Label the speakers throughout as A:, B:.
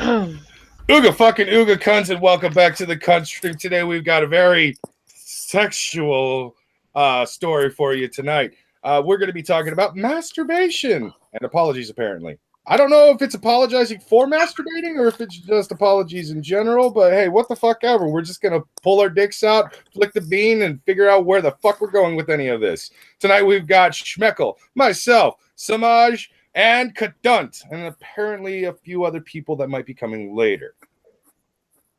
A: Ooga fucking ooga cunts, and welcome back to the country. Today we've got a very sexual story for you tonight. We're going to be talking about masturbation and apologies, apparently. I don't know if it's apologizing for masturbating or if it's just apologies in general, but hey, what the fuck ever. We're just going to pull our dicks out, flick the bean, and figure out where the fuck we're going with any of this. Tonight we've got Schmeckel, myself, Samaj, and Kadunt, and apparently a few other people that might be coming later.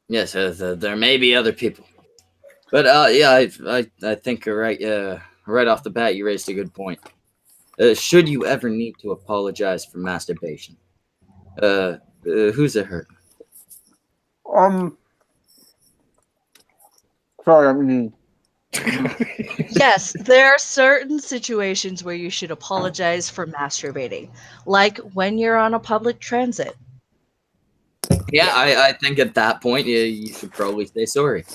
B: Yes, there may be other people, but yeah, I think right off the bat you raised a good point. Should you ever need to apologize for masturbation? Who's it hurt?
C: Sorry, I mean.
D: Yes, there are certain situations where you should apologize for masturbating, like when you're on a public transit.
B: Yeah, I think at that point you should probably say sorry.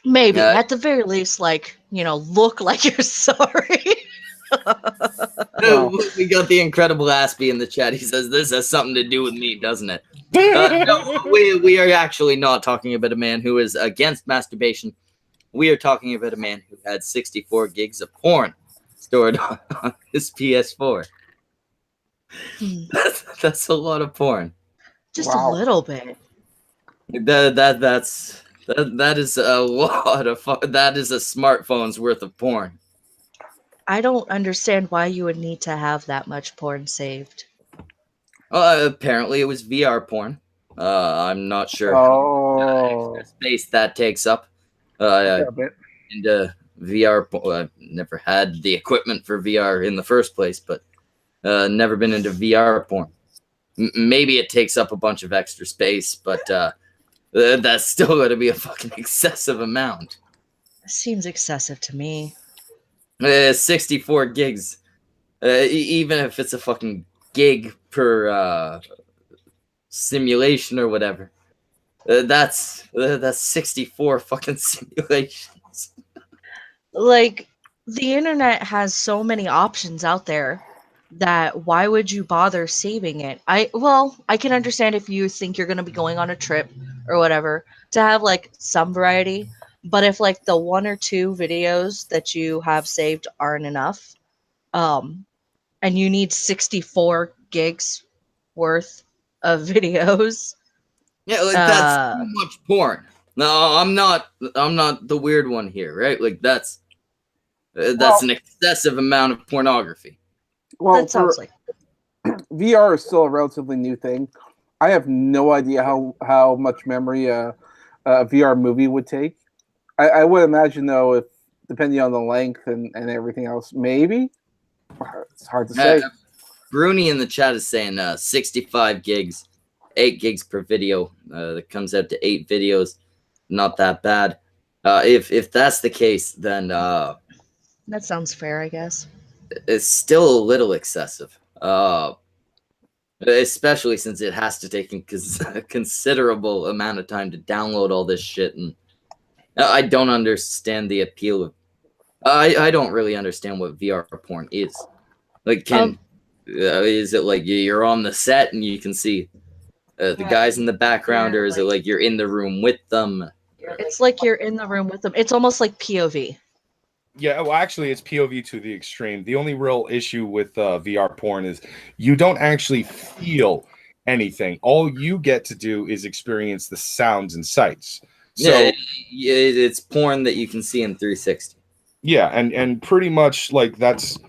D: Maybe, at the very least, look like you're sorry.
B: We got the incredible Aspie in the chat. He says, this has something to do with me, doesn't it? No, we are actually not talking about a man who is against masturbation. We are talking about a man who had 64 gigs of porn stored on his PS4. That's a lot of porn.
D: Just a little bit.
B: That is a lot of fun. That is a smartphone's worth of porn.
D: I don't understand why you would need to have that much porn saved.
B: Apparently it was VR porn. I'm not sure how much space that takes up. Into VR, I've never had the equipment for VR in the first place, but never been into VR porn. Maybe it takes up a bunch of extra space, but that's still going to be a fucking excessive amount.
D: It seems excessive to me.
B: 64 gigs. Even if it's a fucking gig per simulation or whatever. That's 64 fucking simulations.
D: Like, the internet has so many options out there that why would you bother saving it? I can understand if you think you're going to be going on a trip or whatever to have like some variety, but if like the one or two videos that you have saved aren't enough, and you need 64 gigs worth of videos.
B: Yeah, like that's too much porn. No, I'm not the weird one here, right? Like that's an excessive amount of pornography.
C: Well,
D: that sounds like
C: VR is still a relatively new thing. I have no idea how much memory a VR movie would take. I would imagine though, if depending on the length and everything else, maybe it's hard to say.
B: Bruni in the chat is saying 65 gigs, 8 gigs per video. That comes out to 8 videos. Not that bad. If that's the case, then
D: that sounds fair, I guess.
B: It's still a little excessive, especially since it has to take a considerable amount of time to download all this shit, and I don't understand the appeal of. I don't really understand what VR porn is. Like, is it like you're on the set and you can see the guys in the background, or is it like you're in the room with them?
D: It's like you're in the room with them. It's almost like POV.
A: Yeah, well, actually, it's POV to the extreme. The only real issue with VR porn is you don't actually feel anything. All you get to do is experience the sounds and sights. So,
B: yeah, it's porn that you can see in 360.
A: Yeah, and pretty much like that's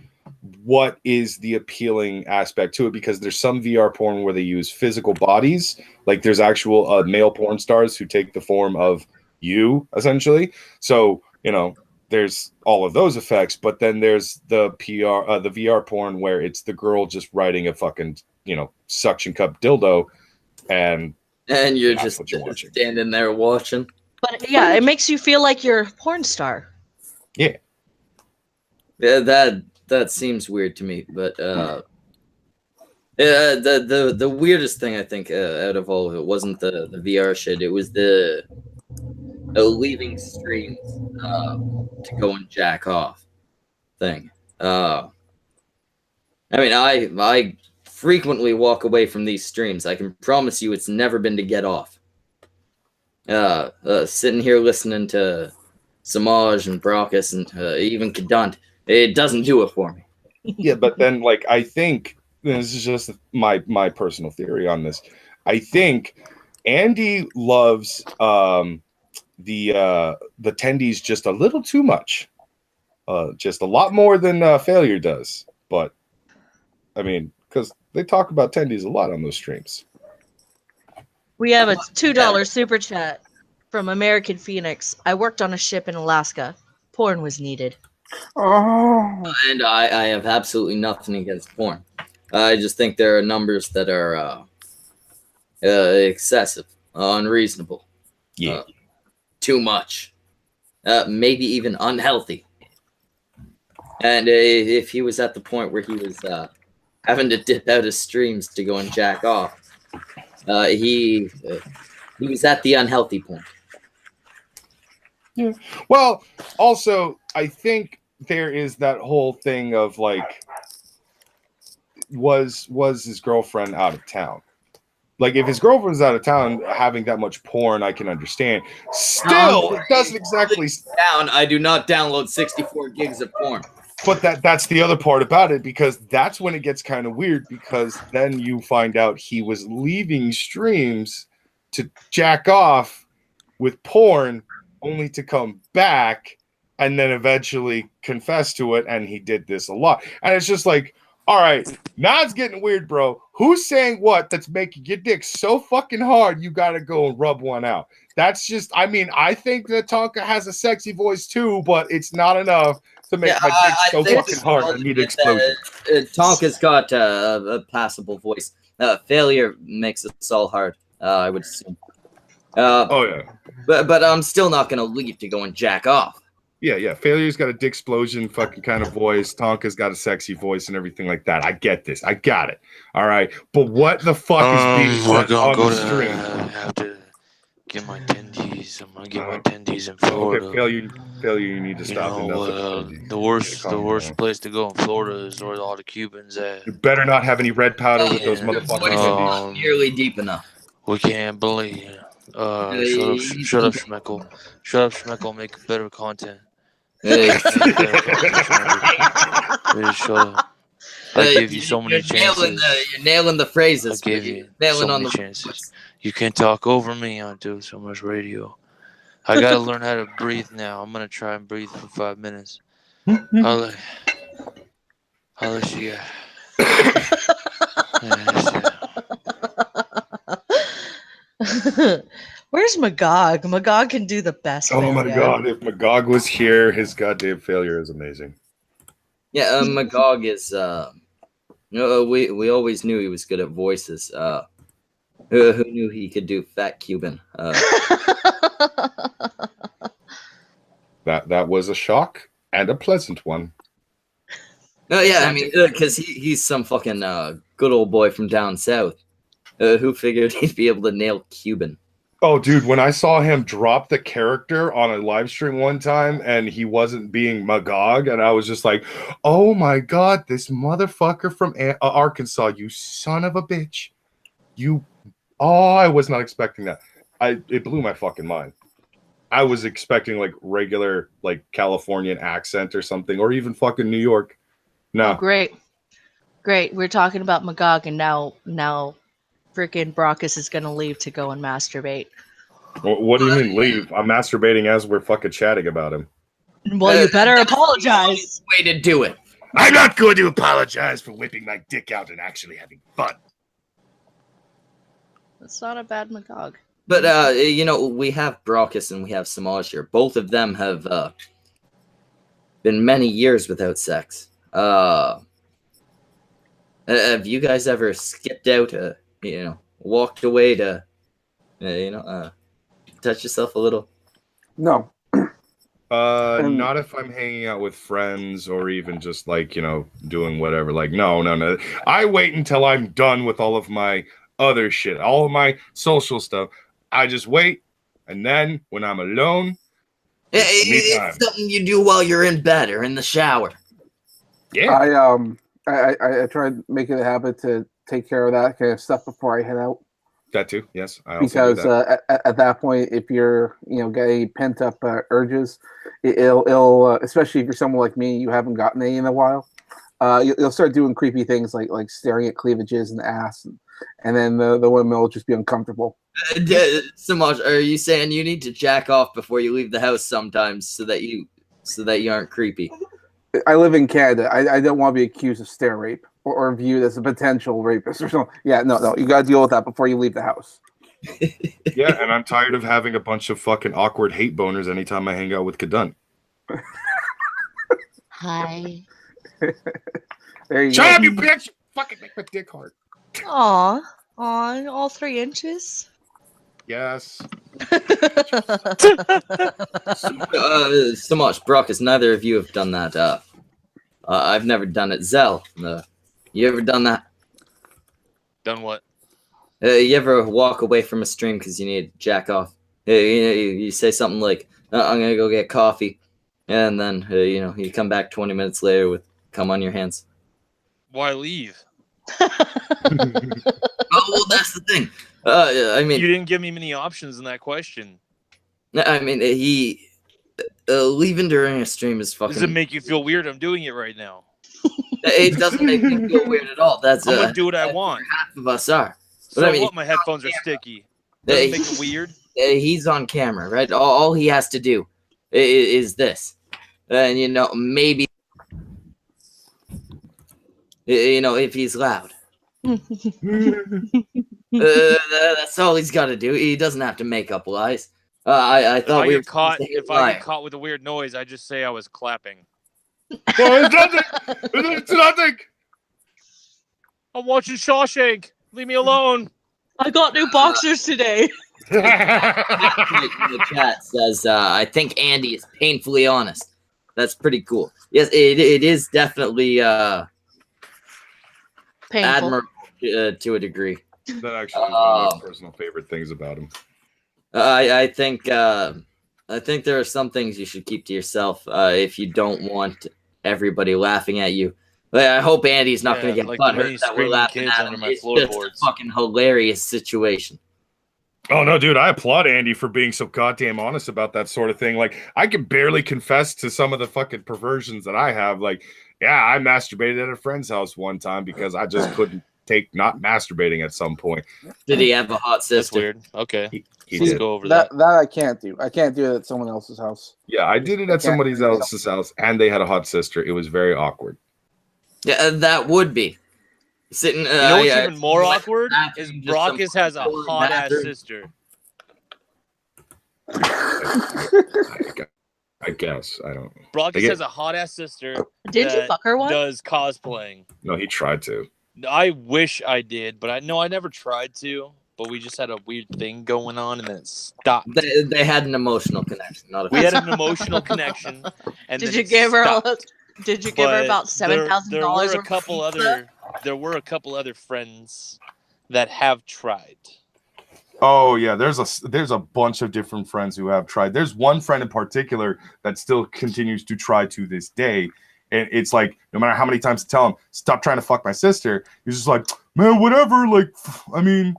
A: what is the appealing aspect to it, because there's some VR porn where they use physical bodies. Like there's actual male porn stars who take the form of you, essentially. So, there's all of those effects, but then there's the VR porn where it's the girl just riding a fucking, suction cup dildo, and
B: you're just standing there watching.
D: But yeah, it makes you feel like you're a porn star.
A: Yeah.
B: Yeah, that seems weird to me, but the weirdest thing I think out of all of it wasn't the VR shit. It was the leaving streams to go and jack off thing. I mean, I frequently walk away from these streams. I can promise you it's never been to get off. Sitting here listening to Samaj and Brockus and even Kadant, it doesn't do it for me.
A: Yeah, but then, like, I think this is just my personal theory on this. I think Andy loves the tendies just a little too much, just a lot more than Failure does. But I mean, because they talk about tendies a lot on those streams.
D: We have a $2 super chat from American Phoenix. I worked on a ship in Alaska. Porn was needed.
C: Oh.
B: And I have absolutely nothing against porn. I just think there are numbers that are excessive, unreasonable, too much, maybe even unhealthy. And if he was at the point where he was having to dip out of streams to go and jack off, he was at the unhealthy point.
A: Yeah. Well, also, I think there is that whole thing of like, was his girlfriend out of town? Like, if his girlfriend's out of town, having that much porn, I can understand. Still, it doesn't exactly
B: down. I do not download 64 gigs of porn.
A: But that's the other part about it, because that's when it gets kind of weird, because then you find out he was leaving streams to jack off with porn only to come back and then eventually confess to it, and he did this a lot. And it's just like, all right, now it's getting weird, bro. Who's saying what that's making your dick so fucking hard you gotta go and rub one out? That's just, I mean, I think that Tonka has a sexy voice too, but it's not enough to make my dick so fucking hard. I need explosion.
B: Tonka's got a passable voice. Failure makes us all hard, I would assume.
A: Oh yeah.
B: But I'm still not gonna leave to go and jack off.
A: Yeah. Failure's got a dick explosion fucking kind of voice. Tonka's got a sexy voice and everything like that. I get this. I got it. All right. But what the fuck is being said on the stream?
E: I have to get my tendies. I'm gonna get my tendies in Florida.
A: Okay, failure. You need to stop.
E: The worst place to go in Florida is where all the Cubans at.
A: You better not have any red powder with those motherfuckers.
B: Not nearly deep enough.
E: We can't believe. Shut up, Schmeckle. Shut up, Schmeckle. Make better content.
B: Hey.
E: Shut up. I gave you so many chances.
B: You're nailing the phrases.
E: I gave you
B: nailing
E: so
B: on
E: many
B: the
E: chances. You can't talk over me. I do so much radio. I gotta learn how to breathe now. I'm gonna try and breathe for 5 minutes. I'll let you
D: Where's Magog? Magog can do the best.
A: Oh my god, if Magog was here, his goddamn failure is amazing.
B: Yeah, Magog is we always knew he was good at voices. Who knew he could do Fat Cuban?
A: That was a shock and a pleasant one.
B: Oh yeah, I mean, because he's some fucking good old boy from down south. Who figured he'd be able to nail Cuban?
A: Oh, dude, when I saw him drop the character on a live stream one time and he wasn't being Magog, and I was just like, oh my god, this motherfucker from Arkansas, you son of a bitch. I was not expecting that. It blew my fucking mind. I was expecting like regular like Californian accent or something, or even fucking New York. No.
D: Oh, great. We're talking about Magog, and now freaking Brockus is gonna leave to go and masturbate.
A: What do you mean leave? I'm masturbating as we're fucking chatting about him.
D: Well, you better apologize.
B: Way to do it.
A: I'm not going to apologize for whipping my dick out and actually having fun.
D: That's not a bad Magog.
B: But we have Brockus and we have Samaj here. Both of them have been many years without sex. Have you guys ever skipped out? Walked away to, touch yourself a little?
C: No.
A: Not if I'm hanging out with friends or even just like, doing whatever. Like, no. I wait until I'm done with all of my other shit, all of my social stuff. I just wait, and then when I'm alone,
B: it's something you do while you're in bed or in the shower.
A: Yeah.
C: I tried making it a habit to take care of that kind of stuff before I head out.
A: That too, yes. I also
C: Because
A: do that.
C: at that point, if you're getting pent up urges, it'll especially if you're someone like me, you haven't gotten any in a while. You'll start doing creepy things like staring at cleavages and ass, and then the women will just be uncomfortable.
B: Samaj, are you saying you need to jack off before you leave the house sometimes so that you aren't creepy?
C: I live in Canada. I don't want to be accused of stair rape or viewed as a potential rapist or something. Yeah, no. You got to deal with that before you leave the house.
A: Yeah, and I'm tired of having a bunch of fucking awkward hate boners anytime I hang out with Kadun.
D: Hi.
C: There you
A: Shut
C: go.
A: up, you bitch! Fucking make my dick hard.
D: Aw. On all 3 inches?
A: Yes.
B: Samaj, Brockus, neither of you have done that. I've never done it. Zell, you ever done that?
E: Done what?
B: You ever walk away from a stream because you need to jack off? You say something like, I'm going to go get coffee. And then, you come back 20 minutes later with cum on your hands.
E: Why leave?
B: Oh, well, that's the thing. I mean,
E: you didn't give me many options in that question.
B: I mean, leaving during a stream is fucking...
E: Does it make you feel weird? I'm doing it right now.
B: It doesn't make me feel weird at all. That's
E: I'm gonna do what I want.
B: Half of us are.
E: So
B: But I mean,
E: what? My headphones are sticky. Does it make it weird?
B: He's on camera, right? All he has to do is this, and maybe if he's loud. That's all he's got to do. He doesn't have to make up lies. I thought
E: if I get caught with a weird noise, I just say I was clapping.
A: Well, it's nothing. It's nothing.
E: I'm watching Shawshank. Leave me alone.
D: I got new boxers today.
B: in the chat says, I think Andy is painfully honest. That's pretty cool. Yes, it is definitely admirable to a degree.
A: That actually is one of my personal favorite things about him.
B: I think there are some things you should keep to yourself if you don't want everybody laughing at you. I hope Andy's not going to get butthurt that we're laughing at him. It's just a fucking hilarious situation.
A: Oh, no, dude, I applaud Andy for being so goddamn honest about that sort of thing. Like, I can barely confess to some of the fucking perversions that I have. Like, yeah, I masturbated at a friend's house one time because I just couldn't take not masturbating at some point.
B: Did he have a hot sister?
E: That's weird. Okay.
A: He
E: Let's
A: did.
E: go over
C: That I can't do. I can't do it at someone else's house.
A: Yeah, I did it at somebody else's house, and they had a hot sister. It was very awkward.
B: Yeah, that would be. Sitting,
E: you know what's even more awkward is Brockus has a hot ass sister.
A: I guess I don't.
E: Brockus has a hot ass sister.
D: Did you fuck her once?
E: Does cosplaying?
A: No, he tried to.
E: I wish I did, but I never tried to. But we just had a weird thing going on, and then it stopped.
B: They had an emotional connection.
E: We had an emotional connection. And
D: did you give her? Did you give her about $7,000?
E: There were a couple other friends that have tried.
A: Oh yeah, there's a bunch of different friends who have tried. There's one friend in particular that still continues to try to this day, and it's like no matter how many times I tell him stop trying to fuck my sister, he's just like, man, whatever. Like, I mean,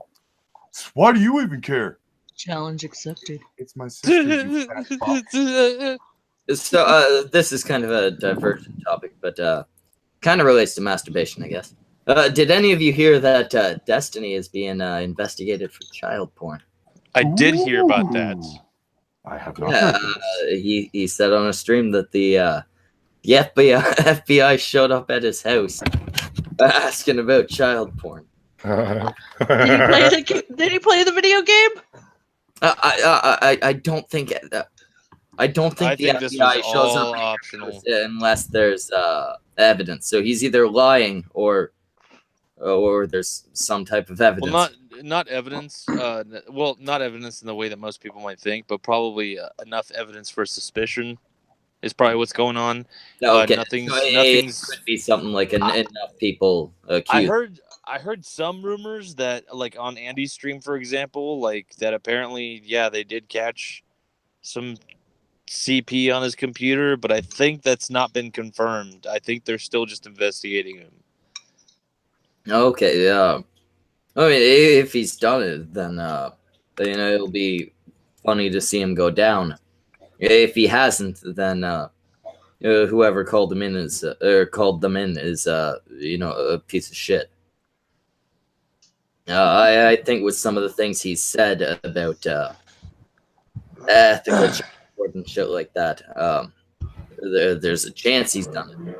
A: why do you even care?
D: Challenge accepted.
A: It's my sister. You fat fuck.
B: So this is kind of a divergent topic, but kind of relates to masturbation, I guess. Did any of you hear that Destiny is being investigated for child porn?
E: I did hear about that.
A: I have not.
B: He said on a stream that the FBI showed up at his house asking about child porn.
D: Did he play the video game?
B: I don't think. I don't think the FBI shows up
E: optional
B: unless there's evidence. So he's either lying or there's some type of evidence.
E: Well, not evidence. Not evidence in the way that most people might think, but probably enough evidence for suspicion is probably what's going on.
B: Okay.
E: Nothing's.
B: It could be something like enough people accused.
E: I heard some rumors that, like on Andy's stream, for example, like that apparently, yeah, they did catch some CP on his computer, but I think that's not been confirmed. I think they're still just investigating him.
B: Okay, yeah. I mean, if he's done it, then it'll be funny to see him go down. If he hasn't, then whoever called them in is a piece of shit. I think with some of the things he said about ethical support and shit like that, there's a chance he's done it.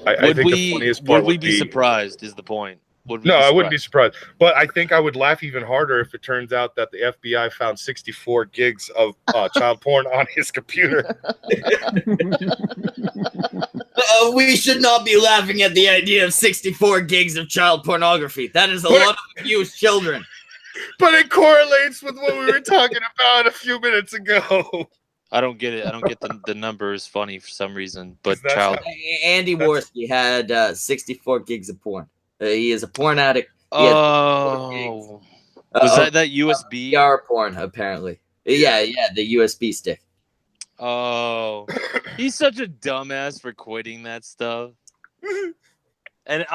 A: I think the funniest part
E: would we be surprised? Is the point?
A: I wouldn't be surprised. But I think I would laugh even harder if it turns out that the FBI found 64 gigs of child porn on his computer.
B: We should not be laughing at the idea of 64 gigs of child pornography. That is a lot of abused children.
A: But it correlates with what we were talking about a few minutes ago.
E: I don't get it. I don't get the number is funny for some reason. But
B: Andy Worski had 64 gigs of porn. He is a porn addict.
E: Was that USB?
B: VR porn, apparently. Yeah, the USB stick.
E: Oh, he's such a dumbass for quitting that stuff. And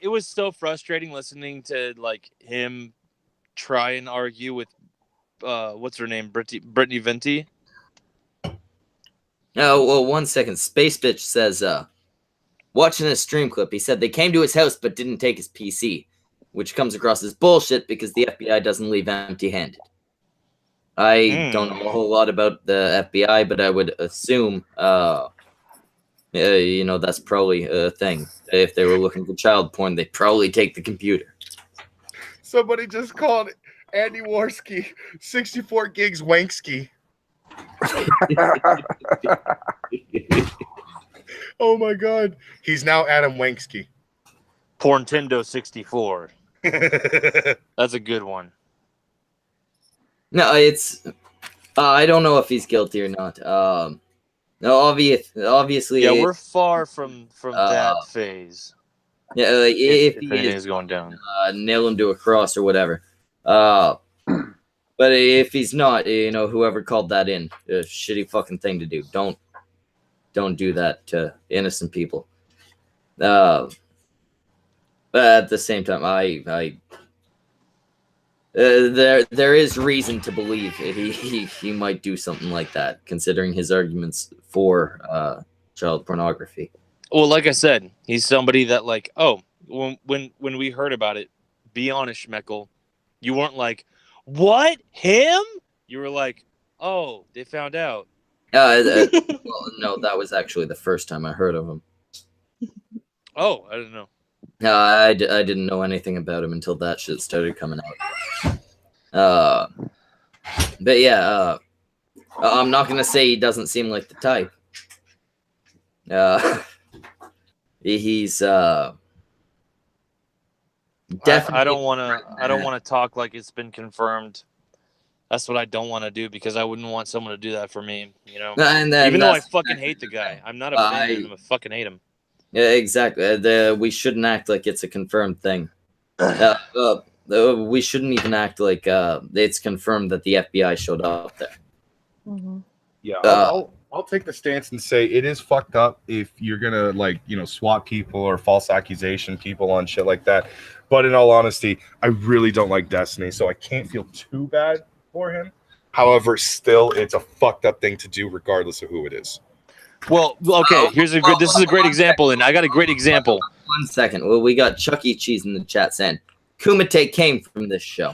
E: it was so frustrating listening to him try and argue with what's her name, Brittany Venti.
B: Oh, well, 1 second. Space Bitch says, watching a stream clip, he said they came to his house but didn't take his PC, which comes across as bullshit because the FBI doesn't leave empty-handed. I don't know a whole lot about the FBI, but I would assume, that's probably a thing. If they were looking for child porn, they'd probably take the computer.
A: Somebody just called Andy Worski 64 gigs wanksky. Oh my god. He's now Adam Wanksky.
E: Porntendo 64. That's a good one.
B: No, it's I don't know if he's guilty or not. No, obviously.
E: Yeah, we're far from that phase.
B: Yeah, if he
E: is going down,
B: nail him to a cross or whatever. But if he's not, whoever called that in, a shitty fucking thing to do. Don't do that to innocent people. But at the same time, there is reason to believe he might do something like that, considering his arguments for child pornography.
E: Well, like I said, he's somebody that when we heard about it, be honest, Schmeckel, you weren't like, what? Him? You were like, oh, they found out.
B: Well, no, that was actually the first time I heard of him.
E: Oh, I didn't know.
B: I didn't know anything about him until that shit started coming out. But yeah, I'm not gonna say he doesn't seem like the type. He's definitely.
E: I don't want to talk like it's been confirmed. That's what I don't want to do because I wouldn't want someone to do that for me. Even though I fucking hate the guy, I'm not a fan of him. I fucking hate him.
B: Yeah, exactly. We shouldn't act like it's a confirmed thing. We shouldn't even act like it's confirmed that the FBI showed up there.
D: Mm-hmm.
A: Yeah, I'll take the stance and say it is fucked up if you're gonna swat people or false accusation people on shit like that. But in all honesty, I really don't like Destiny, so I can't feel too bad for him. However, still, it's a fucked up thing to do, regardless of who it is.
E: Well, okay. This is a great example, and I got a great example.
B: 1 second. Well, we got Chuck E. Cheese in the chat saying Kumite came from this show.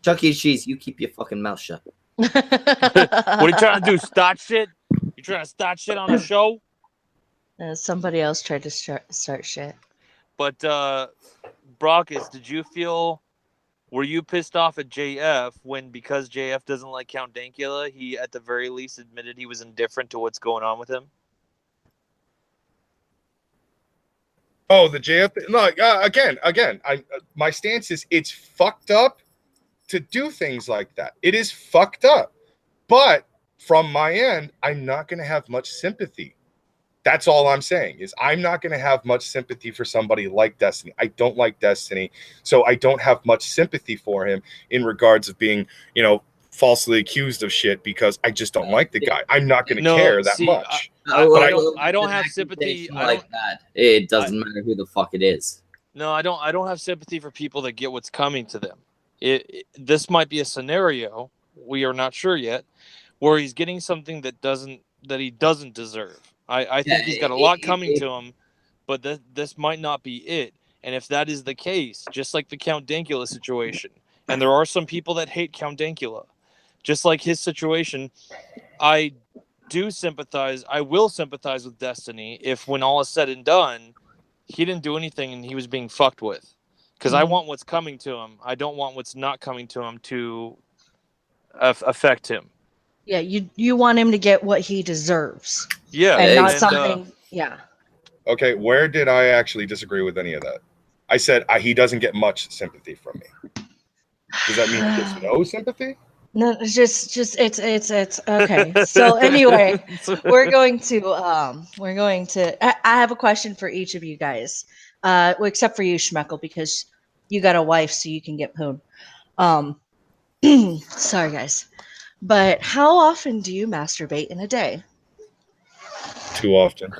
B: Chuck E. Cheese, you keep your fucking mouth shut.
E: What are you trying to do? Start shit? You trying to start shit on the show?
D: Somebody else tried to start shit.
E: But Brockus, were you pissed off at JF because JF doesn't like Count Dankula, he at the very least admitted he was indifferent to what's going on with him?
A: Oh, the JF. No, again. My stance is it's fucked up to do things like that. It is fucked up. But from my end, I'm not going to have much sympathy. That's all I'm saying is I'm not going to have much sympathy for somebody like Destiny. I don't like Destiny, so I don't have much sympathy for him in regards of being, falsely accused of shit because I just don't like the guy. I'm not going to care that much.
E: I don't have sympathy
B: like that. It doesn't matter who the fuck it is.
E: No, I don't. I don't have sympathy for people that get what's coming to them. This might be a scenario, we are not sure yet, where he's getting something that he doesn't deserve. I think he's got a lot coming to him, but this might not be it. And if that is the case, just like the Count Dankula situation, and there are some people that hate Count Dankula, just like his situation, I do sympathize. I will sympathize with Destiny if, when all is said and done, he didn't do anything and he was being fucked with. Because I want what's coming to him. I don't want what's not coming to him to affect him.
D: Yeah, you want him to get what he deserves.
E: Yeah,
D: and not something. Yeah.
A: Okay, where did I actually disagree with any of that? I said he doesn't get much sympathy from me. Does that mean he gets no sympathy?
D: No, it's just it's okay. So anyway, we're going to I have a question for each of you guys. Well, except for you, Schmeckel, because you got a wife, so you can get poon. Sorry guys. But how often do you masturbate in a day?
A: Too often.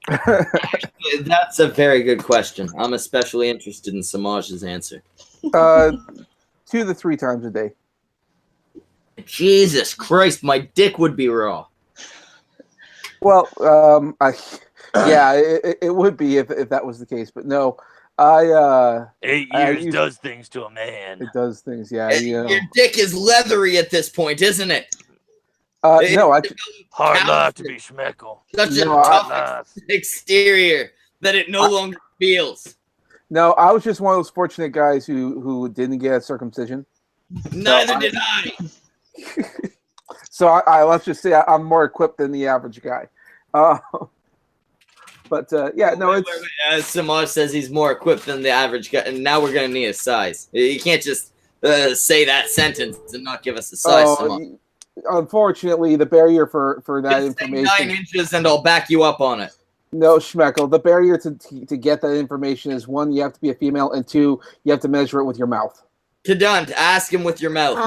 B: That's a very good question. I'm especially interested in Samaj's answer.
C: 2 to 3 times a day.
B: Jesus Christ, my dick would be raw.
C: Well, it would be if that was the case, but no.
E: 8 years does things to a man.
C: It does things, yeah.
B: Your dick is leathery at this point, isn't it?
C: No,
E: hard life to be Schmeckel.
B: Such a tough exterior that it no longer feels.
C: No, I was just one of those fortunate guys who didn't get a circumcision.
B: Neither did I.
C: So I let's just say I'm more equipped than the average guy. But yeah, no, it's
B: as Samaj says he's more equipped than the average guy, and now we're gonna need a size. You can't just say that sentence and not give us a size.
C: Unfortunately, the barrier for that
B: just
C: information.
B: Say 9 inches, and I'll back you up on it.
C: No, Schmeckel. The barrier to get that information is 1, you have to be a female, and 2, you have to measure it with your mouth.
B: Kadant, ask him with your mouth.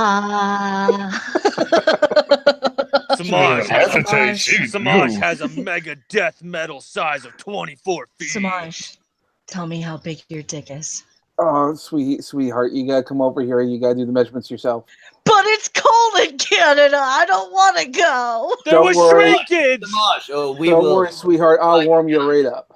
E: Samaj has a mega death metal size of 24 feet.
D: Samaj, tell me how big your dick is.
C: Oh, sweetheart, you gotta come over here and you gotta do the measurements yourself.
D: But it's cold in Canada. I don't want to go.
E: There was shrinkage.
B: Samaj,
C: don't worry, sweetheart. I'll warm you right up.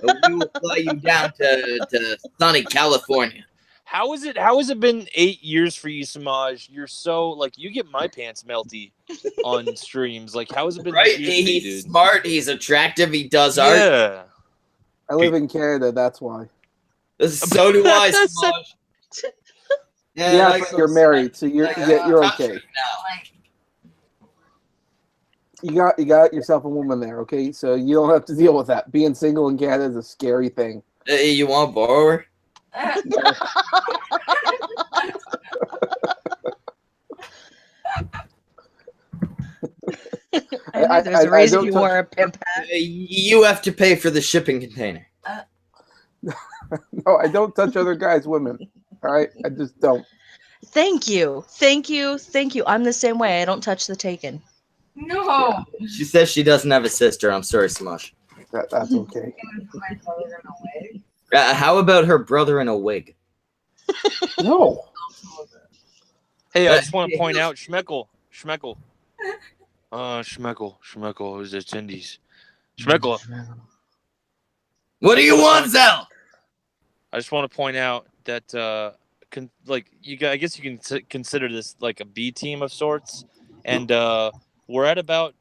B: We will fly you down to sunny California.
E: How has it been 8 years for you, Samaj? You're so you get my pants melty on streams. How has it been?
B: Right?
E: 8 years
B: He's
E: dude?
B: smart. He's attractive. He does art.
E: Yeah.
C: I live in Canada. That's why.
B: So do I, Samaj.
C: Yeah, but you're married, so you're okay. You got yourself a woman there, okay? So you don't have to deal with that. Being single in Canada is a scary thing.
B: You want to borrow her?
D: There's a reason you wore a pimp hat.
B: You have to pay for the shipping container.
C: No, I don't touch other guys' women. All right, I just don't.
D: Thank you. I'm the same way. I don't touch the taken.
F: No.
B: She says she doesn't have a sister. I'm sorry, Smosh.
C: That's okay.
B: How about her brother in a wig?
C: No.
E: Hey, I just want to point out Schmeckel. Schmeckel, is it Cindy's? Schmeckel.
B: What do you want, Zell?
E: I just want to point out that I guess you can consider this like a B team of sorts, and we're at about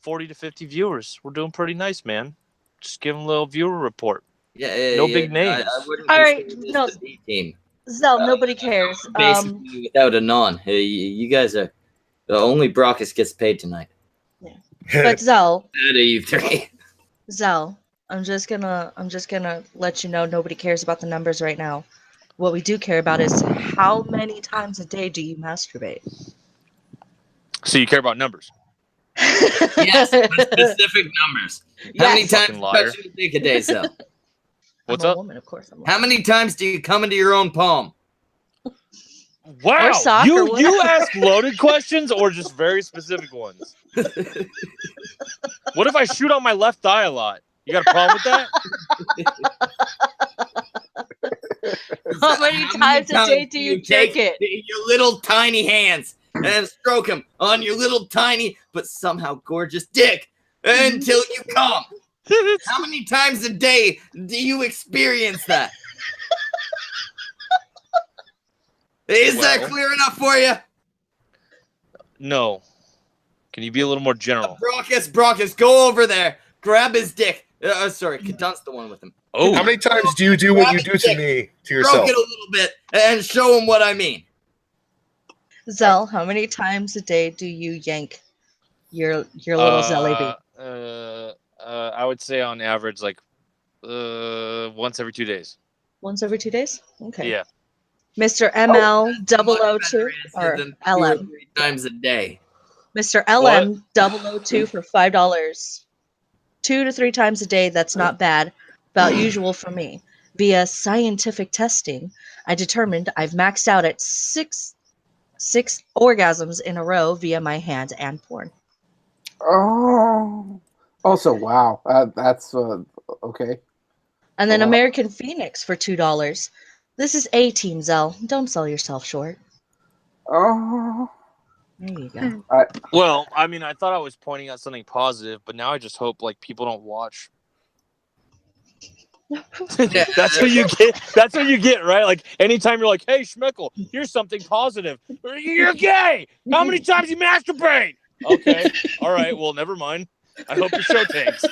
E: 40 to 50 viewers. We're doing pretty nice, man. Just give them a little viewer report. No big names.
B: All
D: right, no.
B: Team.
D: Zell, nobody cares.
B: Basically, without a non. Hey, you guys are only Brockus gets paid tonight.
D: Yeah. But Zell.
B: Out of you three.
D: Zell, I'm just gonna let you know nobody cares about the numbers right now. What we do care about is how many times a day do you masturbate?
E: So you care about numbers?
B: Yes, specific numbers. How many times do you take a day, Zell?
E: What's up?
D: Woman, of course.
B: How many times do you come into your own palm?
E: Wow, you ask loaded questions or just very specific ones? What if I shoot on my left thigh a lot? You got a problem with that?
D: How many times a day do you take it?
B: Your little tiny hands and stroke them on your little tiny but somehow gorgeous dick until you come. How many times a day do you experience that? Is that clear enough for you?
E: No. Can you be a little more general?
B: Brockus, go over there. Grab his dick. Sorry, Katun's the one with him.
A: Oh, how many times do you do what you do to me to yourself?
B: Stroke it a little bit and show him what I mean.
D: Zell, how many times a day do you yank your little Zelly bee?
E: I would say on average, like once every 2 days.
D: Once every 2 days? Okay.
E: Yeah.
D: Mr. ML002 or LM.
B: 3 times a day.
D: Mr. LM002 for $5. 2 to 3 times a day, that's not bad. About usual for me. Via scientific testing, I determined I've maxed out at six orgasms in a row via my hand and porn.
C: Oh. Also, wow. That's okay.
D: And then American Phoenix for $2. This is A-Team, Zell. Don't sell yourself short.
C: Oh.
D: There you go.
E: Well, I mean, I thought I was pointing out something positive, but now I just hope like people don't watch. That's what you get. That's what you get, right? Like anytime you're like, "Hey, Schmeckle, here's something positive." You're gay. How many times you masturbate? Okay, all right. Well, never mind. I hope your show tanks.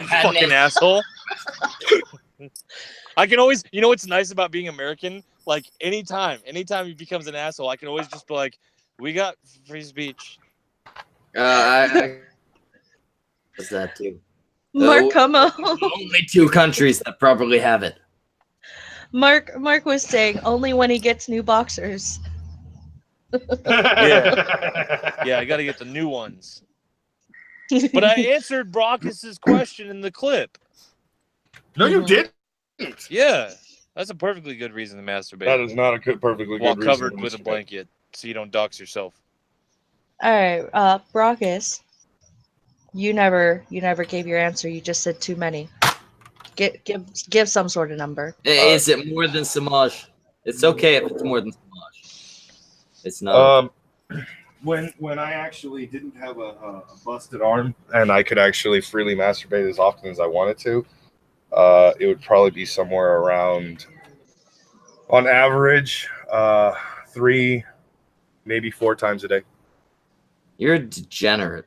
E: Fucking asshole. I can always, you know what's nice about being American? Like anytime he becomes an asshole, I can always just be like, "We got free speech."
B: What's that too?
D: Mark, come on.
B: Only 2 countries that probably have it.
D: Mark was saying only when he gets new boxers.
E: Yeah, I got to get the new ones. But I answered Brockus's question in the clip.
A: No, you didn't.
E: Yeah, that's a perfectly good reason to masturbate.
A: That is not a perfectly good reason.
E: While covered with a blanket, so you don't dox yourself.
D: All right, Brockus, you never gave your answer. You just said too many. Give some sort of number.
B: Is it more than Samaj? It's okay if it's more than Samaj. It's not.
A: When I actually didn't have a busted arm and I could actually freely masturbate as often as I wanted to, it would probably be somewhere around, on average, 3, maybe 4 times a day.
B: You're a degenerate.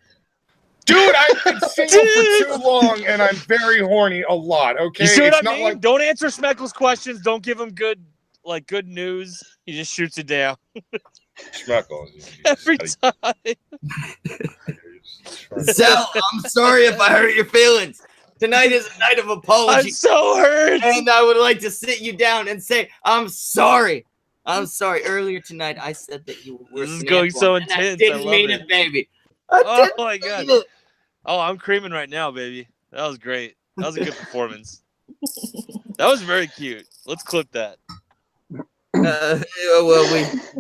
A: Dude, I've been single for too long and I'm very horny a lot, okay?
E: You see what
A: It's
E: I
A: not
E: mean?
A: like...
E: Don't answer Schmeckle's questions. Don't give him good news. He just shoots it down.
A: Schmeckle.
E: Every time.
B: Zell, I'm sorry if I hurt your feelings. Tonight is a night of apology.
E: I'm so hurt.
B: And I would like to sit you down and say, I'm sorry. I'm sorry. Earlier tonight, I said that you were.
E: This is going so intense.
B: I didn't mean it, baby.
E: Oh my god. Oh, I'm creaming right now, baby. That was great. That was a good performance. That was very cute. Let's clip that.
B: Well,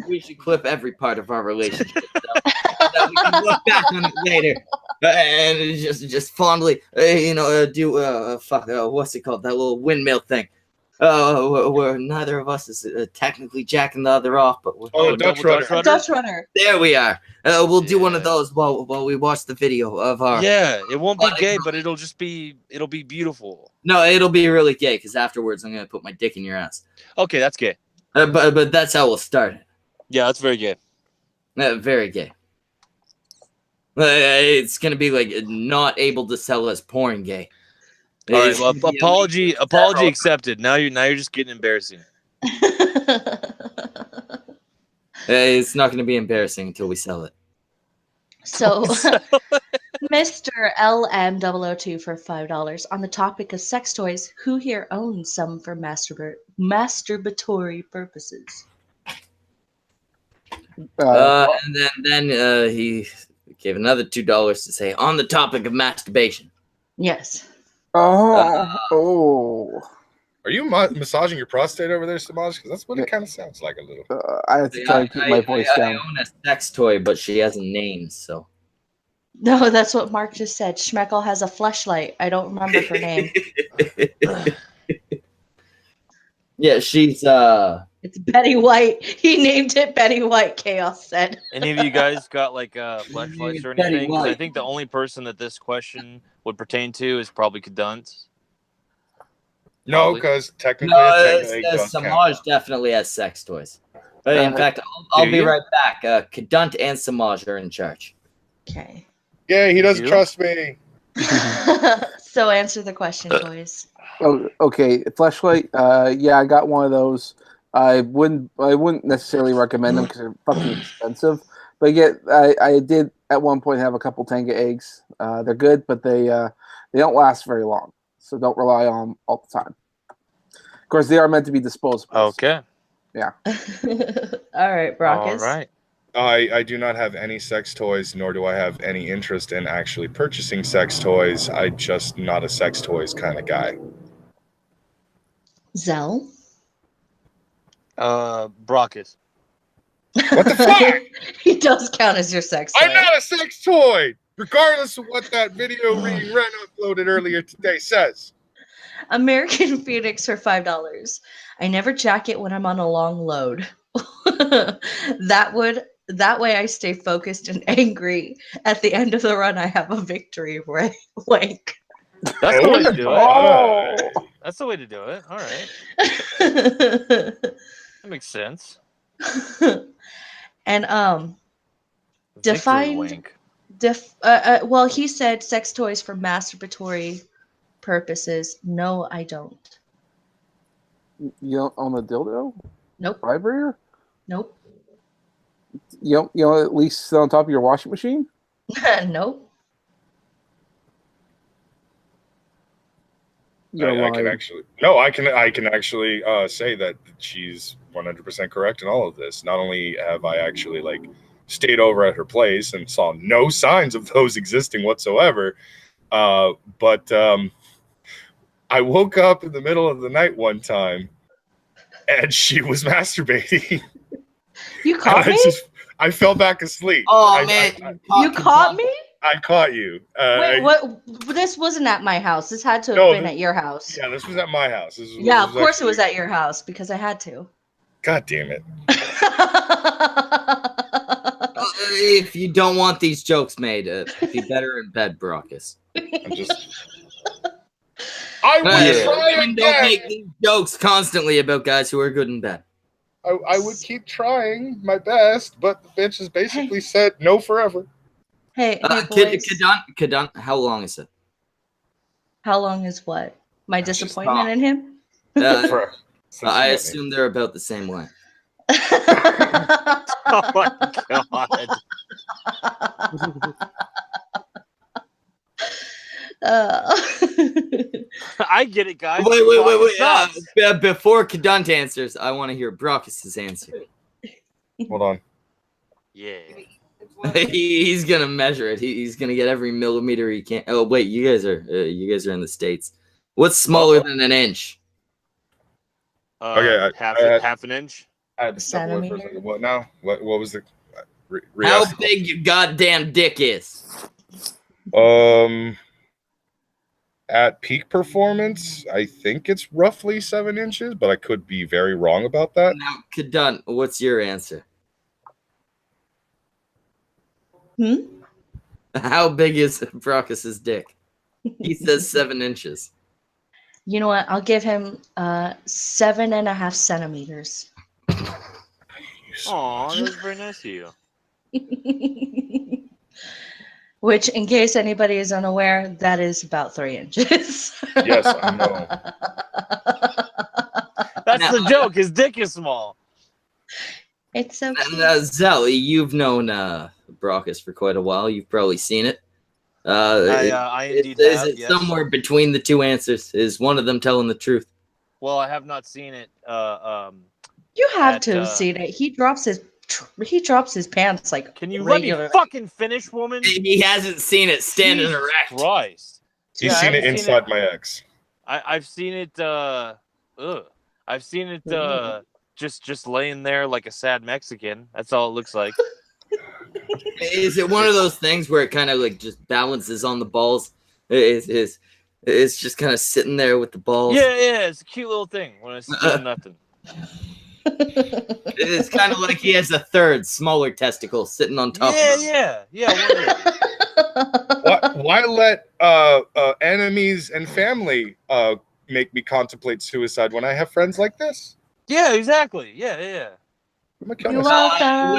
B: we should clip every part of our relationship so that we can look back on it later and just fondly, do what's it called? That little windmill thing. Where neither of us is technically jacking the other off, but we're
A: Dutch rudder.
D: Dutch runner.
B: There we are. We'll do one of those while we watch the video of our.
E: Yeah, it won't be gay, but it'll be beautiful.
B: No, it'll be really gay because afterwards I'm gonna put my dick in your ass.
E: Okay, that's gay.
B: But that's how we'll start it.
E: Yeah, that's very gay.
B: Very gay. It's gonna be like not able to sell as porn gay.
E: All right, well, apology accepted. Now you're just getting embarrassing.
B: It's not gonna be embarrassing until we sell it.
D: So, Mr. LM002 for $5. On the topic of sex toys, who here owns some for masturbatory purposes?
B: And then he gave another $2 to say on the topic of masturbation.
D: Yes.
C: Oh.
A: Are you massaging your prostate over there, Samaj? Because that's what it kind of sounds like a little.
C: I have to try to keep my voice down.
B: I own a sex toy, but she has a name, so.
D: No, that's what Mark just said. Schmeckel has a fleshlight. I don't remember her name.
B: Yeah, she's
D: It's Betty White. He named it Betty White, Chaos said.
E: Any of you guys got like flashlights or
B: Betty
E: anything? 'Cause I
B: White.
E: think the only person that this question would pertain to is probably Cadunt.
A: No,
E: Probably.
A: because technically a
B: No,
A: Tenga egg does count.
B: Samaj definitely has sex toys. In fact, I'll
E: Do
B: be
E: you?
B: right back. Kadunt and Samaj are in charge.
D: Okay.
A: Yeah, he doesn't
E: You?
A: trust me.
D: So answer the question, Toys.
C: Oh, okay. Fleshlight. Yeah, I got one of those. I wouldn't necessarily recommend them because they're fucking expensive. But yet, I did at one point have a couple Tenga eggs. They're good, but they don't last very long. So don't rely on them all the time. Of course, they are meant to be disposable.
E: Okay.
C: Yeah.
D: All right, Brockus.
E: All right.
A: I do not have any sex toys, nor do I have any interest in actually purchasing sex toys. I'm just not a sex toys kind of guy.
D: Zell.
E: Brockus.
A: What the fuck?
D: He does count as your sex toy.
A: I'm not a sex toy, regardless of what that video reading Ren uploaded earlier today says.
D: American Phoenix for $5. I never jack it when I'm on a long load. That way I stay focused and angry. At the end of the run, I have a victory rank.
E: That's the way to do it.
C: Oh.
E: That's the way to do it. All right. That makes sense.
D: And
E: Victory
D: defined.
E: wink.
D: Well, he said sex toys for masturbatory purposes. No, I don't.
C: You don't own a dildo?
D: Nope.
C: Vibrator?
D: Nope.
C: You don't at least sit on top of your washing machine?
D: Nope.
C: You're
A: I can
C: lying.
A: actually say that she's 100% correct in all of this. Not only have I actually stayed over at her place and saw no signs of those existing whatsoever, but I woke up in the middle of the night one time and she was masturbating.
D: You caught me?
A: I fell back asleep.
B: Oh man,
D: You caught me?
A: I caught you.
D: Wait, what? This wasn't at my house. This had to have
A: No,
D: been at your house.
A: Yeah, this was at my house.
D: Yeah, of course it was at your house because I had to.
A: God damn it.
B: If you don't want these jokes made, be better in bed, Brockus.
A: I would try
B: Women don't make these jokes constantly about guys who are good in bed.
A: I would keep trying my best, but the bench has basically said no forever.
D: Hey, boys.
B: Kadant, how long is it?
D: How long is what? My disappointment in him?
B: I assume they're about the same length.
E: Oh my god. I get it, guys.
B: Wait. Before Kadant answers, I want to hear Brockus' answer.
A: Hold on.
E: Yeah.
B: He's gonna measure it. He's gonna get every millimeter he can. Oh wait, you guys are in the States. What's smaller than an inch?
A: Okay,
E: half an inch.
A: I had to step away for a second. What now? What was the?
B: How big your goddamn dick is?
A: At peak performance, I think it's roughly 7 inches, but I could be very wrong about that.
B: Now, Kadant, what's your answer? How big is Brockus' dick? He says 7 inches.
D: You know what? I'll give him 7.5 centimeters.
E: Aw, that was very nice of you.
D: Which, in case anybody is unaware, that is about 3 inches.
A: Yes, I know.
E: That's the joke. His dick is small.
D: It's so cute.
B: And Zell, you've known Brockus for quite a while. You've probably seen it.
E: I indeed
B: is
E: have,
B: it
E: yes.
B: somewhere between the two answers? Is one of them telling the truth?
E: Well, I have not seen it.
D: You have to have seen it. He drops his pants like.
E: Can you let me fucking finish, woman?
B: He hasn't seen it standing
E: Jesus
B: erect.
E: Christ.
A: He's seen it inside my ex.
E: I've seen it. I've seen it. Just laying there like a sad Mexican. That's all it looks like.
B: Is it one of those things where it kind of like just balances on the balls? It's just kind of sitting there with the balls.
E: Yeah, it's a cute little thing when it's doing nothing.
B: It's kind of like he has a third, smaller testicle sitting on top of him.
E: Yeah.
A: Why let enemies and family make me contemplate suicide when I have friends like this?
E: Yeah, exactly. Yeah.
D: You're welcome.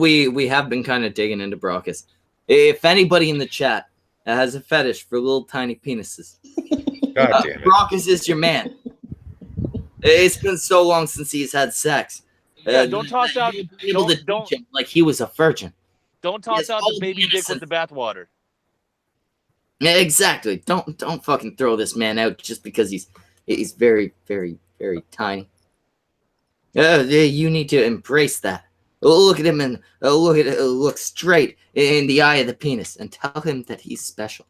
B: Wait. We have been kind of digging into Brockus. If anybody in the chat has a fetish for little tiny penises,
A: God damn it.
B: Brockus is your man. It's been so long since he's had sex.
E: Yeah, don't toss out.
B: Don't like he was a virgin.
E: Don't toss out the baby dick with the bathwater.
B: Yeah, exactly. Don't fucking throw this man out just because he's very, very, very tiny. You need to embrace that. Look at him and look straight in the eye of the penis and tell him that he's special.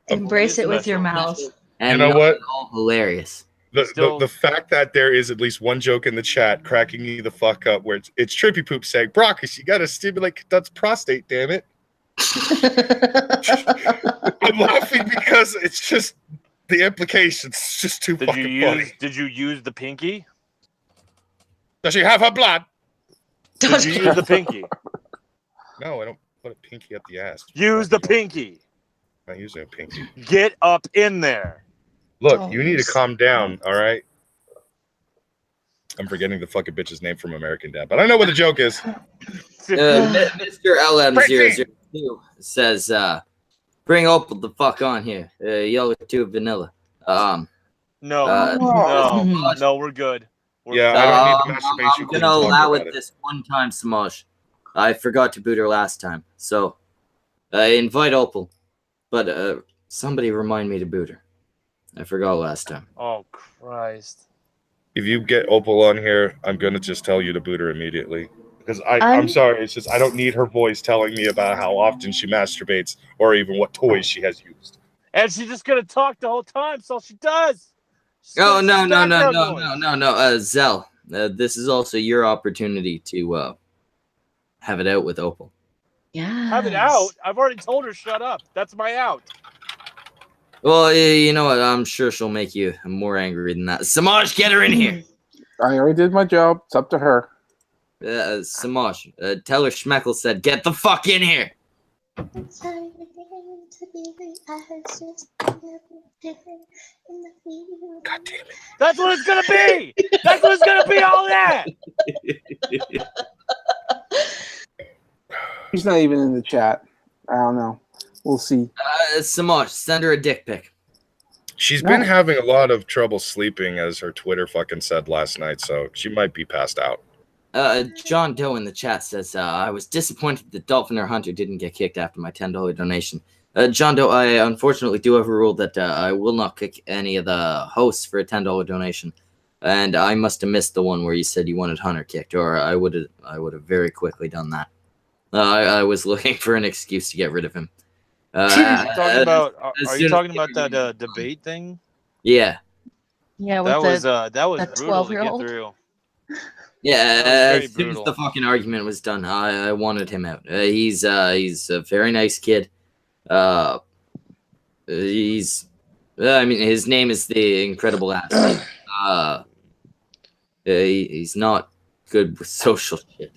D: Embrace it with your mouth.
B: And
A: you know what?
B: All hilarious.
A: The fact that there is at least one joke in the chat cracking me the fuck up where it's Trippy Poop saying, Brockus, you gotta stimulate Cadut's prostate, damn it. I'm laughing because it's just the implications. It's just too fucking funny.
E: Did you use the pinky?
A: Does she have her blood?
E: Did you use the pinky?
A: No, I don't put a pinky up the ass.
E: Use the pinky.
A: I'm not using a pinky.
E: Get up in there.
A: Look, you need to calm down, all right? I'm forgetting the fucking bitch's name from American Dad, but I know what the joke is.
B: Mr. LM002 says, bring Opal the fuck on here. Yellow 2 vanilla.
E: No, we're good.
A: I don't need the masturbation.
B: I'm going to allow it this one time, Samaj. I forgot to boot her last time. So, invite Opal. But somebody remind me to boot her. I forgot last time.
E: Oh, Christ.
A: If you get Opal on here, I'm going to just tell you to boot her immediately. Because I'm sorry, it's just I don't need her voice telling me about how often she masturbates or even what toys she has used.
E: And she's just going to talk the whole time. That's all she does.
B: Oh, no. Zell, this is also your opportunity to have it out with Opal.
D: Yeah.
E: Have it out? I've already told her shut up. That's my out.
B: Well, you know what? I'm sure she'll make you more angry than that. Samaj, get her in here.
C: I already did my job. It's up to her.
B: Samaj, tell her Schmeckle said, get the fuck in here.
A: God damn it.
E: That's what it's going to be. That's what it's going to be, all that.
C: He's not even in the chat. I don't know. We'll see.
B: Samaj, send her a dick pic.
A: She's been having a lot of trouble sleeping, as her Twitter fucking said last night, so she might be passed out.
B: John Doe in the chat says, I was disappointed that Dolphin or Hunter didn't get kicked after my $10 donation. John Doe, I unfortunately do have a rule that I will not kick any of the hosts for a $10 donation. And I must have missed the one where you said you wanted Hunter kicked, or I would have very quickly done that. I was looking for an excuse to get rid of him.
E: Are you talking about that debate thing?
B: Yeah.
D: Yeah,
E: that was brutal
D: 12-year-old.
E: to get through.
B: Yeah, as soon as the fucking argument was done, I wanted him out. He's a very nice kid. His name is the Incredible Ass. He's not good with social shit.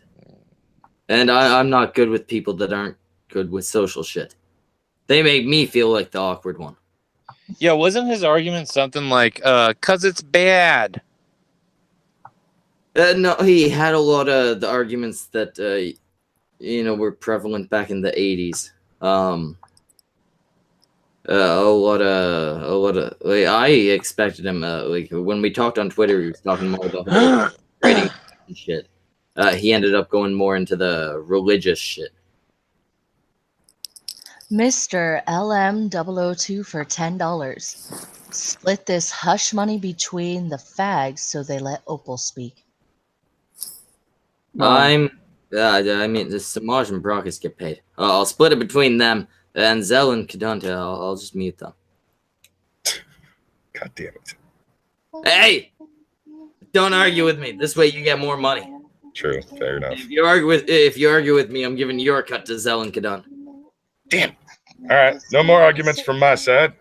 B: And I'm not good with people that aren't good with social shit. They make me feel like the awkward one.
E: Yeah, wasn't his argument something like, 'cause it's bad?
B: No, he had a lot of the arguments that, were prevalent back in the 80s. A lot of I expected him, when we talked on Twitter, he was talking more about trading and shit. He ended up going more into the religious shit.
D: Mr. LM002 for $10. Split this hush money between the fags so they let Opal speak.
B: The Samaj and Brockus get paid. I'll split it between them, and Zell and Kadunta, I'll just mute them.
A: God damn it.
B: Hey! Don't argue with me. This way you get more money.
A: True. Fair enough.
B: If you argue with me, I'm giving your cut to Zell and Kadon.
A: Damn. All right. No more arguments from my side.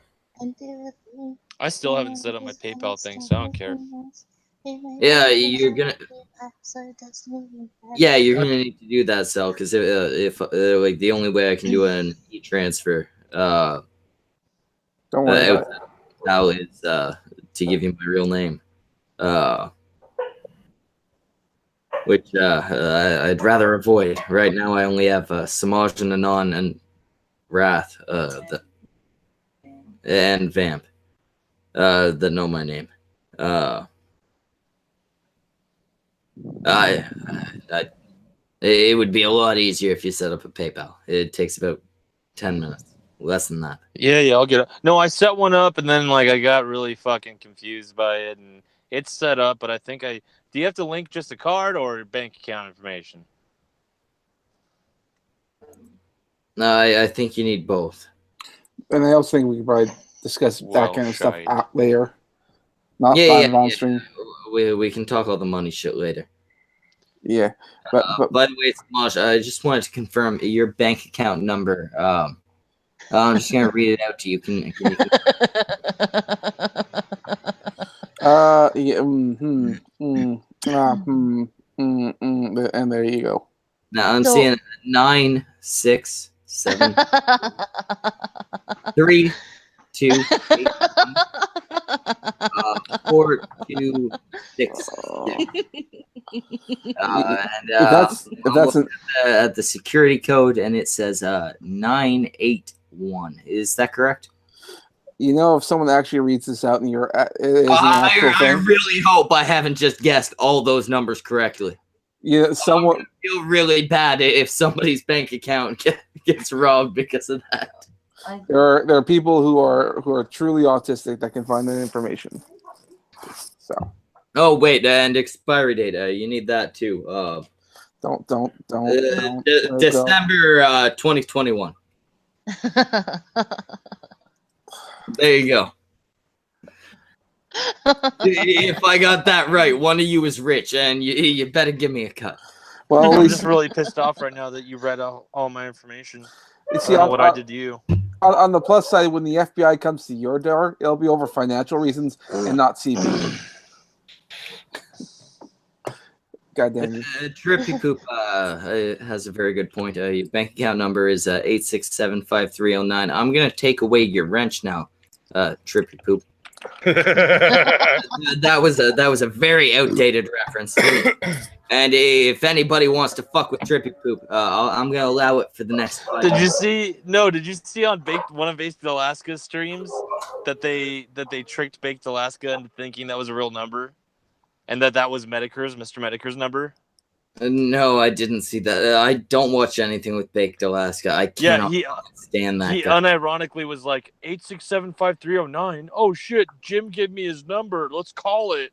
E: I still haven't set up my PayPal thing, so I don't care.
B: Yeah, you're gonna need to do that, Zell, because if like the only way I can do an e-transfer
C: Don't worry about it.
B: now is to give you my real name, which I'd rather avoid. Right now, I only have Samaj and Anon and Wrath, and Vamp that know my name. It would be a lot easier if you set up a PayPal. It takes about 10 minutes, less than that.
E: Yeah, I'll get it. No, I set one up, and then I got really fucking confused by it, and it's set up. But I think do you have to link just a card or bank account information?
C: No,
B: I think you need both.
C: And I also think we could probably discuss that kind of stuff out later. Not on stream.
B: We can talk all the money shit later.
C: Yeah.
B: But by the way, Smosh, I just wanted to confirm your bank account number. I'm just gonna read it out to you. Can you
C: and there you go.
B: Now I'm seeing 967 3 2 8 4 2 6.
C: If that's
B: at the security code, and it says 981. Is that correct?
C: You know, if someone actually reads this out and I
B: really hope I haven't just guessed all those numbers correctly.
C: Yeah, someone
B: I feel really bad if somebody's bank account gets robbed because of that.
C: There are people who are truly autistic that can find that information. So.
B: Oh wait, and expiry date. You need that too.
C: Don't.
B: December 2021. There you go. If I got that right, one of you is rich, and you better give me a cut.
C: Well,
E: I'm just really pissed off right now that you read all my information.
C: You see,
E: what I did to you.
C: On the plus side, when the FBI comes to your door, it'll be over financial reasons and not CP. God damn you.
B: Trippy Poop has a very good point. Your bank account number is 8675309. I'm gonna take away your wrench now, Trippy Poop. that was a very outdated reference. And if anybody wants to fuck with Trippy Poop, I'm gonna allow it for the next 5
E: Did you see on one of Baked Alaska's streams that they tricked Baked Alaska into thinking that was a real number? And that was Mr. Medicare's number?
B: No, I didn't see that. I don't watch anything with Baked Alaska. I cannot stand that.
E: He unironically was like 8675309. Oh shit, Jim gave me his number. Let's call it.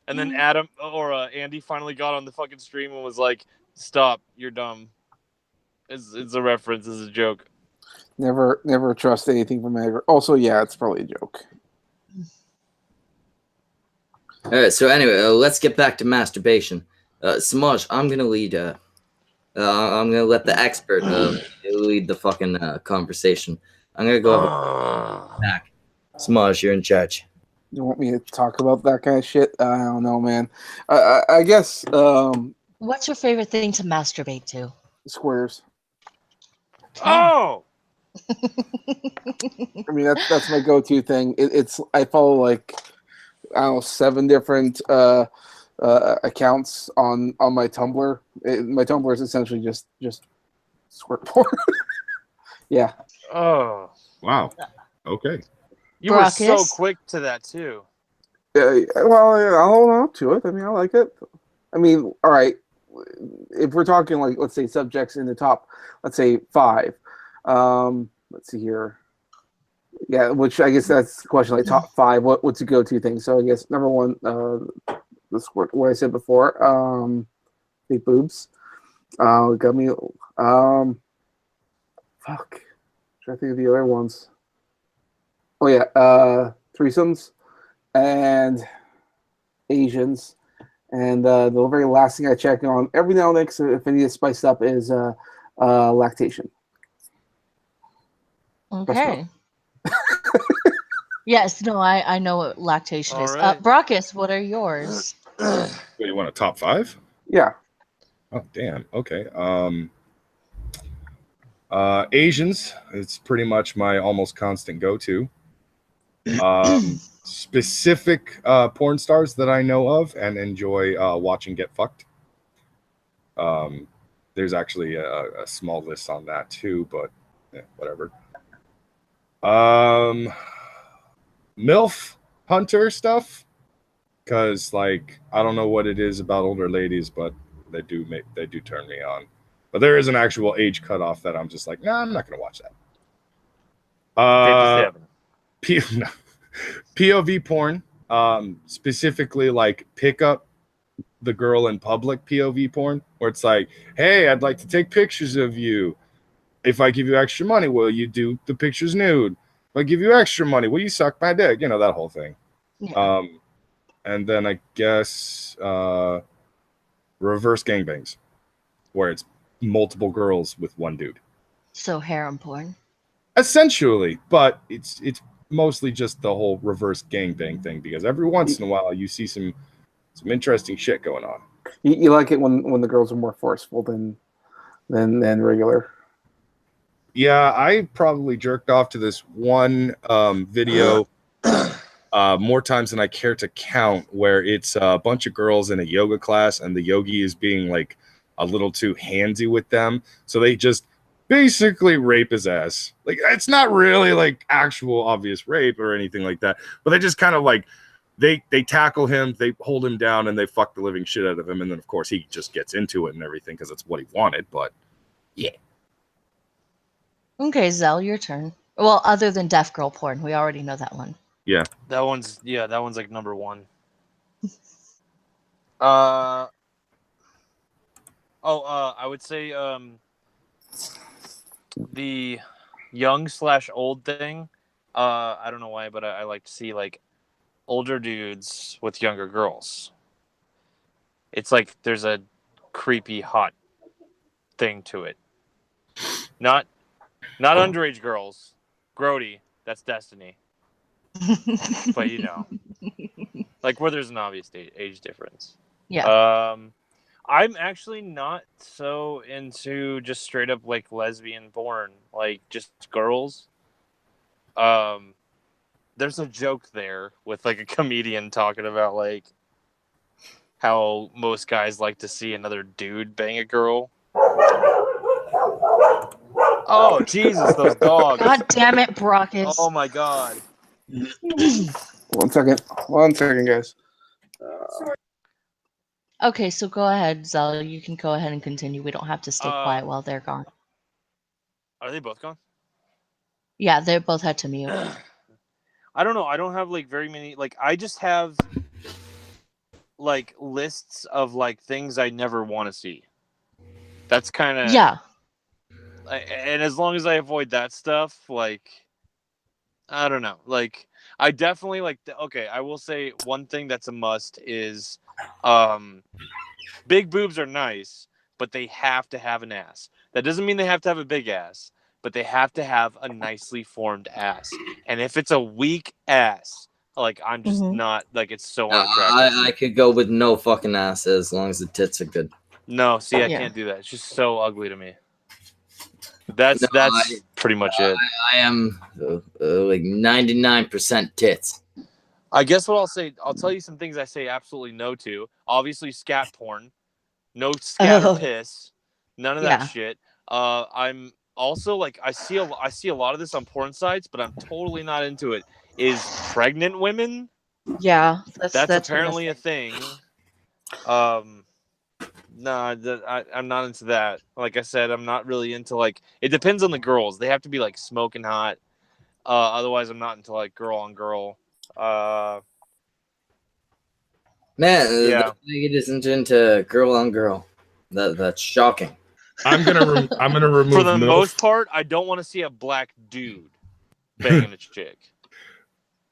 E: And then Adam or Andy finally got on the fucking stream and was like, "Stop, you're dumb." It's a reference. It's a joke.
C: Never trust anything from Medicaid. Also, yeah, it's probably a joke.
B: All right, so anyway, let's get back to masturbation. Samaj, I'm gonna lead. I'm gonna let the expert lead the fucking conversation. I'm gonna go back. Samaj, you're in charge.
C: You want me to talk about that kind of shit? I don't know, man. I guess.
D: What's your favorite thing to masturbate to?
C: Squares.
E: Oh.
C: I mean, that's my go-to thing. I follow like, I don't know, 7 different accounts on my Tumblr. My Tumblr is essentially just squirt porn. Yeah.
E: Oh.
A: Wow. Okay.
E: You were so quick to that too.
C: Well, I'll hold on to it. I mean, I like it. I mean, all right. If we're talking like, let's say, subjects in the top, let's say 5. Let's see here. Yeah, which I guess that's the question. Like top 5, what's a go-to thing? So I guess number 1, the squirt. What I said before. Big boobs. Got me. Fuck. Trying to think of the other ones. Oh yeah, threesomes and Asians And the very last thing I check on every now and then, so if I need to spice up, is lactation.
D: Okay. Yes, no, I know what lactation
E: All
D: is.
E: right.
D: Brockus, what are yours?
A: Wait, you want a top 5?
C: Yeah.
A: Oh, damn. Okay. Asians, it's pretty much my almost constant go-to. Specific porn stars that I know of and enjoy watching get fucked. There's actually a small list on that too, but whatever. MILF hunter stuff, because like I don't know what it is about older ladies, but they do turn me on. But there is an actual age cutoff that I'm just like, nah, I'm not gonna watch that.
E: 57.
A: POV porn, specifically like pick up the girl in public POV porn, where it's like, hey, I'd like to take pictures of you. If I give you extra money, will you do the pictures nude? If I give you extra money, will you suck my dick? You know, that whole thing.
D: Yeah.
A: And then I guess reverse gangbangs, where it's multiple girls with one dude.
D: So harem porn.
A: Essentially, but it's mostly just the whole reverse gangbang thing, because every once in a while you see some interesting shit going on.
C: You like it when the girls are more forceful than regular.
A: Yeah, I probably jerked off to this one video more times than I care to count, where it's a bunch of girls in a yoga class and the yogi is being like a little too handsy with them. So they just basically rape his ass. Like, it's not really like actual obvious rape or anything like that, but they just kind of like, they tackle him, they hold him down, and they fuck the living shit out of him. And then, of course, he just gets into it and everything because that's what he wanted. But yeah.
D: Okay, Zell, your turn. Well, other than deaf girl porn, we already know that one.
A: Yeah.
E: That one's like number 1. I would say the young/old thing. I don't know why, but I like to see like older dudes with younger girls. It's like there's a creepy hot thing to it. Not underage girls. Grody, that's Destiny. But you know, like where there's an obvious age difference.
D: Yeah.
E: I'm actually not so into just straight up like lesbian porn, like just girls. There's a joke there with like a comedian talking about like how most guys like to see another dude bang a girl. Oh Jesus, those dogs!
D: God damn it, Brockus!
E: Oh my god!
C: One second, guys.
D: Okay, so go ahead, Zell. You can go ahead and continue. We don't have to stay quiet while they're gone.
E: Are they both gone?
D: Yeah, they both had to mute.
E: I don't know. I don't have like very many. Like I just have like lists of like things I never want to see. That's kind of
D: yeah.
E: And as long as I avoid that stuff, like I don't know. Like I definitely like. Okay, I will say one thing that's a must is, big boobs are nice, but they have to have an ass. That doesn't mean they have to have a big ass, but they have to have a nicely formed ass. And if it's a weak ass, like I'm just not like it's so unattractive.
B: I could go with no fucking ass as long as the tits are good.
E: No, see, I can't do that. It's just so ugly to me. That's pretty much it.
B: I am like 99% tits.
E: I guess what I'll say, I'll tell you some things I say absolutely no to. Obviously, scat porn. No scat or piss. None of that shit. I'm also like I see a lot of this on porn sites, but I'm totally not into it. Is pregnant women?
D: Yeah,
E: that's apparently a thing. No, I'm not into that. Like I said, I'm not really into like. It depends on the girls. They have to be like smoking hot. Otherwise, I'm not into like girl on girl.
B: Man, the nigga isn't into girl on girl. That's shocking.
A: I'm gonna remove.
E: For the most part, I don't want to see a black dude banging a chick.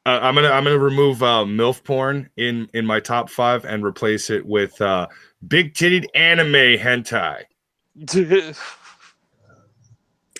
A: I'm gonna remove MILF porn in my top 5 and replace it with big titted anime hentai.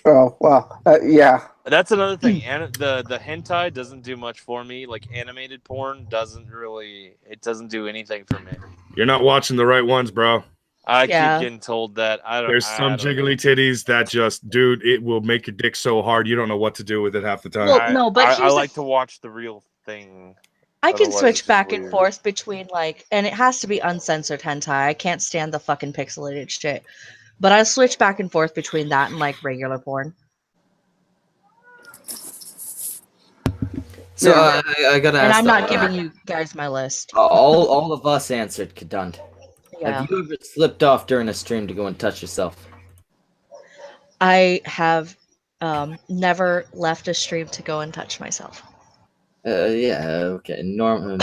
C: Oh well, yeah.
E: That's another thing. The hentai doesn't do much for me. Like animated porn doesn't do anything for me.
A: You're not watching the right ones, bro.
E: I
D: Yeah.
E: keep getting told that.
A: There's some jiggly titties that just, dude, it will make your dick so hard you don't know what to do with it half the time.
D: Well, no, but
E: I
D: here's the
E: like to watch the real thing.
D: I can
E: Otherwise,
D: switch
E: it's
D: back and
E: weird.
D: forth between like, and it has to be uncensored hentai. I can't stand the fucking pixelated shit. But I switch back and forth between that and like regular porn.
B: So I gotta ask.
D: And I'm not giving you guys my list.
B: All of us answered, Kadund.
D: Yeah.
B: Have you ever slipped off during a stream to go and touch yourself?
D: I have never left a stream to go and touch myself.
B: Yeah, okay, normal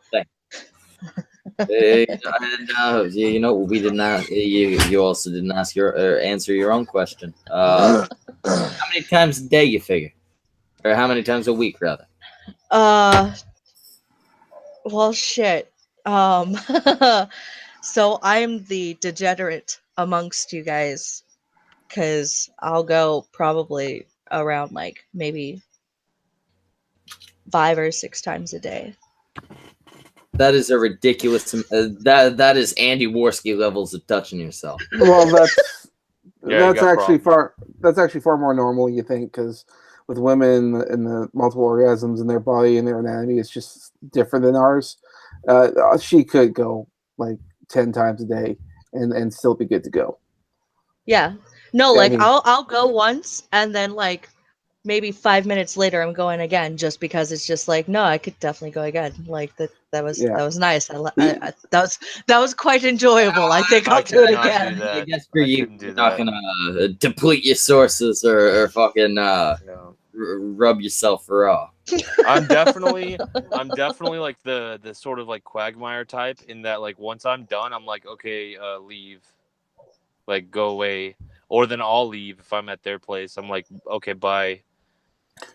B: thing. You know, we did not. You also didn't ask or answer your own question. How many times a day you figure, or how many times a week rather?
D: Well, shit. So I'm the degenerate amongst you guys, because I'll go probably around like maybe 5 or 6 times a day.
B: That is a ridiculous. That is Andy Worski levels of touching yourself.
C: Well,
E: Yeah,
C: that's actually far more normal, you think, because with women and the multiple orgasms in their body and their anatomy, it's just different than ours. She could go like 10 times a day and still be good to go.
D: Yeah. No,
C: Yeah, I
D: like
C: mean-
D: I'll go once and then like maybe 5 minutes later I'm going again, just because it's just like, no, I could definitely go again. Like that was nice. That was quite enjoyable. I think I'll do it
E: cannot
D: again.
E: do that.
B: I guess for
E: I
B: you,
E: couldn't do
B: you're not
E: that.
B: gonna deplete your sources or fucking
E: No.
B: rub yourself raw.
E: I'm definitely like the sort of like quagmire type, in that like once I'm done, I'm like, okay, leave, like go away, or then I'll leave if I'm at their place. I'm like, okay, bye.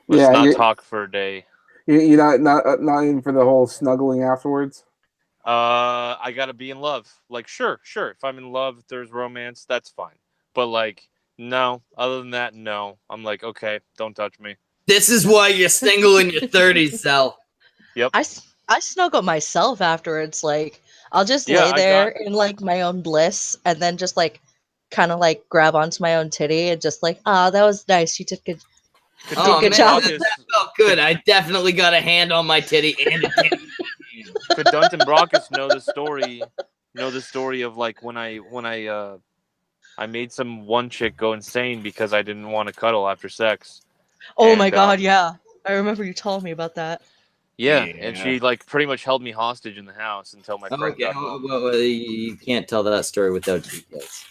E: Let's not talk for a day.
C: You're not even for the whole snuggling afterwards.
E: I gotta be in love. Like, sure. If I'm in love, if there's romance, that's fine. But like, no. Other than that, no. I'm like, okay, don't touch me.
B: This is why you're single in your 30s, Sal.
E: Yep.
D: I snuggle myself afterwards. Like I'll just lay there in like my own bliss, and then just like kind of like grab onto my own titty and just like, that was nice. You did good.
B: Good job. That felt good. I definitely got a hand on my titty and a titty.
E: Cadunt and Brockus know the story. Know the story of like when I made some one chick go insane because I didn't want to cuddle after sex.
D: Oh my god, yeah. I remember you told me about that.
E: Yeah, and she like pretty much held me hostage in the house until my friend got home.
B: Well, you can't tell that story without details.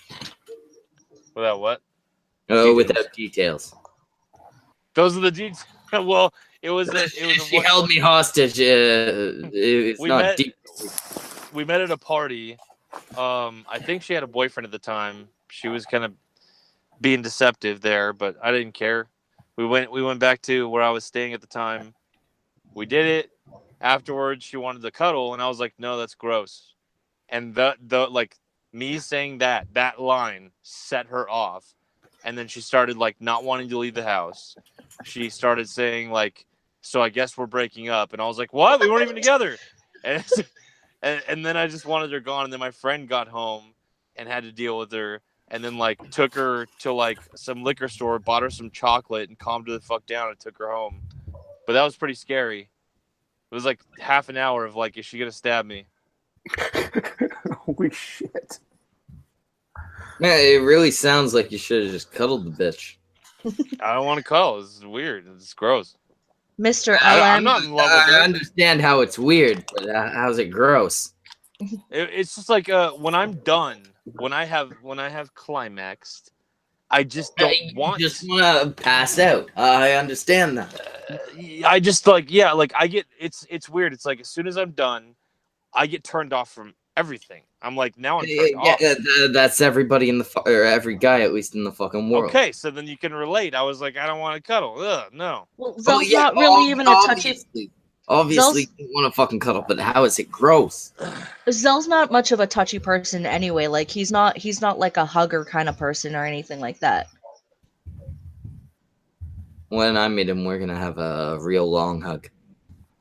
E: Without what?
B: Without details.
E: Those are the details. Well, it was
B: she held me hostage. It's not deep.
E: We met at a party. I think she had a boyfriend at the time. She was kind of being deceptive there, but I didn't care. We went back to where I was staying at the time. We did it. Afterwards, she wanted to cuddle, and I was like, "No, that's gross." And the like me saying that line set her off, and then she started like not wanting to leave the house. She started saying like, "So I guess we're breaking up," and I was like, "What? We weren't even together." And then I just wanted her gone. And then my friend got home and had to deal with her. And then like took her to like some liquor store, bought her some chocolate, and calmed her the fuck down and took her home. But that was pretty scary. It was like half an hour of like, is she gonna stab me?
C: Holy shit!
B: Man, it really sounds like you should have just cuddled the bitch.
E: I don't want to cuddle. This is weird. It's gross.
D: Mr. LM.
E: I'm not in love with her.
B: I understand how it's weird, but how's it gross?
E: It's just like when I'm done, when I have climaxed, I just don't want.
B: You just want to pass out. I understand that.
E: I just like I get it's weird. It's like as soon as I'm done, I get turned off from everything. I'm like, now I'm turned off.
B: That's everybody in the or every guy at least in the fucking world.
E: Okay, so then you can relate. I was like, I don't want to cuddle. Ugh, no.
D: Well, that's not really even a touchy.
B: Obviously, you want to fucking cuddle, but how is it gross?
D: Zell's not much of a touchy person anyway. Like he's not like a hugger kind of person or anything like that.
B: When I meet him, we're gonna have a real long hug.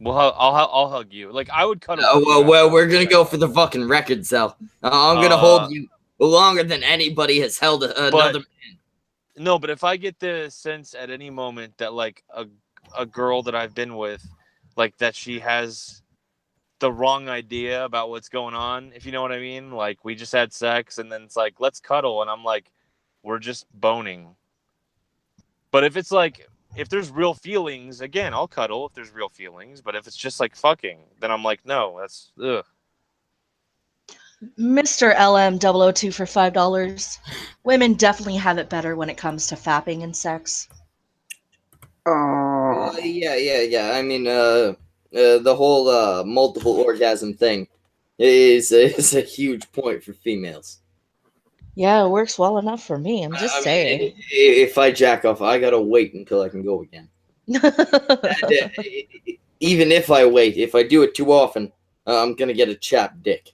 E: Well, I'll hug you. Like I would cuddle.
B: Well, we're gonna go for the fucking record, Zell. I'm gonna hold you longer than anybody has held another man.
E: No, but if I get the sense at any moment that like a girl that I've been with, like that she has the wrong idea about what's going on, if you know what I mean, like we just had sex and then it's like let's cuddle, and I'm like, we're just boning. But if it's like if there's real feelings, again, I'll cuddle if there's real feelings. But if it's just like fucking, then I'm like, no, that's ugh.
D: Mr. LM002 for $5. Women definitely have it better when it comes to fapping and sex.
B: Yeah. I mean, the whole multiple orgasm thing is a huge point for females.
D: Yeah, it works well enough for me. I'm just saying.
B: If I jack off, I gotta wait until I can go again. And, even if I wait, if I do it too often, I'm gonna get a chapped dick.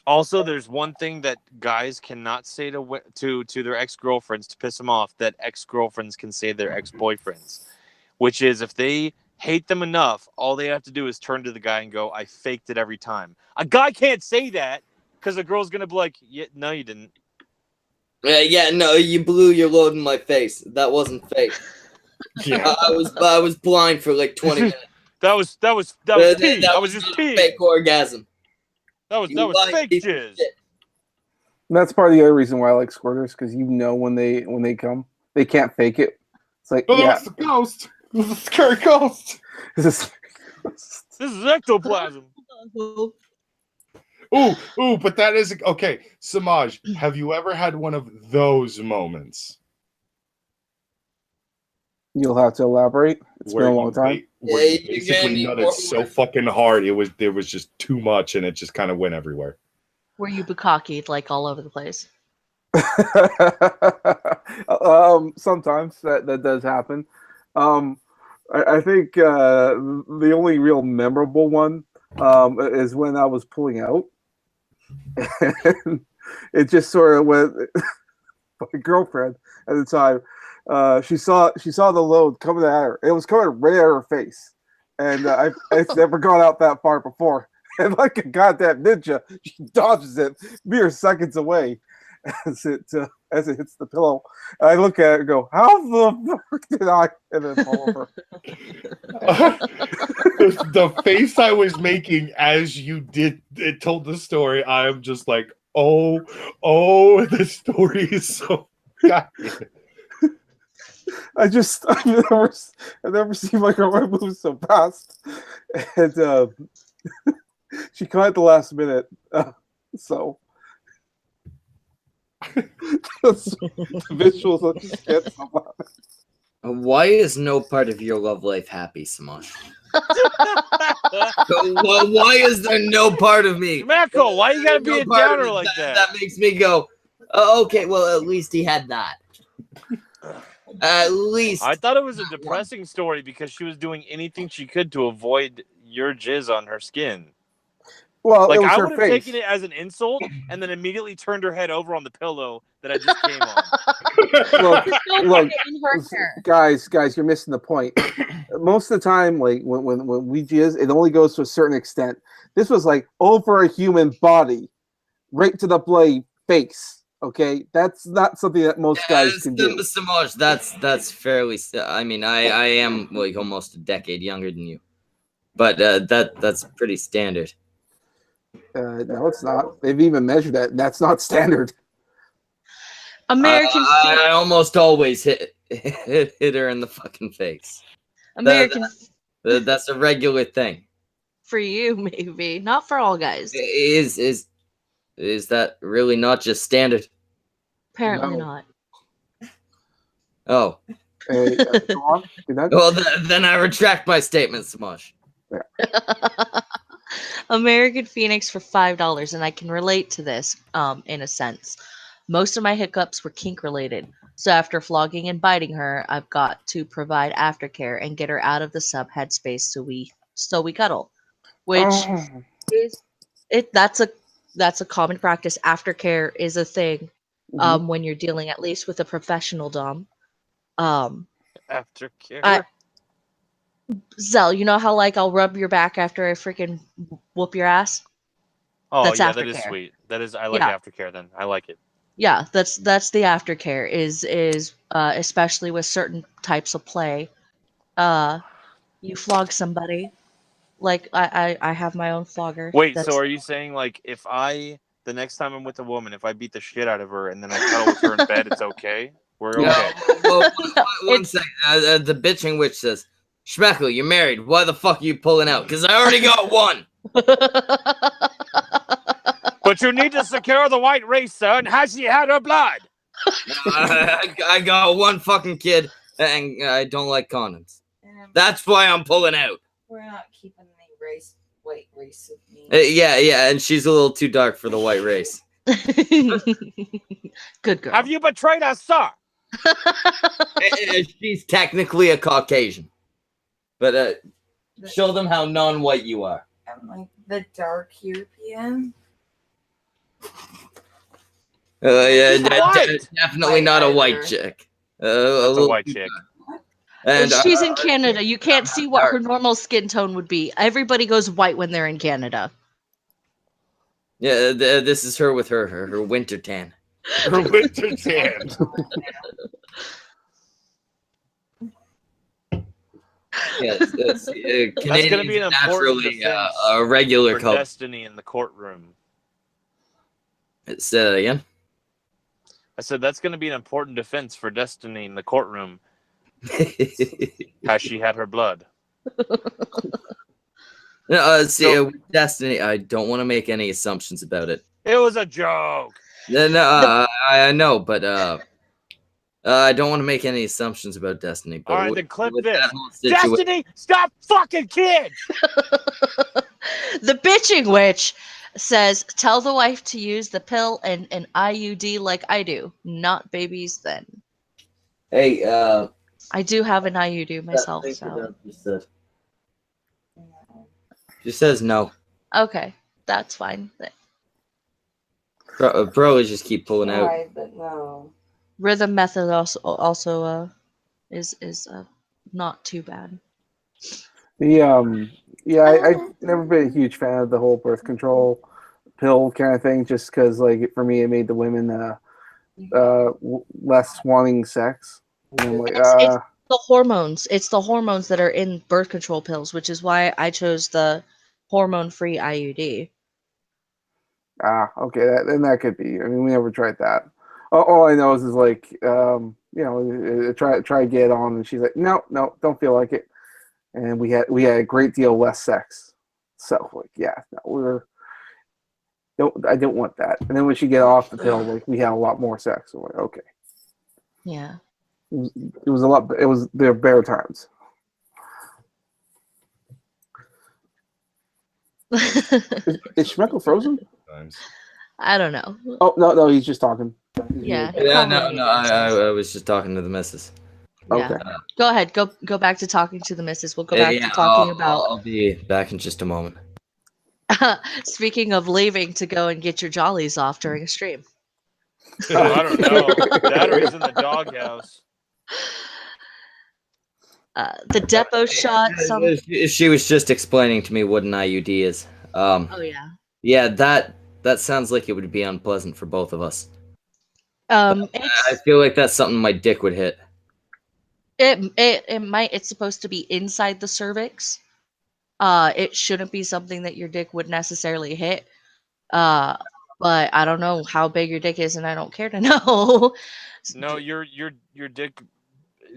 E: Also, there's one thing that guys cannot say to their ex-girlfriends to piss them off that ex-girlfriends can say to their ex-boyfriends, which is if they hate them enough, all they have to do is turn to the guy and go, I faked it every time. A guy can't say that because the girl's going to be like, yeah, no, you didn't.
B: No, you blew your load in my face. That wasn't fake. Yeah. I was blind for like 20 minutes.
E: that was pee. I was just pee.
B: Fake orgasm.
E: That was fake jizz.
C: That's part of the other reason why I like squirters, because you know when they come, they can't fake it. It's like,
A: it's a ghost. This is a scary ghost.
E: This is ectoplasm.
A: Ooh, but that is okay. Samaj, have you ever had one of those moments?
C: You'll have to elaborate. It's been a long time.
A: Where you basically nutted so fucking hard, there was just too much, and it just kind of went everywhere.
D: Were you bukkakied like all over the place?
C: Sometimes that does happen. I think the only real memorable one is when I was pulling out. And it just sort of went. My girlfriend at the time, she saw the load coming at her. It was coming right at her face, and it's never gone out that far before. And like a goddamn ninja, she dodges it mere seconds away as it hits the pillow. And I look at it and go, "How the fuck did I?" And then fall over.
A: The face I was making as you told the story, I am just like, oh, the story is so goddamn.
C: I've never seen my girlfriend move so fast, and she caught at the last minute. So the visuals of just get so
B: Why is no part of your love life happy, Samaj? Why is there no part of me?
E: Marco, why you gotta be a downer like that?
B: That makes me go, oh, okay, well, at least he had that. At least.
E: I thought it was a depressing story because she was doing anything she could to avoid your jizz on her skin.
C: Well,
E: like,
C: it was
E: I
C: her
E: would have
C: face.
E: taken it as an insult and then immediately turned her head over on the pillow that I just came on.
C: Look, guys, you're missing the point. Most of the time, like when we jizz, it only goes to a certain extent. This was like over a human body, right to the blade face. Okay, that's not something that most guys can do.
B: Samaj, that's fairly. I mean, I am like almost a decade younger than you, but that's pretty standard.
C: No, it's not. They've even measured that. That's not standard.
D: American.
B: I almost always hit her in the fucking face.
D: American.
B: That's a regular thing.
D: For you, maybe not for all guys.
B: Is that really not just standard?
D: Apparently not.
B: Oh.
C: Hey, go on.
B: Well, then I retract my statement, Samaj.
C: Yeah.
D: American Phoenix for $5, and I can relate to this in a sense. Most of my hiccups were kink related, so after flogging and biting her, I've got to provide aftercare and get her out of the sub headspace so we cuddle, which is that's a common practice. Aftercare is a thing when you're dealing at least with a professional dom.
E: Aftercare.
D: Zell, you know how like I'll rub your back after I freaking whoop your ass?
E: Oh
D: That's
E: yeah, that is
D: aftercare.
E: sweet. That is I like
D: Yeah.
E: aftercare. Then I like it.
D: Yeah, that's the aftercare is especially with certain types of play. You flog somebody. Like I have my own flogger.
E: Wait,
D: That's
E: so are you saying like if the next time I'm with a woman, if I beat the shit out of her and then I cuddle with her in bed, it's okay? We're okay.
B: Well,
D: No,
B: one second. The bitching witch says, Schmeckle, you're married. Why the fuck are you pulling out? Because I already got one.
E: But you need to secure the white race, sir, and has she had her blood?
B: I got one fucking kid, and I don't like condoms. That's why I'm pulling out.
F: We're not keeping the white race with me.
B: Yeah, and she's a little too dark for the white race.
D: Good girl.
E: Have you betrayed us, sir?
B: She's technically a Caucasian. But show them how non-white you are.
F: I'm like the dark European.
B: Definitely not a white chick.
E: That's a white chick.
B: And
D: she's in Canada. You can't see what her normal skin tone would be. Everybody goes white when they're in Canada.
B: Yeah, this is her with her winter tan.
A: Her winter tan.
B: Yes,
E: That's going to be an important defense
B: a regular
E: for
B: color.
E: Destiny in the courtroom.
B: Say that again.
E: I said that's going to be an important defense for Destiny in the courtroom. Has she had her blood?
B: No, Destiny, I don't want to make any assumptions about it.
E: It was a joke.
B: No, I know, but I don't want to make any assumptions about Destiny. But
E: all right, then clip this.
B: Destiny,
E: stop fucking kids!
D: The bitching witch says, tell the wife to use the pill and an IUD like I do, not babies then.
B: Hey,
D: I do have an IUD myself, so.
B: She says no.
D: Okay, that's fine.
B: Bro is just keep pulling out.
F: Right, but no.
D: Rhythm method also is not too bad.
C: I've never been a huge fan of the whole birth control pill kind of thing, just because like for me it made the women less wanting sex. And I'm like,
D: it's the hormones. It's the hormones that are in birth control pills, which is why I chose the hormone-free IUD.
C: Okay, then that could be. I mean, we never tried that. All I know is like, try to get it on, and she's like, no, don't feel like it. And we had a great deal less sex. So like, yeah, I don't want that. And then when she get off the pill, like we had a lot more sex. So like, okay,
D: Yeah,
C: it was their better times. Is Schmeckle frozen?
D: I don't know.
C: Oh no, he's just talking.
D: Yeah.
B: No. I was just talking to the missus.
D: Yeah.
C: Okay.
D: Go ahead. Go back to talking to the missus. We'll go back to talking about.
B: I'll be back in just a moment.
D: Speaking of leaving to go and get your jollies off during a stream.
E: I don't know. That or he's in the doghouse.
D: The depot shot.
B: She was just explaining to me what an IUD is.
D: Oh yeah.
B: Yeah, that sounds like it would be unpleasant for both of us. I feel like that's something my dick would hit.
D: It might. It's supposed to be inside the cervix. It shouldn't be something that your dick would necessarily hit. But I don't know how big your dick is, and I don't care to know.
E: No, your dick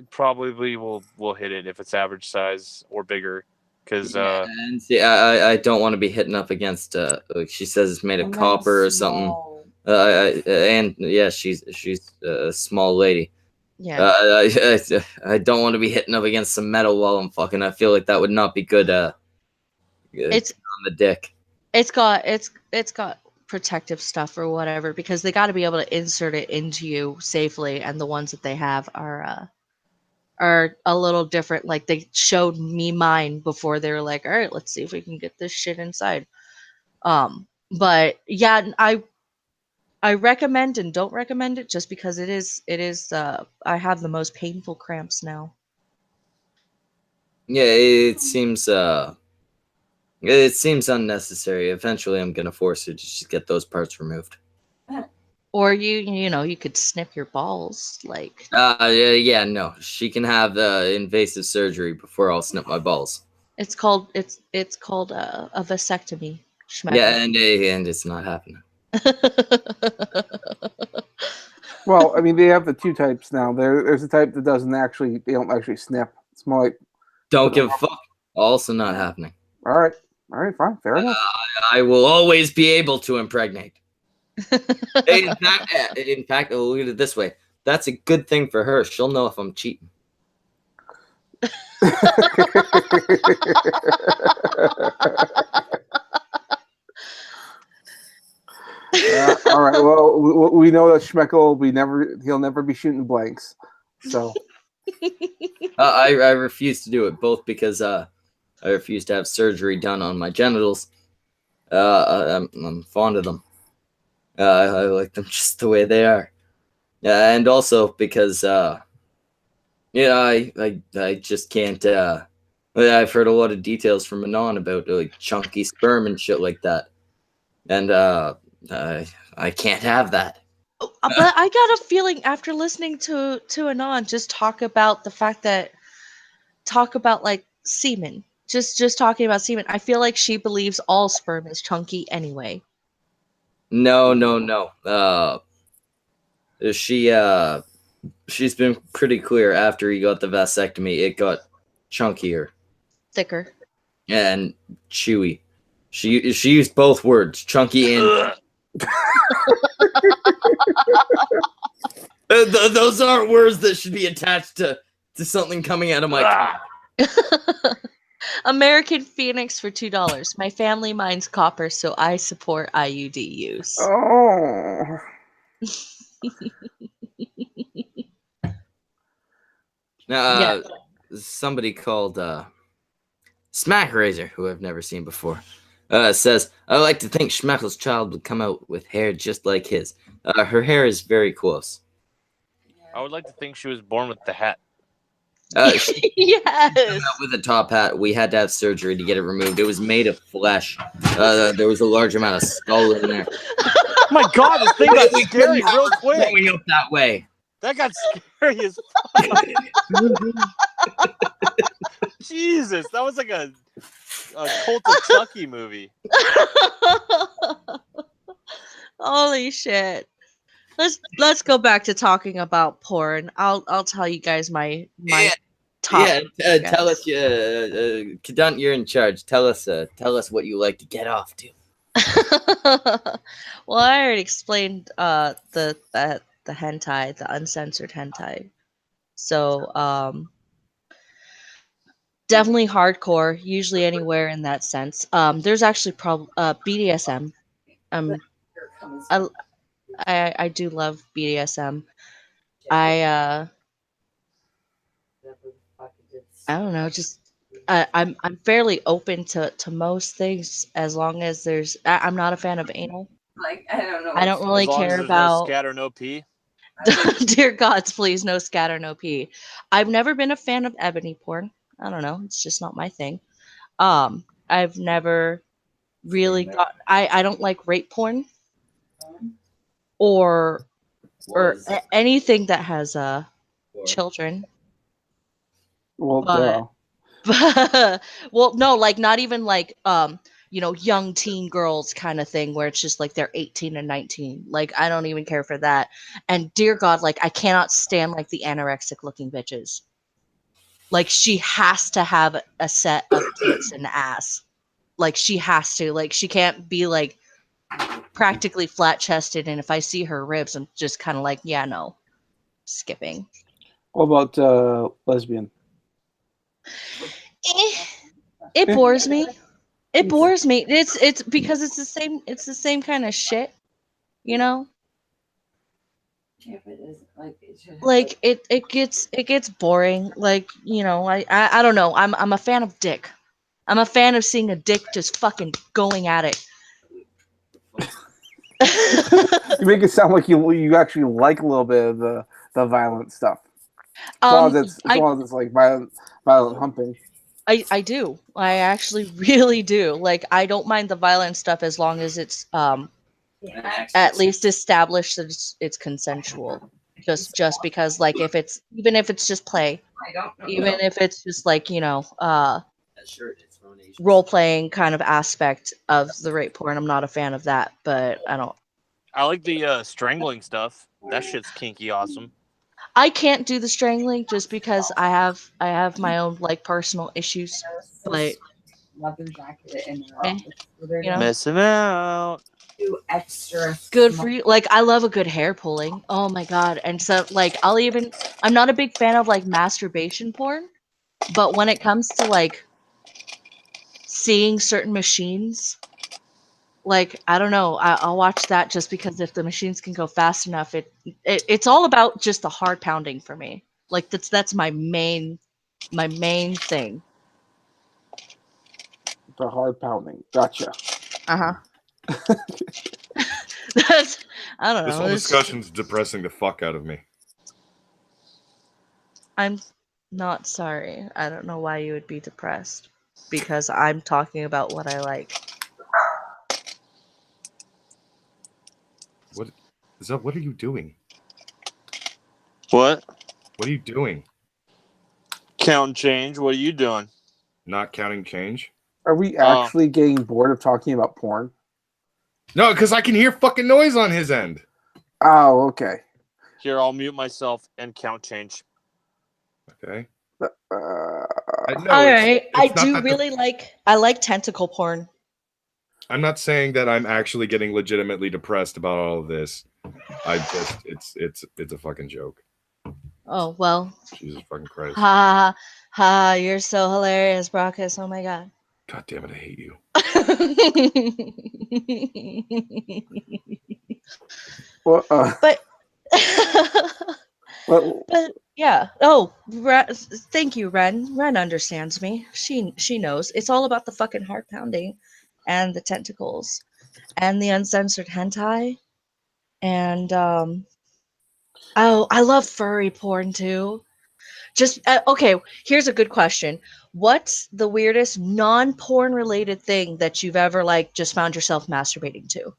E: probably will hit it if it's average size or bigger. Because
B: and see, I don't want to be hitting up against like she says it's made of copper or something. And yeah, she's a small lady.
D: Yeah.
B: I don't want to be hitting up against some metal while I'm fucking. I feel like that would not be good. It's on the dick.
D: It's got protective stuff or whatever because they got to be able to insert it into you safely, and the ones that they have are are a little different. Like they showed me mine before they were like, all right, let's see if we can get this shit inside. But yeah, I recommend and don't recommend it just because it is I have the most painful cramps now.
B: Yeah, it seems unnecessary. Eventually, I'm gonna force her to just get those parts removed.
D: Or you could snip your balls, like.
B: Yeah, no, she can have invasive surgery before I'll snip my balls.
D: It's called a vasectomy.
B: Yeah, and it's not happening.
C: Well, I mean, they have the two types now. There's a type that they don't actually snip. It's more like
B: don't give a fuck. Also not happening.
C: All right, fine, fair enough.
B: I will always be able to impregnate. In fact, I'll look at it this way. That's a good thing for her. She'll know if I'm cheating.
C: All right. Well, we know that Schmeckel he'll never be shooting blanks. So
B: I refuse to do it, both because I refuse to have surgery done on my genitals. I'm fond of them. I like them just the way they are, and also because I just can't. I've heard a lot of details from Anon about like chunky sperm and shit like that, and I can't have that.
D: But I got a feeling after listening to Anon just talk about like semen. Just talking about semen. I feel like she believes all sperm is chunky anyway.
B: No. She's been pretty clear after he got the vasectomy. It got chunkier,
D: thicker,
B: and chewy. She used both words, chunky and. Those aren't words that should be attached to something coming out of my tongue.
D: American Phoenix for $2. My family mines copper, so I support IUD use.
C: Oh.
B: Now, somebody called Smack Razor, who I've never seen before, says, I like to think Schmeckel's child would come out with hair just like his. Her hair is very close.
E: I would like to think she was born with the hat.
D: Yes.
B: Came out with a top hat. We had to have surgery to get it removed. It was made of flesh. There was a large amount of skull in there.
E: Oh my God, this thing got scary real quick.
B: Going up that way.
E: That got scary as fuck. Jesus, that was like a Cult of Chucky movie.
D: Holy shit. Let's go back to talking about porn. I'll tell you guys my top.
B: Yeah, tell us, Kadant, you're in charge. Tell us what you like to get off to.
D: Well, I already explained the hentai, the uncensored hentai. So definitely hardcore, usually anywhere in that sense. There's actually BDSM. I do love BDSM. I don't know, just I'm fairly open to most things as long as there's. I'm not a fan of anal.
F: Like, I don't know.
D: I don't really care about
E: no scat or no pee.
D: Dear gods, please, no scat or no pee. I've never been a fan of ebony porn. I don't know, it's just not my thing. I've never really got. I don't like rape porn or anything that has children.
C: Well,
D: well, no, like not even like young teen girls kind of thing where it's just like they're 18 and 19. Like I don't even care for that. And dear God, like I cannot stand like the anorexic looking bitches. Like she has to have a set of tits and ass. Like she has to. Like she can't be like practically flat chested. And if I see her ribs, I'm just kind of like, yeah, no, skipping.
C: What about lesbian?
D: It bores me. It bores me. It's because it's the same kind of shit, you know?
F: Yeah, but it's like it should have
D: Like it gets boring. Like, you know, I don't know. I'm a fan of dick. I'm a fan of seeing a dick just fucking going at it.
C: You make it sound like you actually like a little bit of the violent stuff. As long as it's like violent humping.
D: I do. I actually really do. Like, I don't mind the violent stuff as long as it's at least established that it's consensual. Just because, like, if it's even if it's just play, even if it's just like, you know, role playing kind of aspect of the rape porn, I'm not a fan of that. But
E: I like the strangling stuff. That shit's kinky awesome.
D: I can't do the strangling just because I have my own like personal issues. But
F: leather jacket in their
D: eh,
F: office. So they're
D: you know,
E: Missing out.
F: do extra
D: good for you. Like, I love a good hair pulling. Oh my god. And so, like, I'm not a big fan of like masturbation porn, but when it comes to like seeing certain machines, like, I don't know, I'll watch that just because if the machines can go fast enough, it's all about just the hard pounding for me. Like, that's my main thing.
C: The hard pounding. Gotcha.
D: Uh-huh. That's, I don't
A: This
D: know.
A: whole discussion's depressing the fuck out of me.
D: I'm not sorry. I don't know why you would be depressed, because I'm talking about what I like.
A: What are you doing?
E: What?
A: What are you doing?
E: Count change. What are you doing?
A: Not counting change?
C: Are we actually getting bored of talking about porn?
A: No, because I can hear fucking noise on his end.
C: Oh, okay.
E: Here, I'll mute myself and count change.
A: Okay.
C: No,
D: All right. I like tentacle porn.
A: I'm not saying that I'm actually getting legitimately depressed about all of this. It's a fucking joke.
D: Oh, well.
A: Jesus fucking Christ.
D: Ha ha, you're so hilarious, Brockus. Oh my god.
A: God damn it, I hate you.
C: well,
D: but
C: well,
D: but yeah. Oh, thank you, Ren. Ren understands me. She knows. It's all about the fucking heart pounding and the tentacles and the uncensored hentai. And oh, I love furry porn too. Just okay, here's a good question. What's the weirdest non-porn related thing that you've ever like just found yourself masturbating to?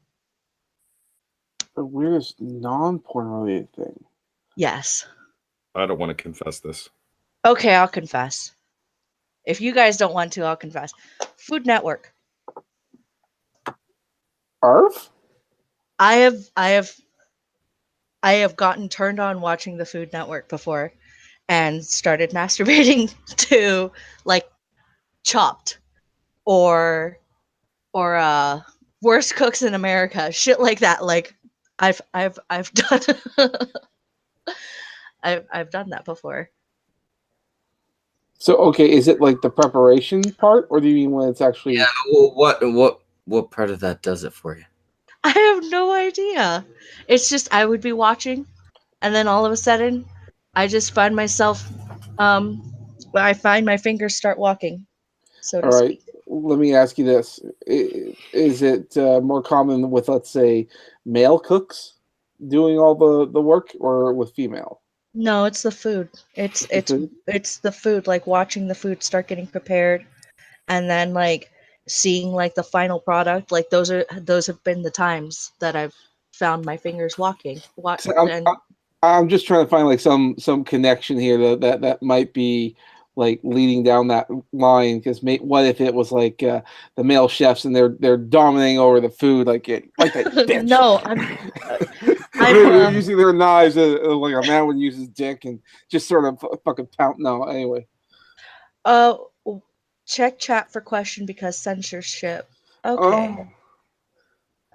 C: the weirdest non-porn related thing.
D: Yes.
A: I don't want to confess this.
D: Okay, I'll confess. If you guys don't want to, I'll confess. Food Network.
C: Arf?
D: I have gotten turned on watching the Food Network before and started masturbating to like Chopped or Worst Cooks in America, shit like that. Like I've done I've done that before.
C: So okay, is it like the preparation part, or do you mean when it's actually?
B: Yeah. Well, what part of that does it for you?
D: I have no idea. It's just I would be watching, and then all of a sudden, I just find myself, I find my fingers start walking, so to
C: All right.
D: speak.
C: Let me ask you this: Is it more common with, let's say, male cooks doing all the work, or with female?
D: No, it's the food.
C: The food?
D: It's the food. Like watching the food start getting prepared, and then like seeing like the final product. Like those have been the times that I've found my fingers walking.
C: So I'm just trying to find like some connection here that might be like leading down that line, because what if it was like the male chefs and they're dominating over the food like that bitch.
D: No,
C: they're using their knives like a man would use his dick and just sort of fucking pound. No, anyway.
D: Check chat for question because censorship. Okay.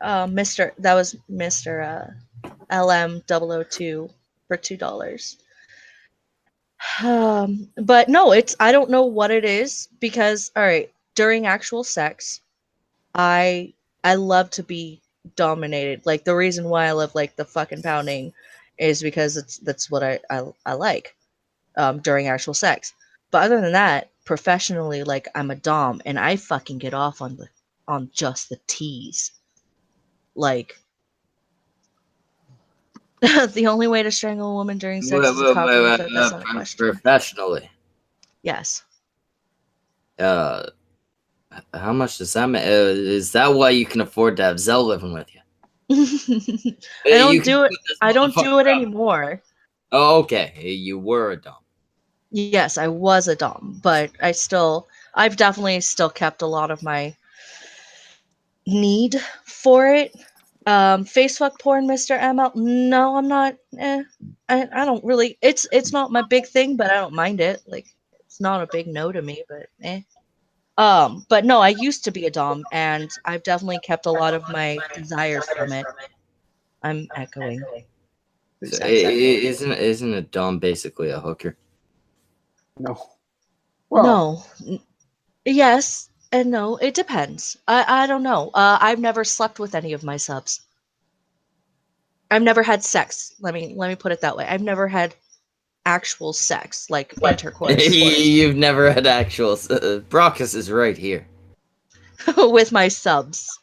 C: Oh.
D: That was Mr. LM002 for $2. But no, I don't know what it is because all right, during actual sex, I love to be dominated. Like the reason why I love like the fucking pounding is because that's what I like during actual sex. But other than that, professionally, like I'm a dom and I fucking get off on just the tease. Like the only way to strangle a woman during sex is a cock ring. That's not a question.
B: Professionally.
D: Yes.
B: How much does that mean? Is that why you can afford to have Zell living with you?
D: I don't do it. I don't do it anymore.
B: Oh, okay. You were a dom.
D: Yes, I was a dom, but I've definitely still kept a lot of my need for it. Facebook porn, Mr. ML. No, I'm not. I don't really. It's not my big thing, but I don't mind it. Like, it's not a big no to me, but eh. But no, I used to be a dom, and I've definitely kept a lot of my desire from it. I'm echoing.
B: So isn't a dom basically a hooker?
C: No. Well,
D: No. Yes and no. It depends. I don't know. I've never slept with any of my subs. I've never had sex. Let me put it that way. I've never had actual sex, like intercourse.
B: You've never had actual. Brockus is right here.
D: With my subs.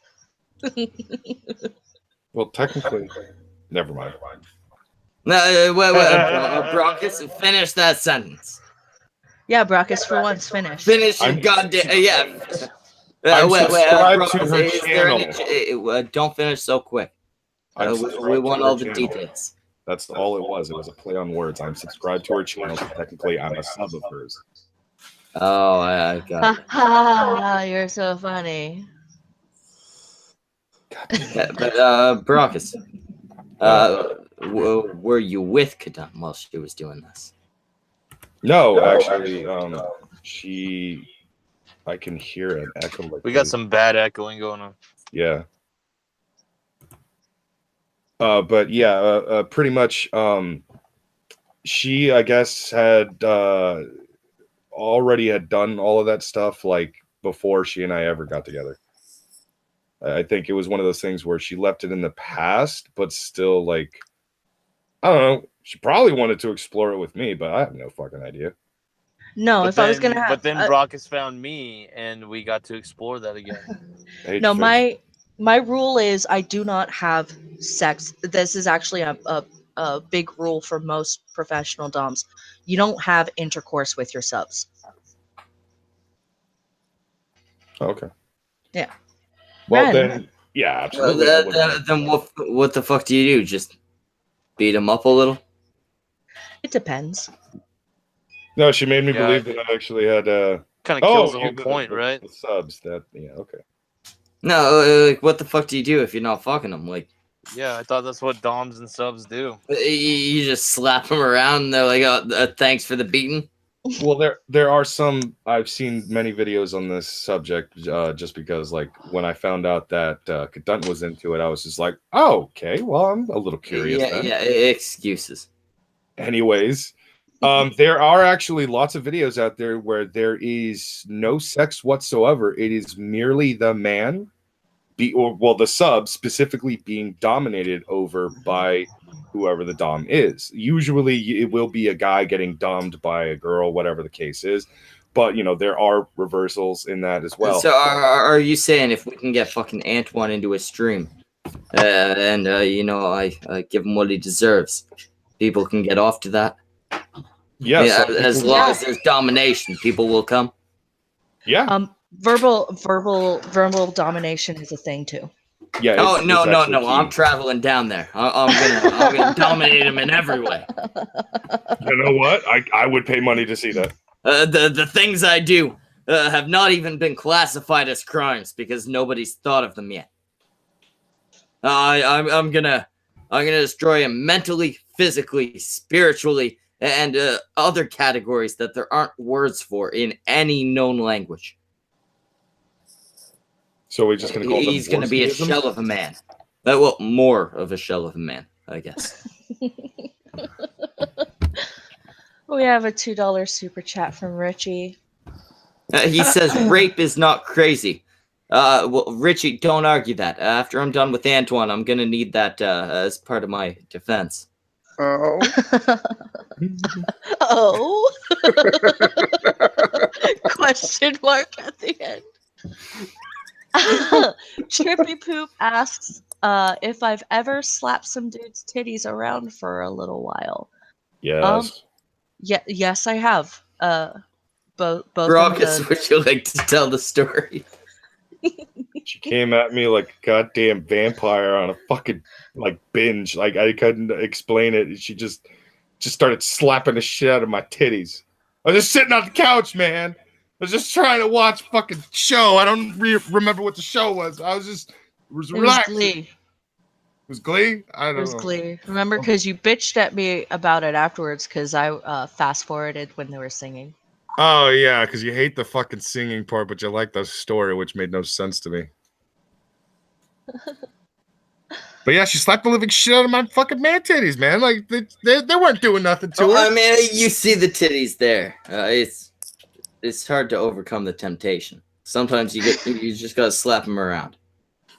A: Well, technically, never mind.
B: No, Brockus, finish that sentence.
D: Yeah, Brockus, for once, finish.
B: Finish your goddamn. Yeah.
A: I'm subscribed to
B: Brockus,
A: her channel.
B: Don't finish so quick. We want all the details.
A: That's all it was. It was a play on words. I'm subscribed to her channel, so technically I'm a sub of hers.
B: Oh, I got it.
D: Ha! You're so funny.
B: But Brockus, were you with Kadam while she was doing this?
A: No, actually, I can hear an echo. Like
E: We got some bad echoing going on.
A: Yeah. But yeah, pretty much, she, I guess, had already had done all of that stuff like before she and I ever got together. I think it was one of those things where she left it in the past, but still, like, I don't know. She probably wanted to explore it with me, but I have no fucking idea.
D: No,
E: But
D: if I was gonna have,
E: but then Brockus found me, and we got to explore that again.
D: no, my rule is I do not have sex. This is actually a big rule for most professional doms. You don't have intercourse with your subs.
A: Okay.
D: Yeah.
A: Well,
D: Ren.
A: then, yeah, absolutely.
B: Then what the fuck do you do? Just beat him up a little?
D: It depends.
A: No, she made me believe that I actually had.
E: Kind of kills the whole point, right?
A: The subs. That okay.
B: No, like, what the fuck do you do if you're not fucking them? Like,
E: yeah, I thought that's what doms and subs do.
B: You just slap them around, and they're like, "Oh, thanks for the beating."
A: Well, there are some. I've seen many videos on this subject, just because, like, when I found out that Kadunt was into it, I was just like, "Oh, okay. Well, I'm a little curious."
B: Yeah, excuses.
A: Anyways, there are actually lots of videos out there where there is no sex whatsoever. It is merely the man, the sub specifically being dominated over by whoever the dom is. Usually it will be a guy getting dommed by a girl, whatever the case is. But, there are reversals in that as well.
B: So are you saying if we can get fucking Antoine into a stream and, I give him what he deserves, people can get off to that?
A: Yes.
B: Yeah, as long as there's domination, people will come?
A: Yeah.
D: Verbal domination is a thing too.
A: Yeah.
B: No. I'm traveling down there. I'm gonna dominate him in every way.
A: You know what? I would pay money to see that.
B: The things I do have not even been classified as crimes because nobody's thought of them yet. I'm gonna destroy him mentally, physically, spiritually, and other categories that there aren't words for in any known language.
A: So we're just going to call them.
B: He's going to be a shell of a man. Well, more of a shell of a man, I guess.
D: We have a $2 super chat from Richie.
B: He says rape is not crazy. Well, Richie, don't argue that. After I'm done with Antoine, I'm going to need that as part of my defense.
C: Oh.
D: Oh. Question mark at the end. Trippy Poop asks if I've ever slapped some dude's titties around for a little while.
A: Yes.
D: Yes, I have. Both
B: Brockus, would you like to tell the story?
A: She came at me like a goddamn vampire on a fucking like binge. Like I couldn't explain it. She just started slapping the shit out of my titties. I was just sitting on the couch, man. I was just trying to watch fucking show. I don't remember what the show was. I was relaxing.
D: It was Glee.
A: It was Glee? I don't know.
D: It was Glee. Remember, because you bitched at me about it afterwards because I fast forwarded when they were singing.
A: Oh yeah, because you hate the fucking singing part, but you like the story, which made no sense to me. But yeah, she slapped the living shit out of my fucking man titties, man. Like they weren't doing nothing to her.
B: I mean, you see the titties there. It's hard to overcome the temptation. Sometimes you just gotta slap them around.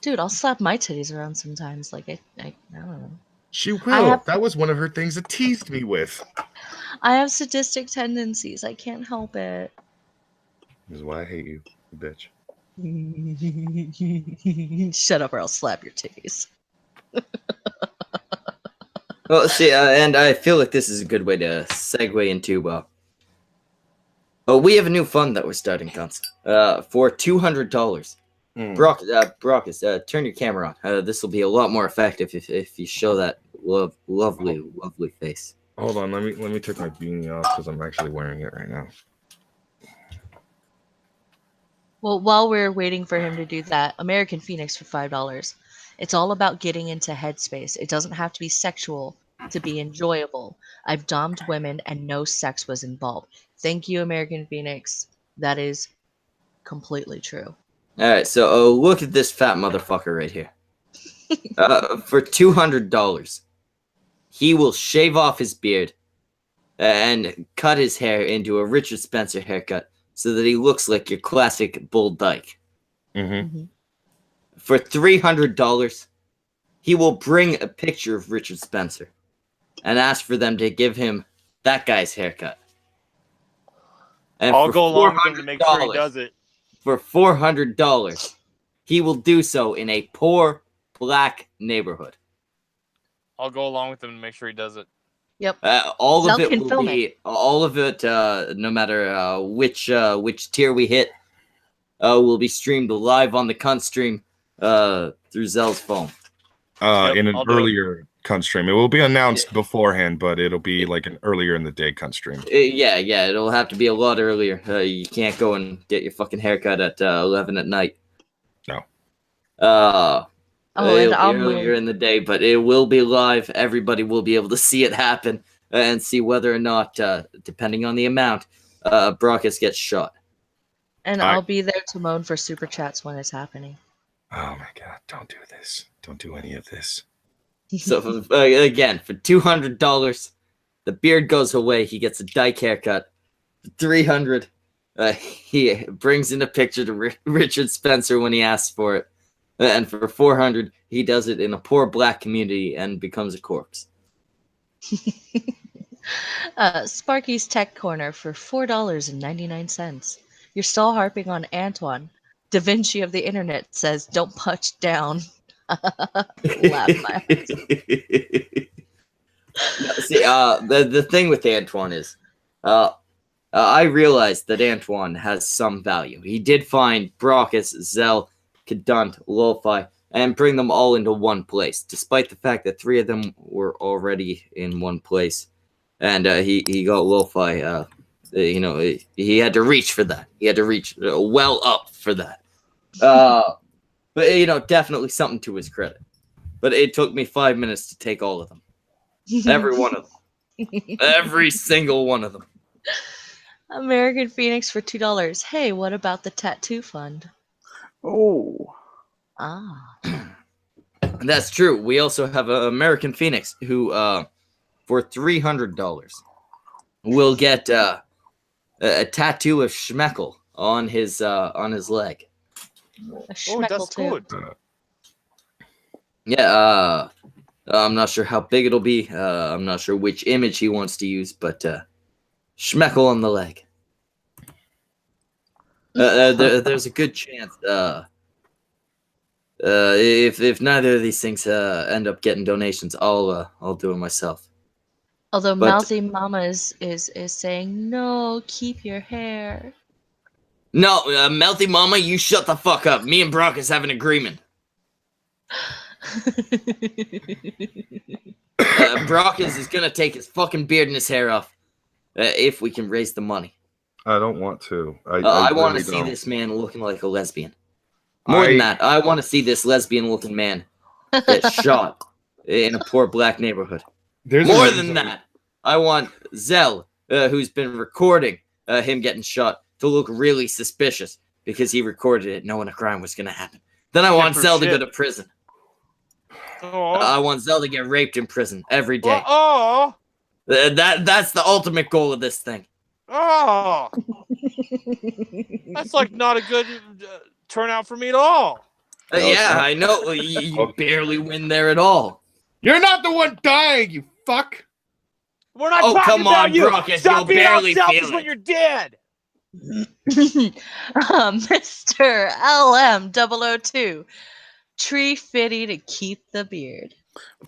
D: Dude, I'll slap my titties around sometimes. Like I don't know.
A: She will. That was one of her things that teased me with.
D: I have sadistic tendencies. I can't help it.
A: This is why I hate you, bitch.
D: Shut up or I'll slap your titties.
B: Well, see, and I feel like this is a good way to segue into, we have a new fund that we're starting, cunts, for $200. Brockus, turn your camera on. This will be a lot more effective if you show that lovely face.
A: Hold on, let me take my beanie off because I'm actually wearing it right now.
D: Well, while we're waiting for him to do that, American Phoenix for $5. It's all about getting into headspace. It doesn't have to be sexual to be enjoyable. I've dommed women and no sex was involved. Thank you, American Phoenix. That is completely true.
B: All right, so look at this fat motherfucker right here. For $200, he will shave off his beard and cut his hair into a Richard Spencer haircut so that he looks like your classic Bull Dyke.
A: Mm-hmm.
B: For $300, he will bring a picture of Richard Spencer and ask for them to give him that guy's haircut. And
E: I'll go along with him to make sure he does it.
B: For $400, he will do so in a poor black neighborhood.
E: I'll go along with him to make sure he does it.
D: Yep.
B: All of it will be all of it. No matter which tier we hit, will be streamed live on the cunt stream through Zell's phone.
A: In an earlier cunt stream. It will be announced beforehand, but it'll be like an earlier in the day cunt stream.
B: Yeah, it'll have to be a lot earlier. You can't go and get your fucking haircut at 11 at night.
A: No.
B: It'll be earlier in the day, but it will be live. Everybody will be able to see it happen and see whether or not, depending on the amount, Brockus gets shot.
D: And I'll be there to moan for super chats when it's happening.
A: Oh my god, don't do this. Don't do any of this.
B: So, again, for $200, the beard goes away. He gets a dyke haircut. For $300, he brings in a picture to Richard Spencer when he asks for it. And for $400, he does it in a poor black community and becomes a corpse.
D: Sparky's Tech Corner for $4.99. You're still harping on Antoine. Da Vinci of the internet says, "Don't punch down." Laugh my ass.
B: See, the thing with Antoine is, I realized that Antoine has some value. He did find Brockus, Zell, Cadunt, Lo-Fi, and bring them all into one place, despite the fact that 3 of them were already in one place. And he got Lo-Fi, he had to reach for that. He had to reach well up for that. But, definitely something to his credit. But it took me 5 minutes to take all of them. Every one of them. Every single one of them.
D: American Phoenix for $2. Hey, what about the tattoo fund?
C: Oh.
D: Ah.
B: That's true. We also have American Phoenix who, for $300, will get a tattoo of Schmeckel on his leg.
D: A Schmeckel
E: that's
D: too.
E: good.
B: Yeah, I'm not sure how big it'll be. I'm not sure which image he wants to use, but schmeckle on the leg. There's a good chance. If neither of these things end up getting donations, I'll do it myself.
D: Although Mouthy Mama is saying, no, keep your hair.
B: No, Mouthy Mama, you shut the fuck up. Me and Brock have an agreement. Brock is gonna take his fucking beard and his hair off if we can raise the money.
A: I don't want to.
B: I want to
A: really
B: see
A: don't.
B: this man looking like a lesbian. More than that, I want to see this lesbian-looking man get shot in a poor black neighborhood. More than that, I want Zell, who's been recording him getting shot, to look really suspicious because he recorded it knowing a crime was going to happen. Then I want Zell to go to prison. I want Zell to get raped in prison every day. That's the ultimate goal of this thing.
E: Oh, that's like not a good turnout for me at all.
B: Yeah, I know. You barely win there at all.
A: You're not the one dying, you fuck.
E: We're not talking about you.
B: Brookus,
E: Stop being all selfish
B: feel
E: when you're dead.
D: Mr. LM002. Tree fitty to keep the beard.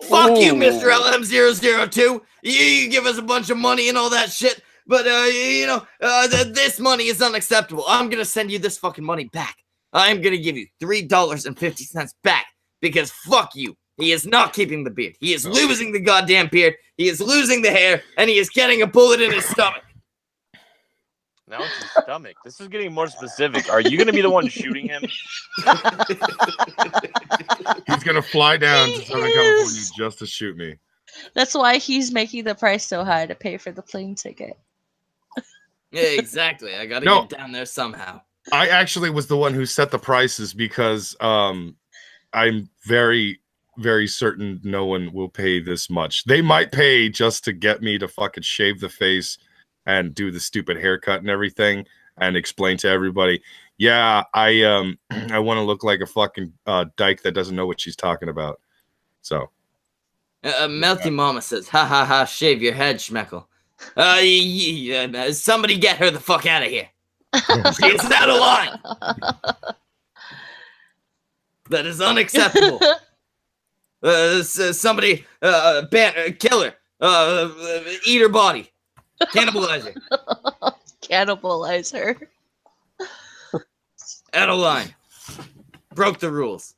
B: Fuck you, Mr. LM002. You give us a bunch of money and all that shit, but this money is unacceptable. I'm gonna send you this fucking money back. I'm gonna give you $3.50 back because fuck you. He is not keeping the beard. He is losing the goddamn beard. He is losing the hair, and he is getting a bullet in his stomach.
E: Now it's his stomach. This is getting more specific. Are you gonna be the one shooting him?
A: He's gonna fly down to Southern California just to shoot me.
D: That's why he's making the price so high to pay for the plane ticket.
B: Yeah, exactly. I gotta get down there somehow.
A: I actually was the one who set the prices because I'm very, very certain no one will pay this much. They might pay just to get me to fucking shave the face and do the stupid haircut and everything and explain to everybody, yeah, I want to look like a fucking dyke that doesn't know what she's talking about. So
B: Mouthy Mama says, ha ha ha, shave your head, Schmeckle. Somebody get her the fuck out of here. She is out of line. That is unacceptable. Somebody kill her. Eat her body. Cannibalize her.
D: Cannibalize her.
B: Out of line. Broke the rules.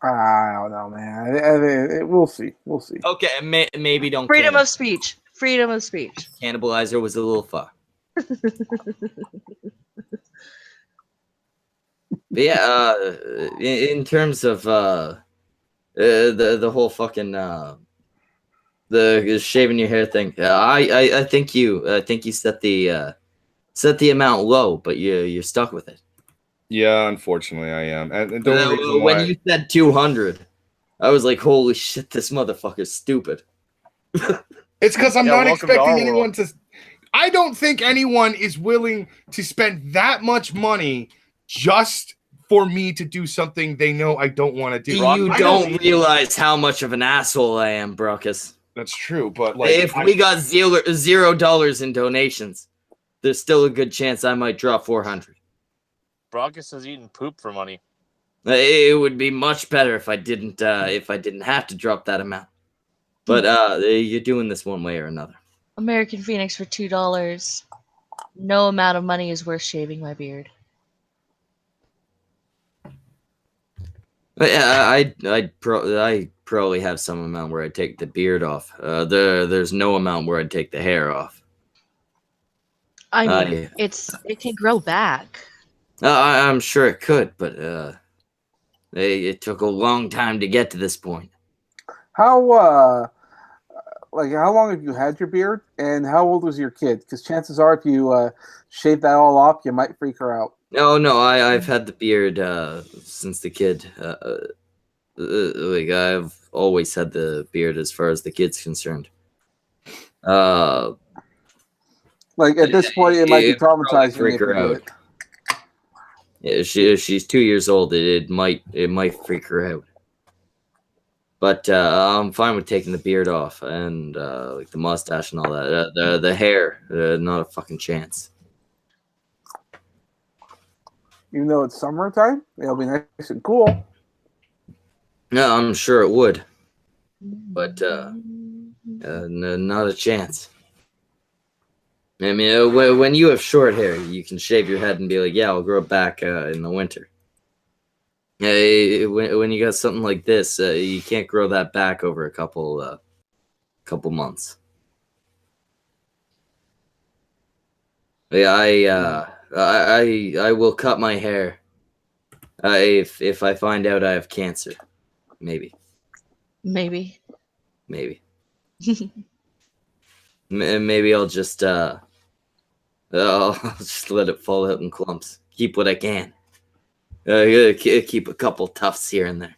C: I don't know, man. We'll see. We'll see.
B: Okay, maybe don't.
D: Freedom of speech. Freedom of speech.
B: Cannibalize her was a little far. But yeah, in terms of the whole fucking the shaving your hair thing, I think you set the amount low, but you're stuck with it.
A: Yeah, unfortunately, I am. And
B: when you said 200, I was like, "Holy shit, this motherfucker's stupid."
A: It's because I'm not expecting anyone to. I don't think anyone is willing to spend that much money just for me to do something they know I don't want to do.
B: You don't realize how much of an asshole I am, Brokus.
A: That's true, but like,
B: if we got $0 in donations, there's still a good chance I might drop 400.
E: Brokus has eaten poop for money.
B: It would be much better if I didn't have to drop that amount. But you're doing this one way or another.
D: American Phoenix for $2. No amount of money is worth shaving my beard.
B: But yeah, I'd probably have some amount where I'd take the beard off. There's no amount where I'd take the hair off.
D: I mean, it can grow back.
B: I'm sure it could, but it took a long time to get to this point.
C: How long have you had your beard, and how old was your kid? Because chances are, if you shave that all off, you might freak her out.
B: No, I've had the beard since the kid. I've always had the beard as far as the kid's concerned.
C: At this point, it might be traumatizing.
B: Freak her out. Yeah, she's 2 years old. It might freak her out. But I'm fine with taking the beard off and like the mustache and all that. The hair, not a fucking chance.
C: Even though it's summertime, it'll be nice and cool.
B: No, I'm sure it would, but not a chance. I mean, when you have short hair, you can shave your head and be like, "Yeah, I'll grow it back in the winter." When you got something like this, you can't grow that back over a couple months. Yeah, I will cut my hair if I find out I have cancer. Maybe. Maybe I'll just I'll just let it fall out in clumps. Keep what I can. Keep a couple tufts here and there.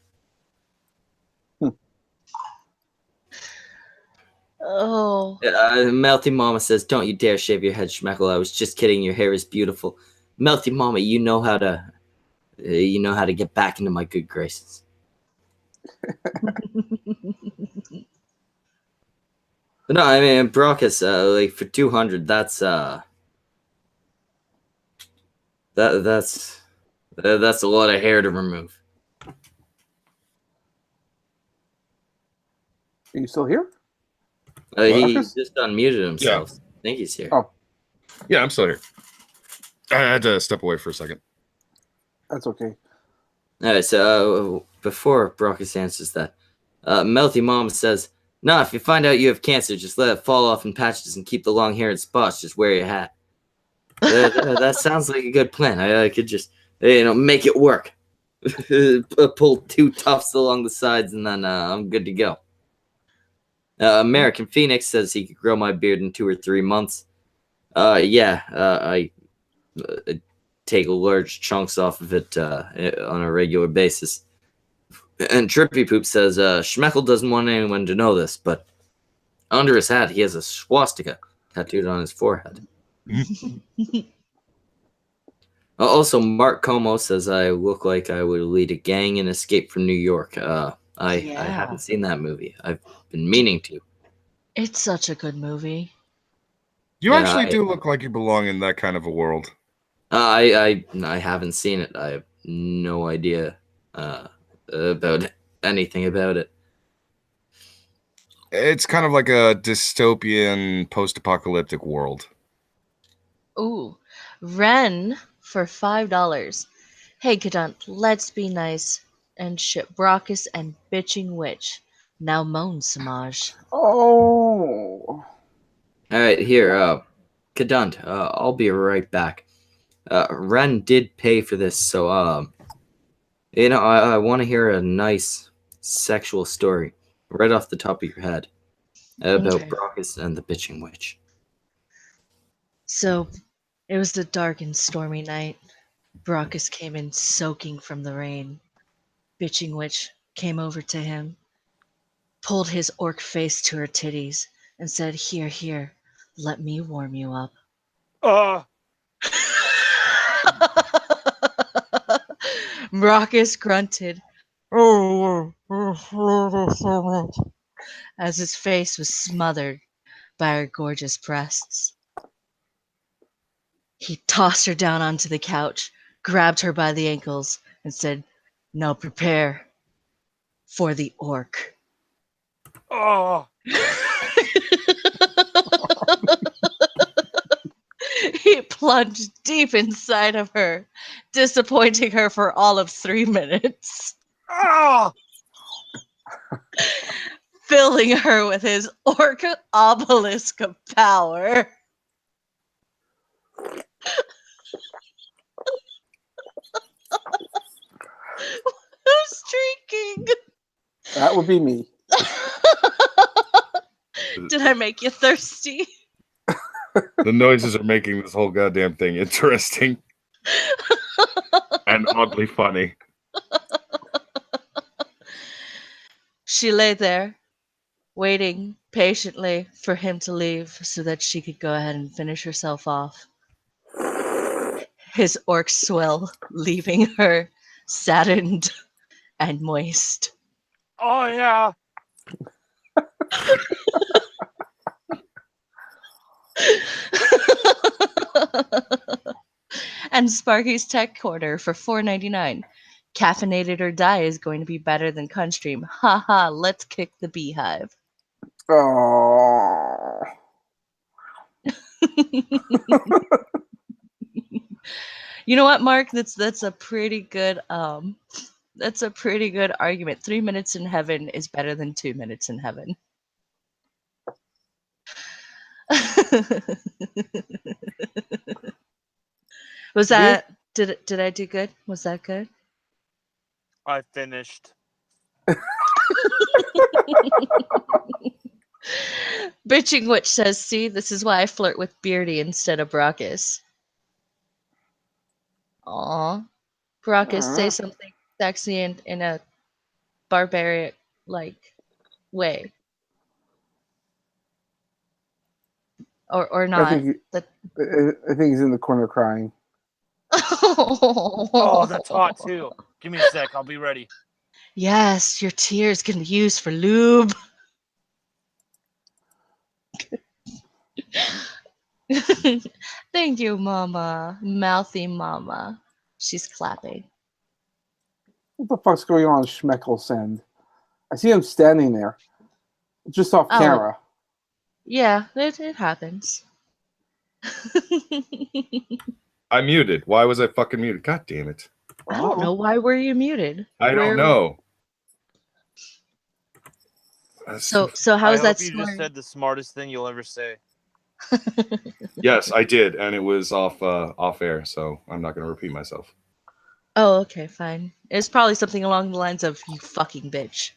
D: Oh.
B: Melty Mama says, "Don't you dare shave your head, Schmeckle. I was just kidding. Your hair is beautiful." Melty Mama, you know how to get back into my good graces. But no, I mean, Brockus, like for 200, that's a lot of hair to remove.
C: Are you still here?
B: He just unmuted himself. Yeah. I think he's here.
C: Oh,
A: yeah, I'm still here. I had to step away for a second.
C: That's okay.
B: All right, so before Brockus answers that, Melty Mom says, "No, if you find out you have cancer, just let it fall off in patches and keep the long hair in spots. Just wear your hat." That sounds like a good plan. I could just, make it work. Pull 2 tufts along the sides, and then I'm good to go. American Phoenix says he could grow my beard in 2 or 3 months. I take large chunks off of it on a regular basis. And Trippy Poop says, Schmeckle doesn't want anyone to know this, but under his hat, he has a swastika tattooed on his forehead. Also, Mark Como says, I look like I would lead a gang and escape from New York. I haven't seen that movie. I've been meaning to.
D: It's such a good movie.
A: You actually do look like you belong in that kind of a world.
B: I haven't seen it. I have no idea about anything about it.
A: It's kind of like a dystopian post-apocalyptic world.
D: Ooh, Ren for $5. Hey, Kadant, let's be nice and ship Brockus and Bitching Witch. Now moan, Samaj.
C: Oh.
B: All right, here, Kadant, I'll be right back. Ren did pay for this, so I want to hear a nice sexual story right off the top of your head about Brockus and the Bitching Witch.
D: So, it was a dark and stormy night. Brockus came in soaking from the rain. Bitching Witch came over to him, pulled his orc face to her titties, and said, Here, let me warm you up. Brockus grunted as his face was smothered by her gorgeous breasts. He tossed her down onto the couch, grabbed her by the ankles, and said, Now prepare for the orc.
E: Oh.
D: He plunged deep inside of her, disappointing her for all of 3 minutes.
E: Oh.
D: Filling her with his orc obelisk of power. Who's drinking?
C: That would be me.
D: Did I make you thirsty?
A: The noises are making this whole goddamn thing interesting. And oddly funny.
D: She lay there, waiting patiently for him to leave so that she could go ahead and finish herself off. His orc swill leaving her saddened and moist.
E: Oh yeah.
D: And Sparky's Tech Corner for $4.99. Caffeinated or Die is going to be better than Kunstream. Haha, let's kick the beehive.
C: Oh.
D: You know what, Mark? That's a pretty good argument. 3 minutes in heaven is better than 2 minutes in heaven. Was that did I do good? Was that good?
E: I finished.
D: Bitching Witch says, see, this is why I flirt with Beardy instead of Brockus. Aw. Brockus, say something sexy and in a barbaric way. Or not.
C: I think he's in the corner crying.
E: Oh, that's hot too. Give me a sec, I'll be ready.
D: Yes, your tears can be used for lube. Thank you, Mama. Mouthy Mama. She's clapping.
C: What the fuck's going on Schmeckle's end? I see him standing there. Just off camera.
D: Yeah, it happens.
A: I muted. Why was I fucking muted? God damn it.
D: I don't know. Why were you muted?
A: I don't know.
D: So how is that?
E: You just said the smartest thing you'll ever say.
A: Yes, I did, and it was off air, so I'm not going to repeat myself.
D: Oh, okay, fine. It's probably something along the lines of "you fucking bitch."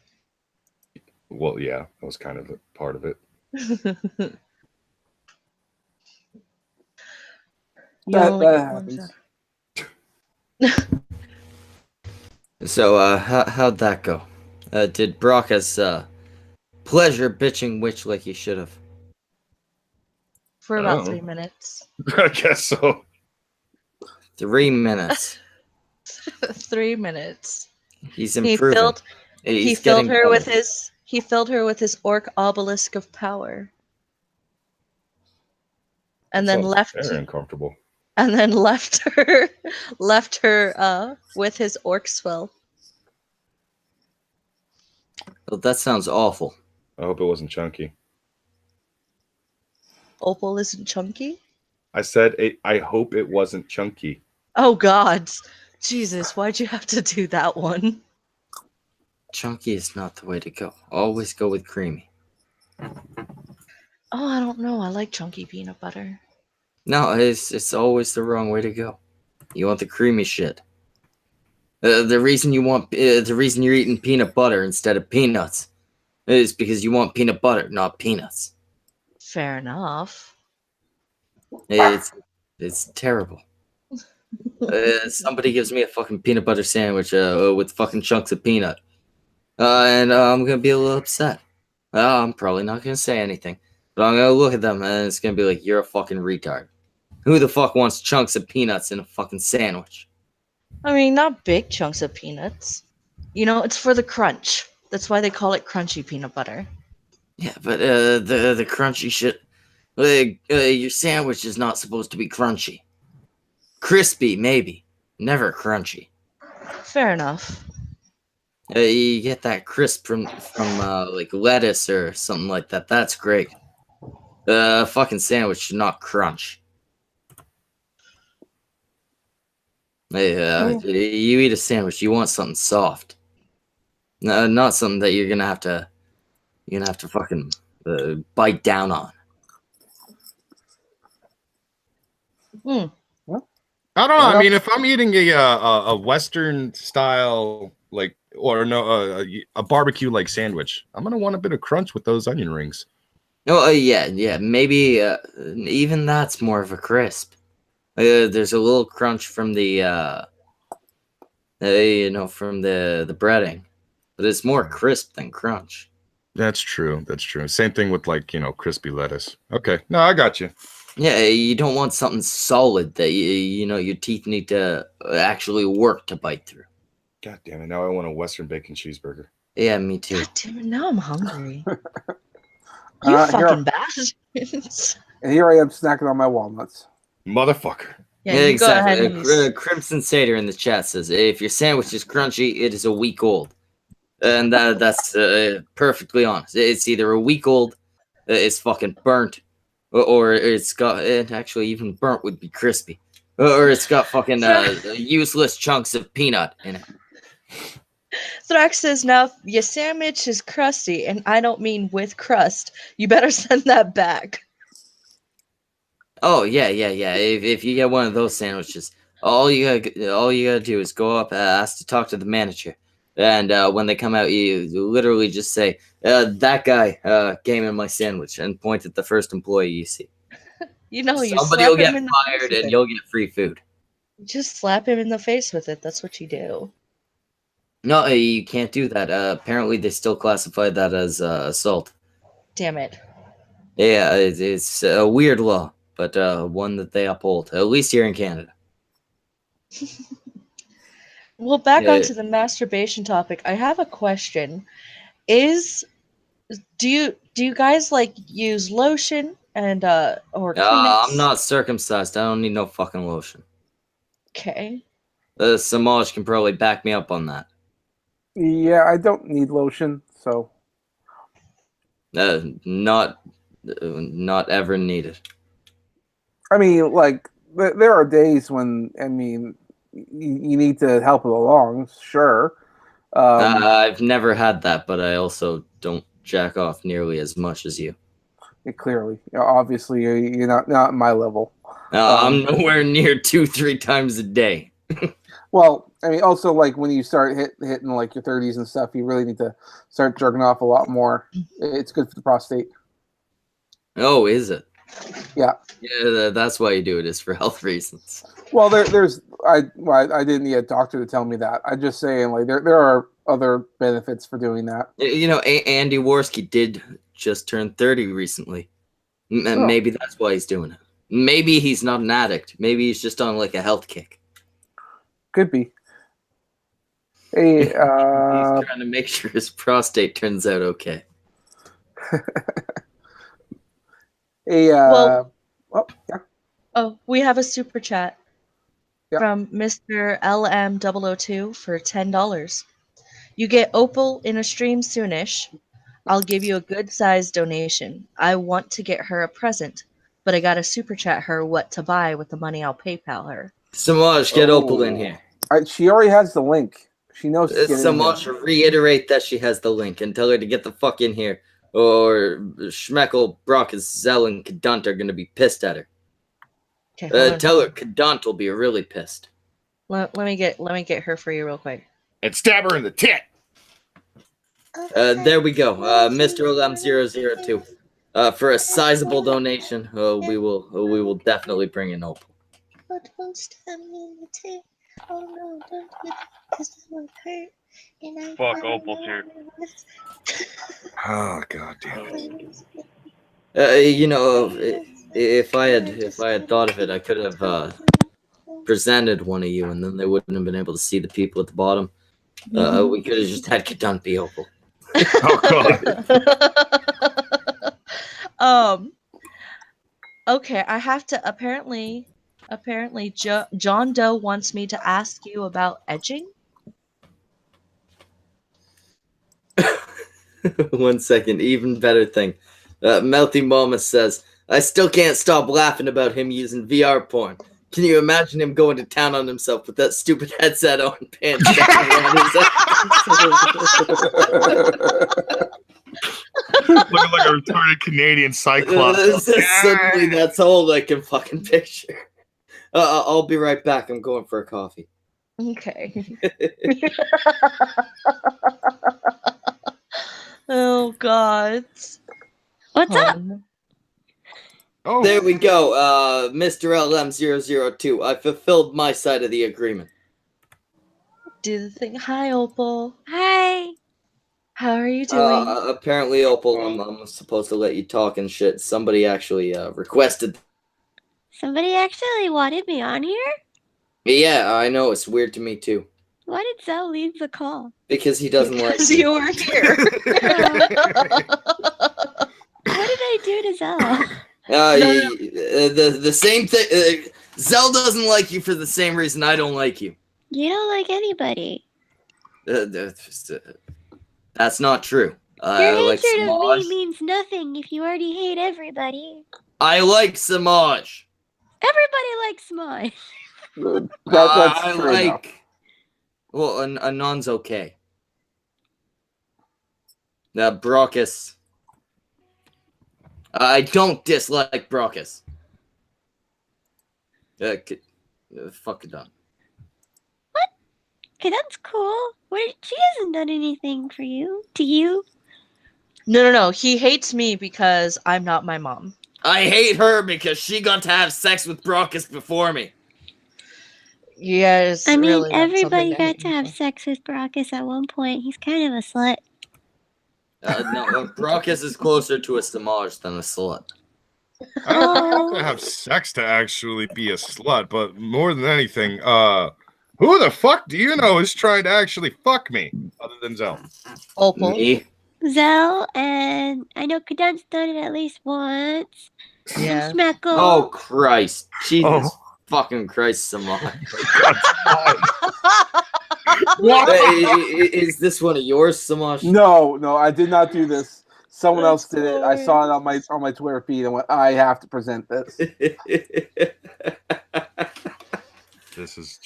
A: Well, yeah, that was kind of a part of it.
C: That happens.
B: So, how'd that go? Did Brockus pleasure bitching witch like he should have?
D: For about 3 minutes.
A: I guess so.
B: 3 minutes.
D: 3 minutes.
B: He's improving.
D: He filled her with his orc obelisk of power. And then left.
A: Very uncomfortable.
D: And then left her with his orc swell.
B: Well, that sounds awful.
A: I hope it wasn't chunky.
D: Opal isn't chunky?
A: I said I hope it wasn't chunky.
D: Oh God. Jesus, why'd you have to do that one?
B: Chunky is not the way to go. Always go with creamy.
D: Oh, I don't know. I like chunky peanut butter.
B: No, it's always the wrong way to go. You want the creamy shit. The reason you're eating peanut butter instead of peanuts is because you want peanut butter, not peanuts.
D: Fair enough.
B: It's terrible. Somebody gives me a fucking peanut butter sandwich with fucking chunks of peanut, and I'm gonna be a little upset. I'm probably not gonna say anything, but I'm gonna look at them and it's gonna be like, you're a fucking retard. Who the fuck wants chunks of peanuts in a fucking sandwich?
D: I mean, not big chunks of peanuts. You know, it's for the crunch. That's why they call it crunchy peanut butter.
B: Yeah, but the crunchy shit, your sandwich is not supposed to be crunchy. Crispy, maybe. Never crunchy.
D: Fair enough.
B: You get that crisp from like lettuce or something like that. That's great. Fucking sandwich should not crunch. You eat a sandwich, you want something soft. Not something that you're gonna have to fucking bite down on.
A: I don't know. I mean, if I'm eating a Western style a barbecue like sandwich, I'm gonna want a bit of crunch with those onion rings.
B: Oh, yeah. Maybe even that's more of a crisp. There's a little crunch from the from the breading, but it's more crisp than crunch.
A: That's true. Same thing with crispy lettuce. Okay, no, I got you.
B: Yeah, you don't want something solid that your teeth need to actually work to bite through.
A: God damn it! Now I want a Western bacon cheeseburger.
B: Yeah, me too.
D: God damn it, now I'm hungry. You fucking bastards.
C: And here I am snacking on my walnuts.
A: Motherfucker.
D: Yeah, you
B: exactly.
D: go ahead and
B: Crimson Satyr in the chat says, if your sandwich is crunchy, it is a week old. And that's perfectly honest. It's either a week old, it's fucking burnt, or it's got, and actually even burnt would be crispy, or it's got fucking useless chunks of peanut in it.
D: Thrax says, now if your sandwich is crusty, and I don't mean with crust, you better send that back.
B: Oh yeah. If you get one of those sandwiches, all you gotta do is go up, ask to talk to the manager, and when they come out, you literally just say, "That guy gave me my sandwich," and point at the first employee you see.
D: You know, you
B: Somebody
D: slap
B: will get
D: him in the face
B: fired,
D: with
B: and
D: it.
B: you'll get free food.
D: Just slap him in the face with it. That's what you do.
B: No, you can't do that. Apparently, they still classify that as assault.
D: Damn it.
B: Yeah, it's a weird law, but one that they uphold, at least here in Canada.
D: Well, back onto the masturbation topic. I have a question. Do you guys like use lotion and or Kleenex?
B: I'm not circumcised. I don't need no fucking lotion.
D: Okay.
B: Samaj can probably back me up on that.
C: Yeah, I don't need lotion, so.
B: Not ever needed.
C: I mean, like, there are days when, I mean, you need to help it along, sure.
B: I've never had that, but I also don't jack off nearly as much as you.
C: Clearly, obviously, you're not my level.
B: I'm nowhere near 2-3 times a day.
C: Well, I mean, also, like, when you start hitting, like, your 30s and stuff, you really need to start jerking off a lot more. It's good for the prostate.
B: Oh, is it?
C: Yeah.
B: Yeah, that's why you do it, is for health reasons.
C: Well, I didn't need a doctor to tell me that. I'm just saying, like, there are other benefits for doing that.
B: You know, Andy Worski did just turn 30 recently. Maybe that's why he's doing it. Maybe he's not an addict. Maybe he's just on, like, a health kick.
C: Could be. Hey,
B: he's trying to make sure his prostate turns out okay.
C: Hey,
D: well,
C: yeah.
D: Oh, we have a super chat from Mr. LM002 for $10. You get Opal in a stream soonish. I'll give you a good sized donation. I want to get her a present, but I gotta super chat her what to buy with the money I'll PayPal her.
B: Samaj, get Opal in here.
C: She already has the link. She knows.
B: Samaj, reiterate that she has the link and tell her to get the fuck in here, or Schmeckel, Brock, Zell, and Kadunt are gonna be pissed at her. Okay, tell her Kadunt will be really pissed.
D: Let me get her for you real quick.
A: And stab her in the tit.
B: There we go, Mr. LM002. For a sizable donation, we will definitely bring in Opal.
G: But don't stab me in the tit. Oh no, don't do that, because that would hurt. And I
E: fuck Opal's here.
A: Oh god damn it.
B: You know, if I had thought of it, I could have presented one of you, and then they wouldn't have been able to see the people at the bottom. We could have just had Kadunt be Opal.
A: Oh
D: god. Okay, I have to apparently John Doe wants me to ask you about edging.
B: 1 second, even better thing. Melty Mama says, I still can't stop laughing about him using VR porn. Can you imagine him going to town on himself with that stupid headset on, pants down around his
A: Looking like a retarded Canadian cyclops.
B: Suddenly, that's all I can fucking picture. I'll be right back. I'm going for a coffee.
D: Okay. Oh God.
G: What's up?
A: Oh.
B: There we go. Mr. LM002. I fulfilled my side of the agreement.
D: Do the thing. Hi, Opal.
G: Hi.
D: How are you doing?
B: Apparently, Opal, I'm supposed to let you talk and shit. Somebody actually requested.
G: Somebody actually wanted me on here?
B: Yeah, I know. It's weird to me, too.
H: Why did Zell leave the call?
B: Because he doesn't like
D: Because
B: you.
D: you were here.
H: What did I do to Zell?
B: The same thing. Zell doesn't like you for the same reason I don't like you.
H: You don't like anybody.
B: That's not true.
H: Your
B: like
H: hatred of me
B: Samaj.
H: means nothing if you already hate everybody.
B: I like Samaj.
H: Everybody likes Samaj.
C: That's
B: I
C: true enough.
B: like. Well, Anon's okay. Brockus. I don't dislike Brockus. Fuck it done.
H: What? Okay, that's cool. She hasn't done anything for you. To you?
D: No. He hates me because I'm not my mom.
B: I hate her because she got to have sex with Brockus before me.
D: Yes.
H: I mean,
D: really,
H: everybody got to have sex with Brockus at one point. He's kind of a slut.
B: No, Brockus is closer to a Samaj than a slut.
A: I don't have to have sex to actually be a slut, but more than anything, who the fuck do you know is trying to actually fuck me other than Zell?
D: Opal.
B: Me?
H: Zell, and I know Kadent's done it at least once.
D: Yeah.
H: Schmeckle.
B: Oh, Christ. Jesus fucking Christ, Samaj.
A: What?
B: Is this one of yours, Samaj?
C: No, I did not do this. Someone else did it. I saw it on my Twitter feed and went, I have to present this.
A: This is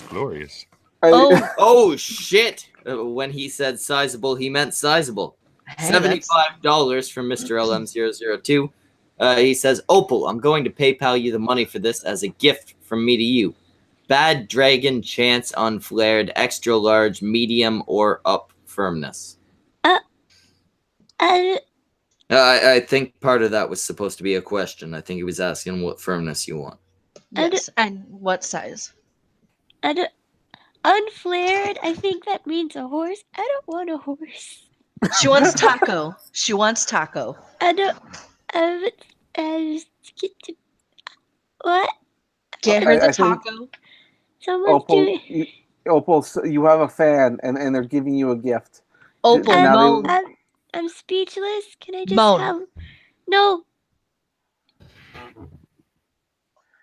A: glorious.
B: Oh shit! When he said sizable, he meant sizable.
D: Hey,
B: $75 from Mr. LM002. He says, Opal, I'm going to PayPal you the money for this as a gift from me to you. Bad Dragon Chance Unflared, extra large, medium, or up firmness. I think part of that was supposed to be a question. I think he was asking what firmness you want.
D: Yes, and what size?
H: Unflared, I think that means a horse. I don't want a horse.
D: She wants taco. She wants taco.
H: I don't. What?
D: Get her the taco.
H: Someone's doing.
C: Opal, you have a fan, and they're giving you a gift.
D: Opal,
H: I'm speechless. Can I just
D: moan.
H: have? No.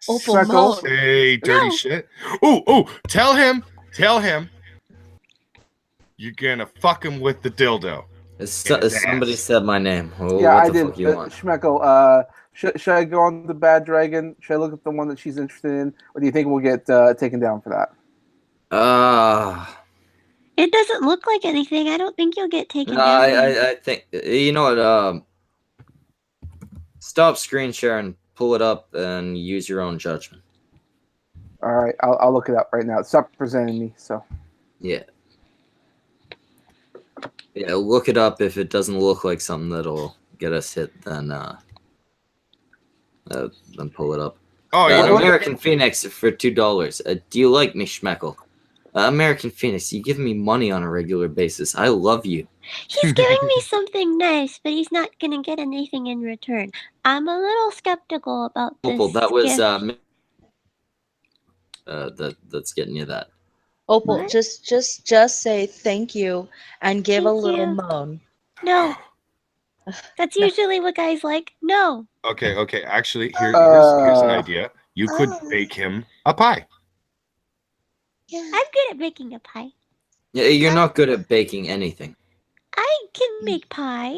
D: Opal, moan.
A: Hey, dirty shit. Oh, tell him. You're gonna fuck him with the dildo.
B: Somebody said my name.
C: Yeah,
B: what
C: I
B: the
C: did.
B: fuck you want?
C: Schmeckle, should I go on the Bad Dragon? Should I look at the one that she's interested in? Or do you think we'll get taken down for that?
H: It doesn't look like anything. I don't think you'll get taken down.
B: I think, you know what, stop screen share and pull it up and use your own judgment.
C: All right, I'll look it up right now. Stop presenting me, so.
B: Yeah, look it up. If it doesn't look like something that'll get us hit, then pull it up.
A: Oh, yeah.
B: American Phoenix for $2. Do you like me, Schmeckle? American Phoenix, you give me money on a regular basis. I love you.
H: He's giving me something nice, but he's not gonna get anything in return. I'm a little skeptical about this.
B: Opal, that was
H: gift.
B: that's getting you that.
D: Opal,
H: What?
D: just say thank you and give a
H: Thank
D: little
H: you.
D: moan.
H: No. That's usually what guys like. No.
A: Okay. Actually, here's an idea. You could
G: Oh.
A: bake him a pie.
G: Yeah.
H: I'm good at making a pie.
B: Yeah, you're not good at baking anything.
H: I can make pie.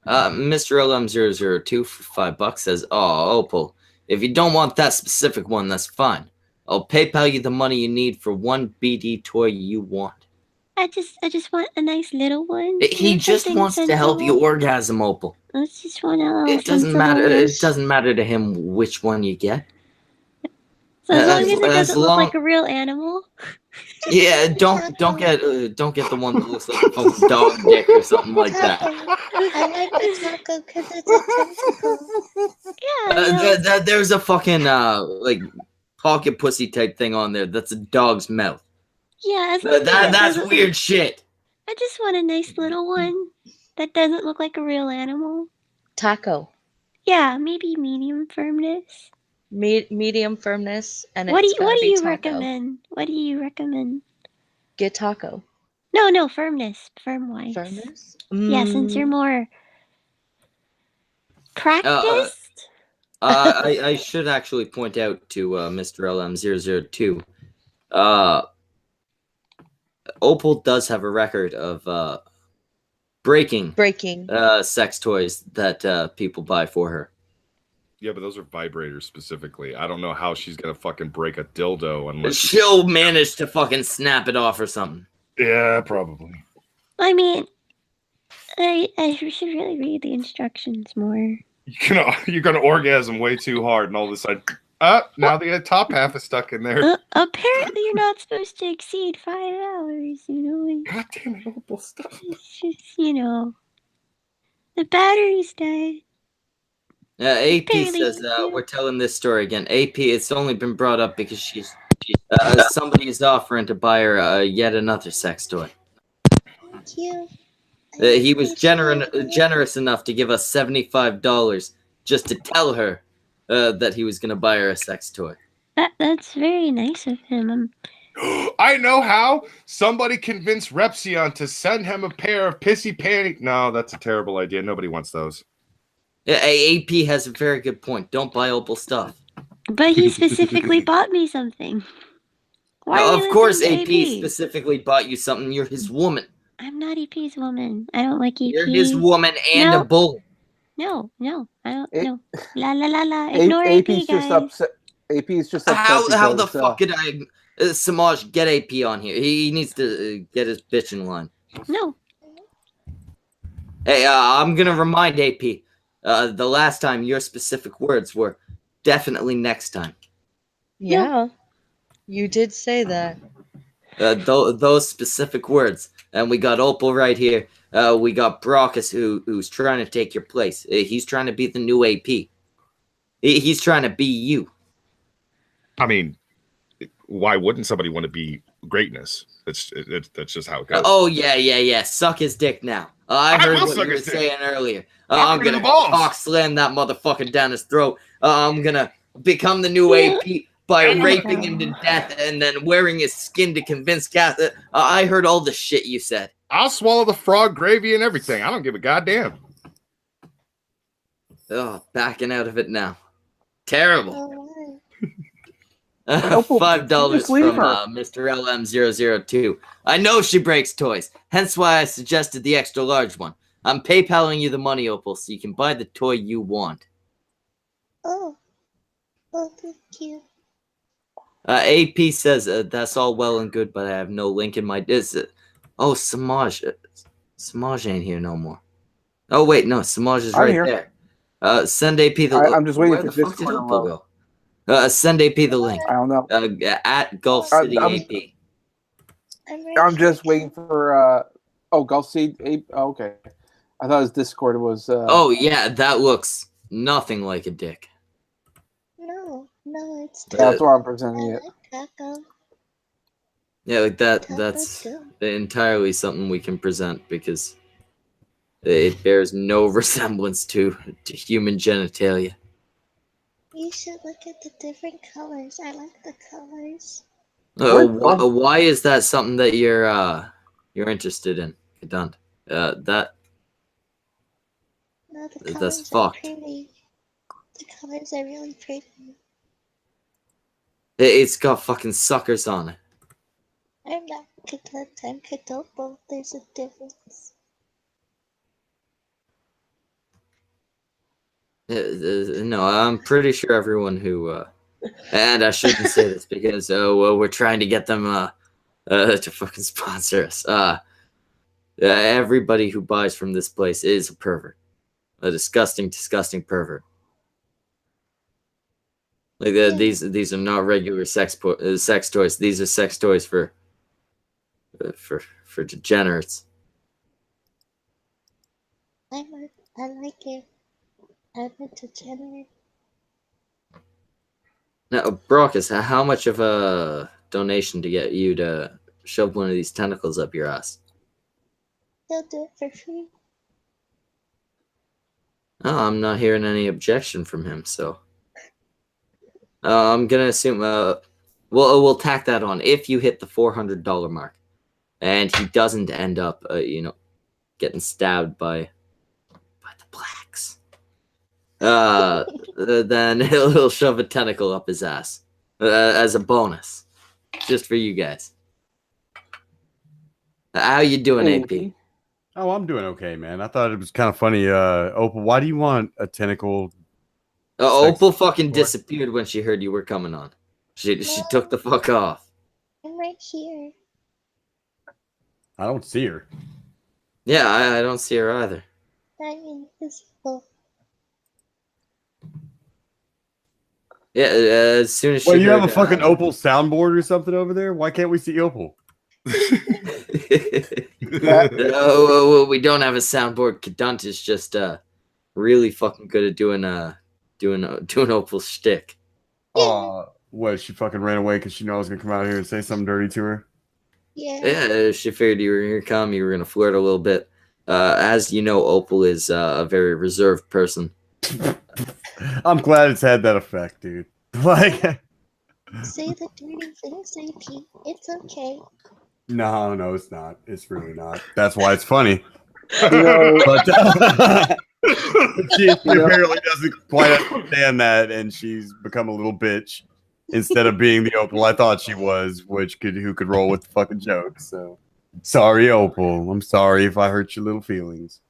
B: Mr. LM002 for $5 says, "Oh, Opal, if you don't want that specific one, that's fine. I'll PayPal you the money you need for one BD toy you want."
H: I just want a nice little one.
B: He just
H: Something
B: wants to help you
H: sensible.
B: orgasm, Opal.
H: I just want a little
B: It doesn't
H: sensible
B: matter. It
H: wish.
B: doesn't matter to him which one you get.
H: So as long
B: as-
H: as it
B: as
H: doesn't look
B: long-
H: like a real animal.
B: Yeah, don't get the one that looks like a fucking dog dick or something like that.
G: I like the taco because it's a tentacle.
H: Yeah.
B: There's a fucking like pocket pussy type thing on there. That's a dog's mouth.
H: Yeah. As long as it
B: That's
H: doesn't-
B: weird shit.
H: I just want a nice little one that doesn't look like a real animal.
D: Taco.
H: Yeah, maybe medium firmness.
D: Medium firmness and
H: What do
D: it's gotta be
H: you
D: taco.
H: recommend? What do you recommend?
D: get taco?
H: No, firmness. Firm-wise.
D: Firmness?
H: Yeah, since you're more practiced.
B: I should actually point out to Mr. LM002, Opal does have a record of breaking sex toys that people buy for her.
A: Yeah, but those are vibrators specifically. I don't know how she's gonna fucking break a dildo unless
B: she'll manage to fucking snap it off or something.
A: Yeah, probably.
H: I mean, I should really read the instructions more.
A: You're gonna orgasm way too hard, and all of a sudden, now the top half is stuck in there.
H: Apparently, you're not supposed to exceed 5 hours.
A: God damn it, Opal, stop.
H: It's just, the battery's dead.
B: AP says we're telling this story again. AP, it's only been brought up because somebody is offering to buy her yet another sex toy.
G: Thank you.
B: He was generous enough to give us $75 just to tell her that he was going to buy her a sex toy.
H: That's very nice of him.
A: I know how. Somebody convinced Repsion to send him a pair of pissy panties. No, that's a terrible idea. Nobody wants those.
B: AP has a very good point. Don't buy Opal stuff.
H: But he specifically bought me something.
B: Of course AP specifically bought you something. You're his woman.
H: I'm not AP's woman. I don't like AP.
B: You're his woman and a bull.
H: No, I don't know. La la la la. Ignore AP,
C: AP's
H: guys.
C: just upset. AP's just upset.
B: How the fuck did Samaj get AP on here? He needs to get his bitch in line.
H: No.
B: Hey, I'm gonna remind AP. The last time your specific words were definitely next time.
D: Yeah, you did say that.
B: Those specific words. And we got Opal right here. We got Brockus who's trying to take your place. He's trying to be the new AP. He's trying to be you.
A: I mean, why wouldn't somebody want to be greatness? That's just how it goes.
B: Oh yeah. Suck his dick now. I heard what you were saying earlier. I'm gonna cock slam that motherfucker down his throat. I'm gonna become the new AP by raping him to death and then wearing his skin to convince Kath. I heard all the shit you said.
A: I'll swallow the frog gravy and everything. I don't give a goddamn.
B: Oh, backing out of it now. Terrible.
C: $5
B: from Mr. LM002. I know she breaks toys, hence why I suggested the extra large one. I'm PayPaling you the money, Opal, so you can buy the toy you want.
G: Oh, thank you.
B: AP says that's all well and good, but I have no link in my Samaj. Samaj ain't here no more. Oh wait, no, Samaj is right there. Send AP the link.
C: I'm just waiting for Discord to
B: go. Send AP the link.
C: I don't know.
B: At Gulf City AP.
C: I'm just waiting for Gulf City AP. Oh, okay. I thought his Discord was
B: Oh yeah, that looks nothing like a dick.
G: No, it's
C: that's why I'm presenting it.
G: Taco.
B: Yeah, like that's entirely something we can present because it bears no resemblance to human genitalia.
G: You should look at the different colors. I like the colors.
B: Why is that something that you're interested in, Kadund?
G: No, the colors
B: that's
G: are
B: fucked.
G: pretty. The colors are really pretty.
B: It's got fucking suckers on it.
G: I'm not Kadund, I'm Kadopo. There's a difference.
B: No, I'm pretty sure everyone who, and I shouldn't say this because we're trying to get them to fucking sponsor us. Everybody who buys from this place is a pervert, a disgusting pervert. Like these are not regular sex toys. These are sex toys for degenerates.
G: I like it. I'm a degenerate.
B: Now, Brockus, how much of a donation to get you to shove one of these tentacles up your ass?
G: They'll do it for free.
B: Oh, I'm not hearing any objection from him, so I'm gonna assume we'll tack that on if you hit the $400 mark. and he doesn't end up, getting stabbed by the blacks, then he'll shove a tentacle up his ass as a bonus, just for you guys. How you doing, AP?
I: Oh, I'm doing okay, man. I thought it was kind of funny. Opal, why do you want a tentacle?
B: Opal fucking disappeared when she heard you were coming on. She took the fuck off.
G: I'm right here.
I: I don't see her.
B: Yeah, I don't see her either.
G: I'm invisible.
B: Yeah, as soon as she.
I: Well, you have a fucking Opal soundboard or something over there? Why can't we see Opal?
B: Oh, we don't have a soundboard. Kadunt is just really fucking good at doing Opal's shtick.
I: What? She fucking ran away because she knew I was gonna come out here and say something dirty to her.
B: Yeah, she figured you were gonna come. You were gonna flirt a little bit. As you know, Opal is a very reserved person.
I: I'm glad it's had that effect, dude. Like,
G: say the dirty things, AP. It's okay.
I: No, it's not. It's really not. That's why it's funny.
C: But
I: she apparently doesn't quite understand that, and she's become a little bitch instead of being the Opal I thought she was, who could roll with the fucking jokes. So sorry, Opal. I'm sorry if I hurt your little feelings.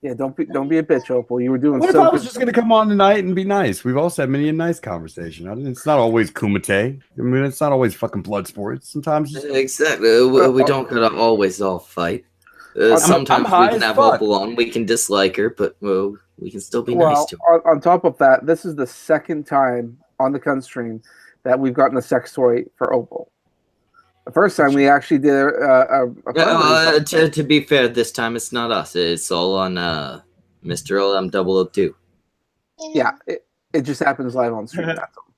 C: Yeah, don't be a bitch, Opal. You were doing
I: What
C: so
I: if I was
C: good.
I: just gonna come on tonight and be nice? We've also had many a nice conversation. It's not always kumite. I mean, it's not always fucking blood sports. Sometimes
B: Exactly. We don't gotta always all fight. Sometimes we can have Opal on. We can dislike her, but we can still be nice to her.
C: On top of that, this is the second time on the Cunt Stream that we've gotten a sex toy for Opal. The first time we actually did
B: to be fair, this time it's not us. It's all on Mr. LM002.
C: Yeah, it just happens live on stream. That's all.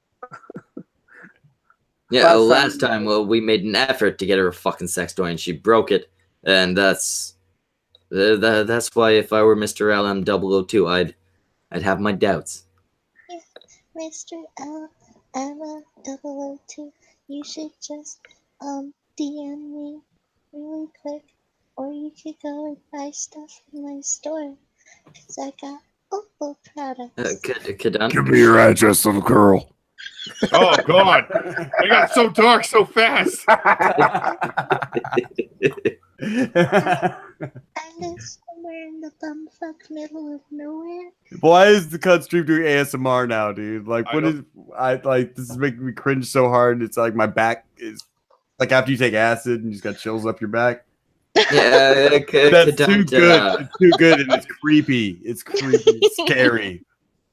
B: Yeah, last time we made an effort to get her a fucking sex toy and she broke it, and that's why if I were Mr. LM002, I'd have my doubts.
G: Yeah, Mr. LM002, you should just DM me really quick, or you could go and buy stuff in my store, because I got Opal products.
I: Give me your address, little girl.
A: Oh God! It got so dark so fast.
G: I live somewhere in the bumfuck middle of nowhere.
I: Why is the Cunt Stream doing ASMR now, dude? Like, this is making me cringe so hard. It's like my back is like after you take acid and you just got chills up your back.
B: Yeah,
I: that's too good. It's too good and it's creepy. It's creepy. It's scary.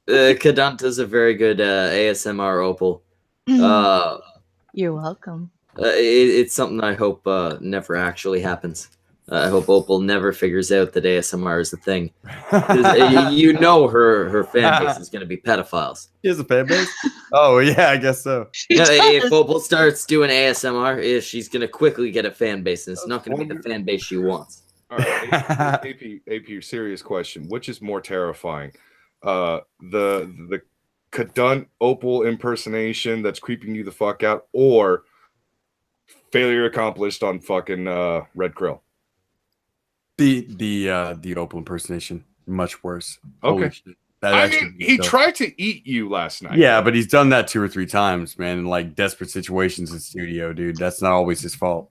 B: Kadunt is a very good ASMR Opal.
D: You're welcome.
B: It's something I hope never actually happens. I hope Opal never figures out that ASMR is a thing. You know her fan base is going to be pedophiles.
I: She has a fan base? Oh, yeah, I guess so.
B: If Opal starts doing ASMR, she's going to quickly get a fan base, and it's not going to be the fan base she wants.
A: All right, AP, serious question. Which is more terrifying? The Kadunt Opal impersonation that's creeping you the fuck out, or failure accomplished on fucking Red Krill?
I: The Opal impersonation, much worse.
A: Okay. He tried to eat you last night.
I: Yeah, but he's done that 2 or 3 times, man, in like desperate situations in studio, dude. That's not always his fault.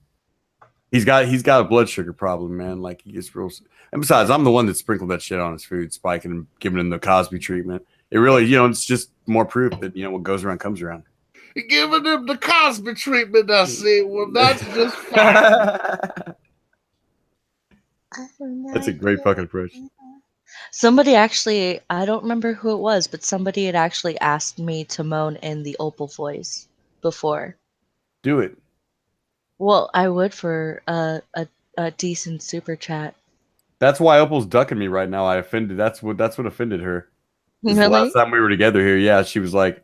I: He's got a blood sugar problem, man. Like he gets real. And besides, I'm the one that sprinkled that shit on his food, spiking him, giving him the Cosby treatment. It really, it's just more proof that what goes around comes around.
A: Giving him the Cosby treatment, I see. Well, that's just fine.
I: That's a great fucking approach.
D: Somebody actually, I don't remember who it was, but somebody had actually asked me to moan in the Opal voice before.
I: Do it.
D: Well, I would for a decent super chat.
I: That's why Opal's ducking me right now. I offended. That's what offended her.
D: Really?
I: The last time we were together here, yeah, she was like,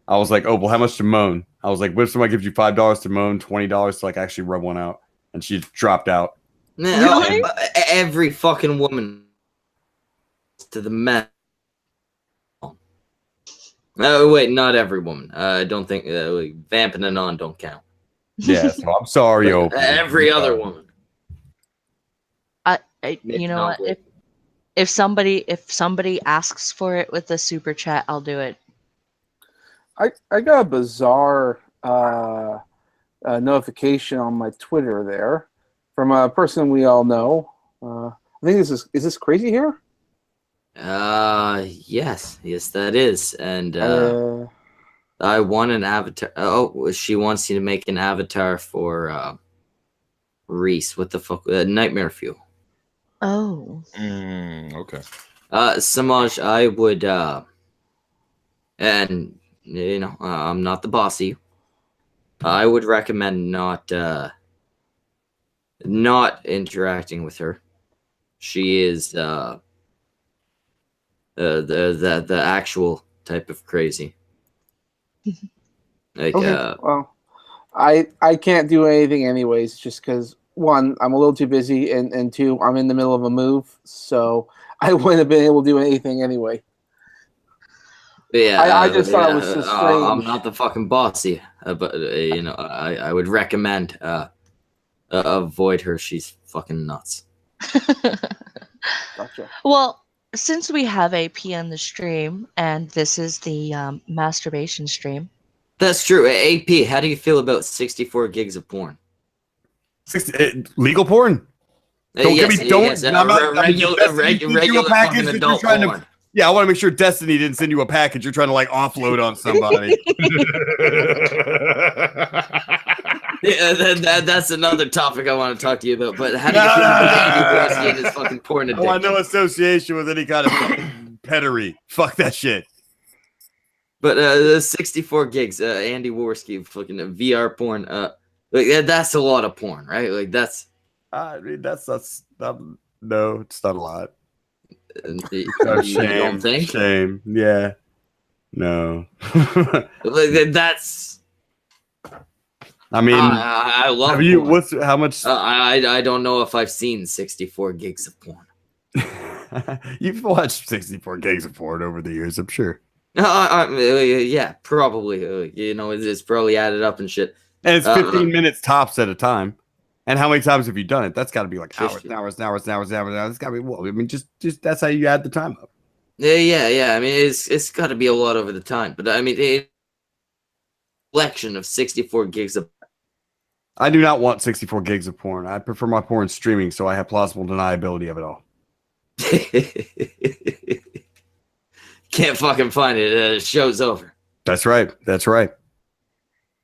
I: I was like, Opal, how much to moan? I was like, what if somebody gives you $5 to moan, $20 to like actually rub one out? And she dropped out.
B: Really? Every fucking woman to the men. Oh wait, not every woman. I don't think vamping and on don't count.
I: Yeah, so I'm sorry, Opie.
B: Every other woman.
D: You know what? If somebody asks for it with a super chat, I'll do it.
C: I got a bizarre notification on my Twitter there from a person we all know. I think is this crazy here?
B: Yes, that is, and I want an avatar. Oh, she wants you to make an avatar for Reese. What the fuck? Nightmare Fuel.
D: Oh.
A: Okay.
B: Samaj, I would, and I'm not the boss of you. I would recommend not interacting with her. She is the actual type of crazy. Like,
C: okay. Well, I can't do anything anyways, just because one, I'm a little too busy, and two, I'm in the middle of a move, so I wouldn't have been able to do anything anyway.
B: Yeah,
C: I just thought it was so strange.
B: I'm not the fucking bossy, but I would recommend avoid her. She's fucking nuts.
C: Gotcha.
D: Well, since we have AP on the stream, and this is the masturbation stream.
B: That's true. AP, how do you feel about 64 gigs of porn?
I: Legal porn? Don't
B: Yes,
I: give me, don't.
B: yes,
I: I'm not,
B: regular
I: package
B: fucking
I: that you're
B: adult
I: trying
B: porn.
I: to. Yeah, I want to make sure Destiny didn't send you a package you're trying to like offload on somebody.
B: Yeah, that's another topic I want to talk to you about. But how do you feel about Andy Borski and his fucking porn addiction?
I: I want no association with any kind of pettery. Fuck that shit.
B: But the 64 gigs, Andy Worski, fucking VR porn. Like that's a lot of porn, right? Like that's.
I: I mean, that's no, it's not a lot.
B: No, shame. You don't think?
I: Shame. Yeah. No.
B: Like that's.
I: I mean,
B: I love.
I: Have you?
B: Porn.
I: How much?
B: I don't know if I've seen 64 gigs of porn.
I: You've watched 64 gigs of porn over the years, I'm sure.
B: Yeah, probably. It's probably added up and shit.
I: And it's 15 minutes tops at a time. And how many times have you done it? That's got to be like hours. It's got to be, well, I mean, just that's how you add the time up.
B: Yeah. I mean, it's got to be a lot over the time. But I mean, a collection of 64 gigs of.
I: I do not want 64 gigs of porn. I prefer my porn streaming, so I have plausible deniability of it all.
B: Can't fucking find it. Show's over.
I: That's right.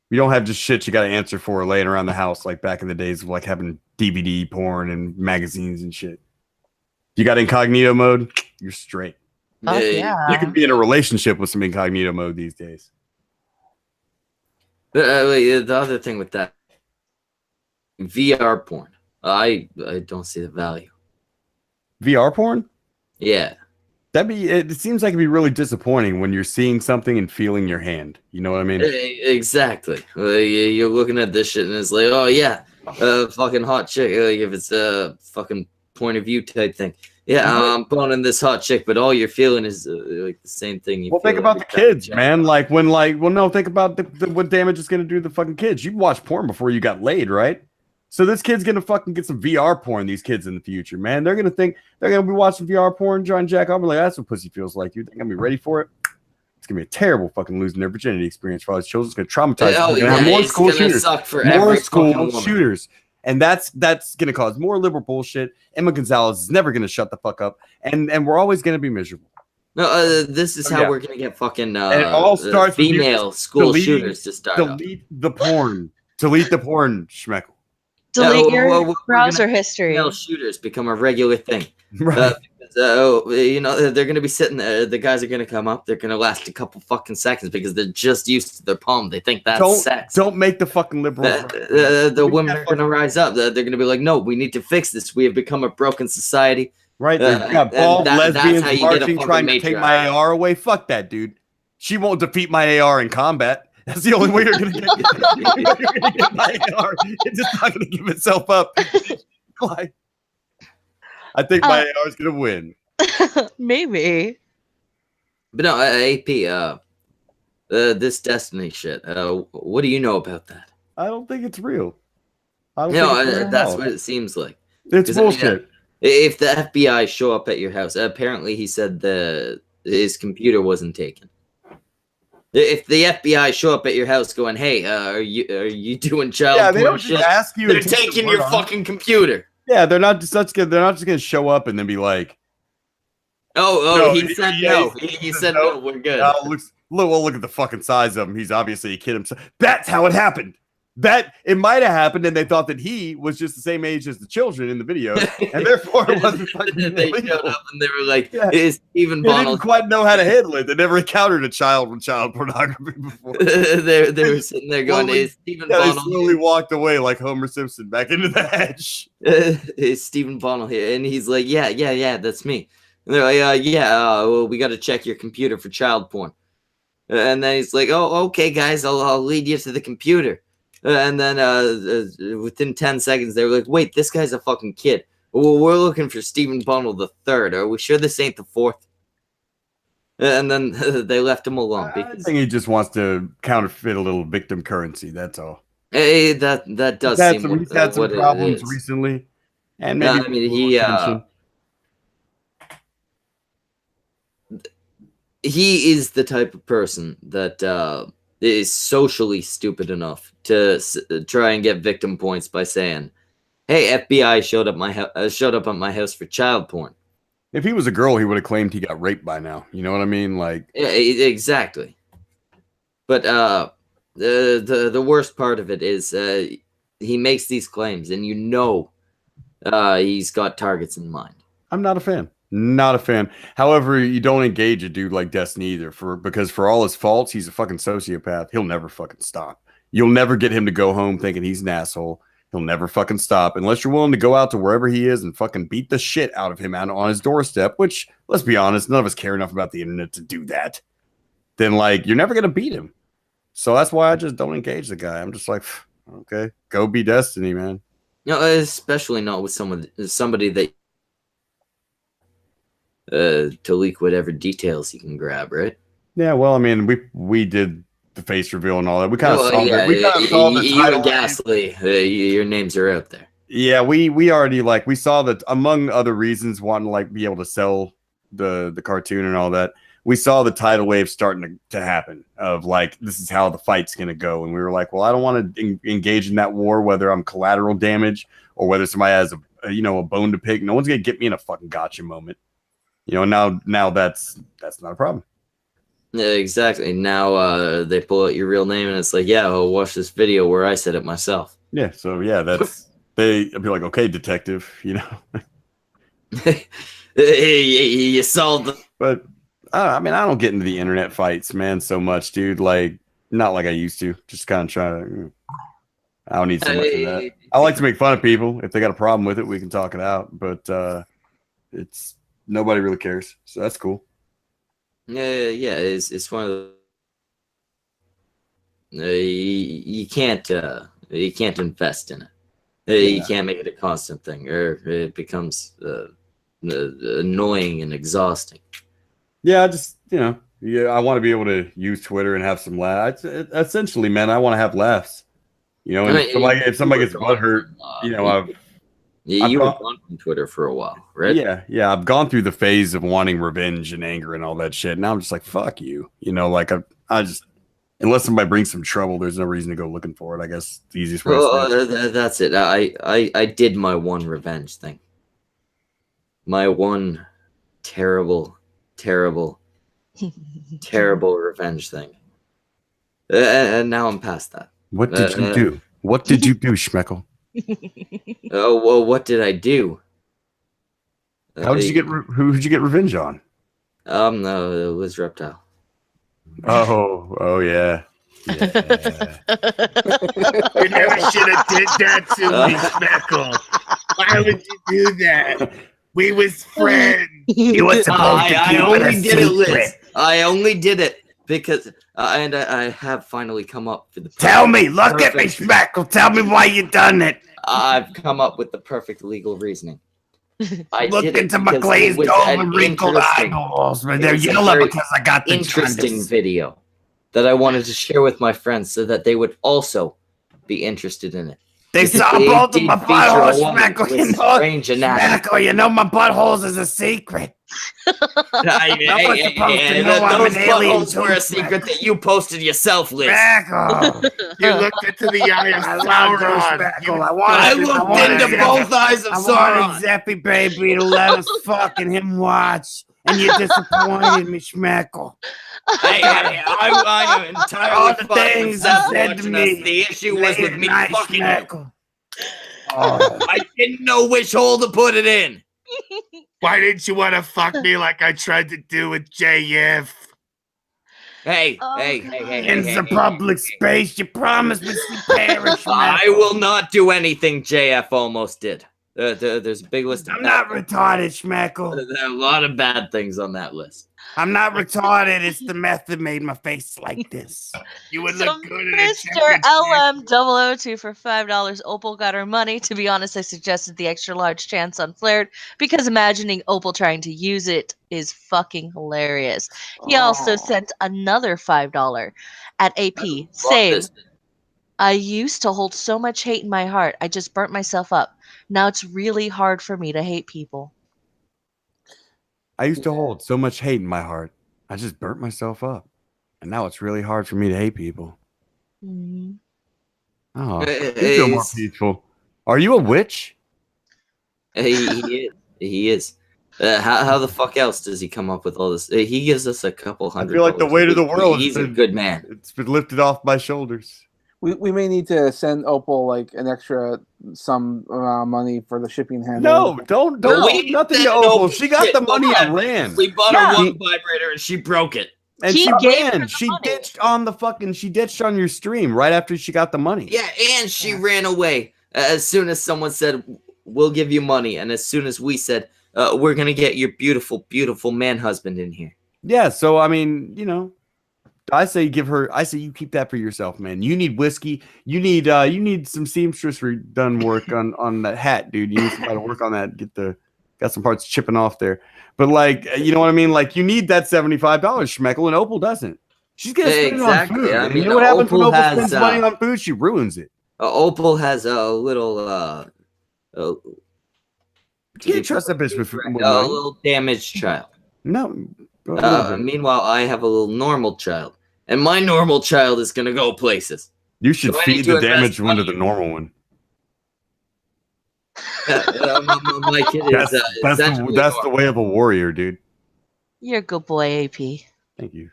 I: You don't have just shit you got to answer for laying around the house like back in the days of like having DVD porn and magazines and shit. You got incognito mode, you're straight.
D: Yeah.
I: You could be in a relationship with some incognito mode these days.
B: But the other thing with that VR porn, I don't see the value.
I: VR porn?
B: Yeah.
I: It seems like it'd be really disappointing when you're seeing something and feeling your hand. You know what I mean?
B: Exactly. You're looking at this shit and it's like, oh yeah, fucking hot chick. Like if it's a fucking point of view type thing. Yeah, I'm boning this hot chick, but all you're feeling is like the same thing. You
I: well, think about the kids, man. Like when, no, think about what damage it's gonna do to the fucking kids. You watch porn before you got laid, right? So this kid's gonna fucking get some VR porn. These kids in the future, man, they're gonna think they're gonna be watching VR porn, trying to jack off. Like that's what pussy feels like. You think I'm gonna be ready for it? It's gonna be a terrible fucking losing their virginity experience for all these children. It's gonna traumatize. They're gonna have more school shooters. More school shooters. And that's going to cause more liberal bullshit. Emma Gonzalez is never going to shut the fuck up, and we're always going to be miserable.
B: No, this is how we're going to get fucking
I: it all starts
B: female school shooters to start.
I: Delete the porn. Delete the porn, Schmeckle.
D: Delete your browser history.
B: Female shooters become a regular thing.
I: Right.
B: They're going to be sitting there. The guys are going to come up. They're going to last a couple fucking seconds because they're just used to their palm. They think that's sex.
I: Don't make the fucking liberals.
B: The women are going to rise up. They're going to be like, no, we need to fix this. We have become a broken society.
I: Right. They've got bald lesbians marching trying to take my AR away. Fuck that, dude. She won't defeat my AR in combat. That's the only way you're going to get my AR. It's just not going to give itself up. Like, I think my AR is going to win.
D: Maybe.
B: But no, AP, this Destiny shit, what do you know about that?
I: I don't think it's real.
B: That's what it seems like.
I: It's bullshit.
B: If the FBI show up at your house, apparently he said his computer wasn't taken. If the FBI show up at your house going, "Hey, are you doing child porn?"
I: They don't just ask you.
B: They're taking your fucking computer.
I: Yeah, they're not just gonna show up and then be like,
B: no, he said no. He said no. We're good.
I: Look at the fucking size of him. He's obviously a kid himself. That's how it happened. That it might have happened, and they thought that he was just the same age as the children in the video, and therefore it wasn't fucking
B: They showed up and they were like, "Is Stephen
I: They
B: Bonnell?"
I: didn't quite know how to handle it. They never encountered a child with child pornography before.
B: they were sitting there going, "Is Stephen Bonnell?"
I: They slowly walked away like Homer Simpson back into the hedge.
B: Is Stephen Bonnell here? And he's like, "Yeah, that's me." And they're like, well, we got to check your computer for child porn. And then he's like, "Oh, okay, guys, I'll lead you to the computer." And then within 10 seconds, they were like, "Wait, this guy's a fucking kid. Well, we're looking for Stephen Bonnell the third. Are we sure this ain't the fourth?" And then they left him alone.
I: I think he just wants to counterfeit a little victim currency. That's all.
B: Hey, that does seem
I: he's had some problems recently, and maybe
B: I mean he is the type of person that is socially stupid enough to try and get victim points by saying, "Hey, FBI showed up at my house for child porn."
I: If he was a girl, he would have claimed he got raped by now. You know what I mean? Like,
B: yeah, exactly. But the worst part of it is he makes these claims, and he's got targets in mind.
I: I'm not a fan. Not a fan. However, you don't engage a dude like Destiny either, because for all his faults, he's a fucking sociopath. He'll never fucking stop. You'll never get him to go home thinking he's an asshole. He'll never fucking stop unless you're willing to go out to wherever he is and fucking beat the shit out of him out on his doorstep, which, let's be honest, none of us care enough about the internet to do that. Then, like, you're never going to beat him. So that's why I just don't engage the guy. I'm just like, okay, go be Destiny, man.
B: No, especially not with somebody that to leak whatever details he can grab, right?
I: Yeah, well, I mean, we did the face reveal and all that. We kind of saw that. We kind of saw the title.
B: Ghastly. Your names are out there.
I: Yeah, we already we saw that among other reasons, wanting to be able to sell the cartoon and all that. We saw the tidal wave starting to happen of this is how the fight's gonna go, and we were like, well, I don't want to engage in that war, whether I'm collateral damage or whether somebody has a bone to pick. No one's gonna get me in a fucking gotcha moment. Now that's not a problem.
B: Yeah, exactly. Now they pull out your real name and it's like, yeah, I'll watch this video where I said it myself.
I: Yeah, so yeah, that's I'd be like, okay, detective,
B: You solved the.
I: But I mean, I don't get into the internet fights, man, so much, dude. Not like I used to. Just kind of try to. I don't need so much of that. I like to make fun of people. If they got a problem with it, we can talk it out. But it's nobody really cares, so that's cool.
B: Yeah. It's one of the. You can't invest in it. You can't make it a constant thing, or it becomes annoying and exhausting.
I: Yeah, I want to be able to use Twitter and have some laughs. Essentially, man, I want to have laughs. If somebody gets butthurt,
B: you were gone from Twitter for a while, right?
I: Yeah. I've gone through the phase of wanting revenge and anger and all that shit. Now I'm just like, fuck you. I just, unless somebody brings some trouble, there's no reason to go looking for it. I guess the easiest way.
B: That's it. I did my one revenge thing. My one terrible revenge thing. And now I'm past that.
I: What did you do? What did you do, Schmeckle?
B: Oh, well, what did I do?
I: How did you get? Who did you get revenge on?
B: No, it was Reptile.
I: Oh yeah.
A: You never should have did that to me, Schmeckle. Why would you do that? We was friends. You were supposed to keep it a secret.
B: I only did it because, and I have finally come up with the.
A: Tell me, look at me, Schmeckle. Tell me why you done it.
B: I've come up with the perfect legal reasoning. I
A: look into my glazed over, wrinkled eyeballs, but they're yellow because I got the
B: interesting video that I wanted to share with my friends so that they would also be interested in it.
I: They saw
B: It
I: both of
B: did
I: my
B: feature a
I: buttholes,
B: woman
I: Schmeckle.
B: with
I: You know,
B: strange anatomy.
I: Schmeckle, you know my buttholes is a secret. No one's supposed to know I'm
B: those
I: an alien
B: buttholes were a secret that you posted yourself, Liz.
I: Schmeckle.
A: You looked into the eye of
I: I love those
A: Sauron.
I: Schmeckle.
B: I looked into both eyes of
I: I
B: Sauron.
I: wanted Zeppy Baby to let us fuck and him watch. And you disappointed me, Schmeckle.
B: I am entirely
I: All the
B: fine
I: things
B: with
I: you
B: Zach
I: said
B: watching
I: to
B: us.
I: me.
B: The issue was with me
I: Nice
B: fucking you.
I: Schmeckle. Oh.
B: I didn't know which hole to put it in.
A: Why didn't you want to fuck me like I tried to do with JF?
B: Hey,
D: Oh,
B: hey,
D: God.
B: hey, hey,
I: In
B: hey,
I: the
B: hey,
I: public space, you promised me some perish.
B: I will not do anything JF almost did. There's a big list of
I: I'm
B: bad
I: not
B: things.
I: retarded, Schmeckle.
B: There are a lot of bad things on that list.
I: I'm not retarded. It's the meth that made my face like this.
A: You would
D: So
A: look good in a
D: Mr.
A: championship.
D: LM002 for $5. Opal got her money. To be honest, I suggested the extra large chance unflared because imagining Opal trying to use it is fucking hilarious. He also sent another $5 at AP.
B: Love
D: Same.
B: this.
D: I used to hold so much hate in my heart. I just burnt myself up. Now it's really hard for me to hate people.
I: I used to hold so much hate in my heart. I just burnt myself up. And now it's really hard for me to hate people.
D: Mhm.
I: Oh, you feel more peaceful. Are you a witch?
B: He is. How the fuck else does he come up with all this? He gives us a couple $100.
I: I feel like the weight of the world.
B: He's a good man.
I: It's been lifted off my shoulders.
C: We may need to send Opal like an extra some money for the shipping handling.
I: No, don't nothing to Opal. She got the money and ran.
B: We bought her one vibrator and she broke it.
I: And
D: He
I: she
D: gave her
I: ran.
D: the
I: She
D: money.
I: ditched on the fucking. She ditched on your stream right after she got the money.
B: Yeah, and she ran away as soon as someone said, "We'll give you money," and as soon as we said, "We're gonna get your beautiful, beautiful man husband in here."
I: Yeah. So I mean, you know, I say give her. I say you keep that for yourself, man. You need whiskey. You need some seamstress done work on that hat, dude. You need somebody to work on that. Got some parts chipping off there. But like, you know what I mean? Like, you need that $75, Schmeckle, and Opal doesn't. She's gonna spend it on food.
B: I
I: And
B: mean,
I: you know what happens when
B: Opal
I: Opal
B: has,
I: spends money on food? She ruins it.
B: Opal has a little.
I: You can't trust that bitch with
B: a
I: money.
B: little damaged child.
I: No.
B: Meanwhile, I have a little normal child, and my normal child is gonna go places.
I: You should
B: So I need
I: feed
B: to
I: the
B: invest
I: damaged one to
B: money.
I: the normal one.
B: My kid is.
I: That's the way of a warrior, dude.
D: You're a good boy, AP.
I: Thank you.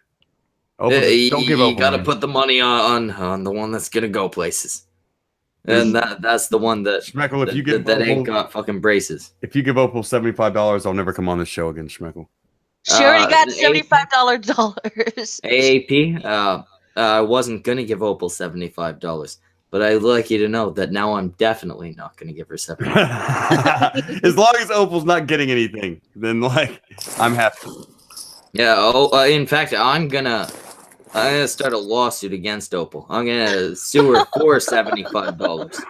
I: Opal, don't give
B: you
I: up.
B: gotta put the money on the one that's gonna go places, and that's the one that
I: Schmeckle, if you give
B: that ain't
I: Opal,
B: got fucking braces.
I: if you give Opal $75, I'll never come on this show again, Schmeckle.
D: She already got
B: AP.
D: $75
B: AAP, I wasn't gonna give Opal $75, but I'd like you to know that now I'm definitely not gonna give her $75.
I: As long as Opal's not getting anything, then like I'm happy.
B: Yeah. In fact, I'm gonna start a lawsuit against Opal. I'm gonna sue her for $75,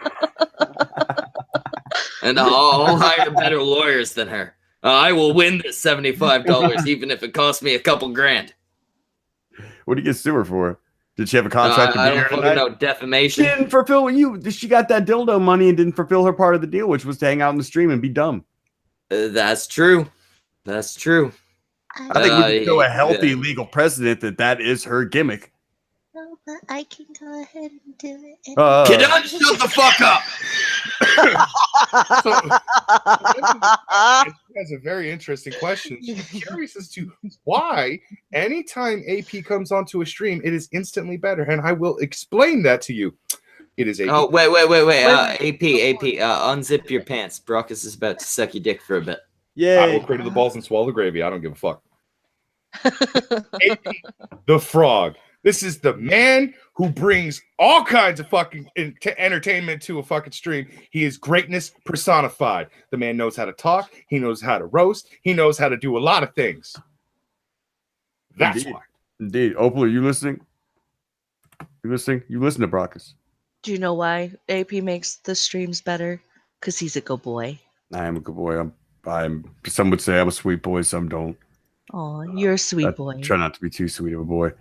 B: and I'll hire better lawyers than her. I will win this $75, even if it costs me a couple grand.
I: What do you get sue her for? Did she have a contract to
B: I
I: be
B: don't
I: here
B: fucking
I: tonight?
B: know. Defamation.
I: Didn't fulfill she got that dildo money and didn't fulfill her part of the deal, which was to hang out in the stream and be dumb.
B: That's true. That's true.
I: I think we can show a healthy legal precedent that is her gimmick.
G: No, but I can go ahead and do it.
B: Kidon, shut the fuck up!
A: That's a very interesting question. I'm curious as to why anytime AP comes onto a stream, it is instantly better, and I will explain that to you. It is AP.
B: Oh, wait. AP, unzip your pants. Brockus is about to suck your dick for a bit.
A: I will cradle the balls and swallow the gravy. I don't give a fuck. AP, the frog. This is the man who brings all kinds of fucking entertainment to a fucking stream. He is greatness personified. The man knows how to talk. He knows how to roast. He knows how to do a lot of things. That's why.
I: Indeed. Opal, are you listening? You listening? You listen to Brockus.
D: Do you know why AP makes the streams better? Because he's a good boy.
I: I am a good boy. I'm. Some would say I'm a sweet boy. Some don't.
D: Aw, you're a sweet boy.
I: Try not to be too sweet of a boy.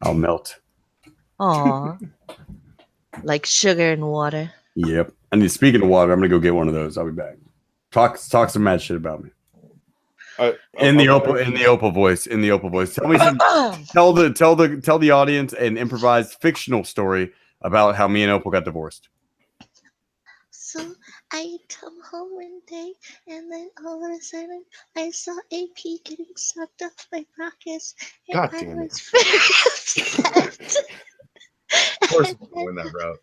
I: I'll melt.
D: Aw. Like sugar and water.
I: Yep. And speaking of water, I'm gonna go get one of those. I'll be back. Talk some mad shit about me. In the Opal voice. Tell me some. tell the audience an improvised fictional story about how me and Opal got divorced.
G: So I come home one day, and then all of a sudden I saw AP getting sucked up by Marcus, and
A: God
G: I
A: damn it.
G: was very upset.
A: Of course, I'm going that route.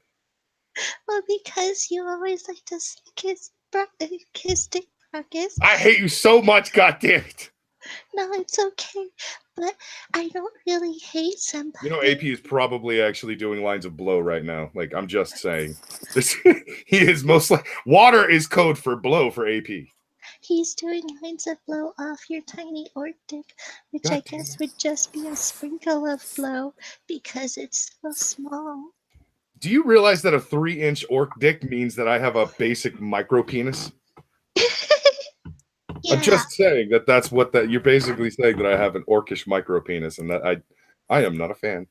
G: Well, because you always like to kiss Dick Marcus.
A: I hate you so much, goddammit.
G: No, it's okay, but I don't really hate somebody.
A: You know, AP is probably actually doing lines of blow right now. Like, I'm just saying. He is most like water is code for blow for AP.
G: He's doing lines of blow off your tiny orc dick, which I guess would just be a sprinkle of blow because it's so small.
A: Do you realize that a 3-inch orc dick means that I have a basic micro penis?
G: Yeah.
A: I'm just saying that's what that you're basically saying, that I have an orcish micro penis, and that I am not a fan.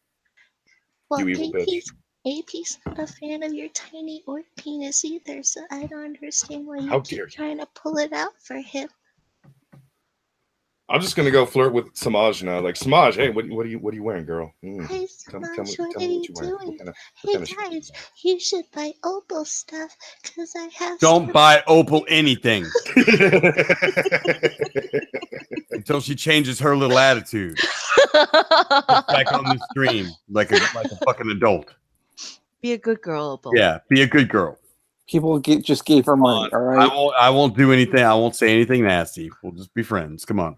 G: Well,
A: You evil bitch.
G: AP's not a fan of your tiny orc penis either, so I don't understand why you
A: How
G: keep
A: dare you.
G: trying to pull it out for him.
A: I'm just gonna go flirt with Samaj now. Like, Samaj, hey, what are you wearing, girl?
G: Hey, Samaj, what are
A: me
G: you
A: what you're
G: doing?
A: wearing.
G: Hey guys, you should buy Opal stuff because I have.
I: Don't buy Opal anything until she changes her little attitude. Back on the stream, like a fucking adult.
D: Be a good girl, Opal.
I: Yeah, be a good girl.
C: People just gave her money. All right.
I: I won't do anything. I won't say anything nasty. We'll just be friends. Come on.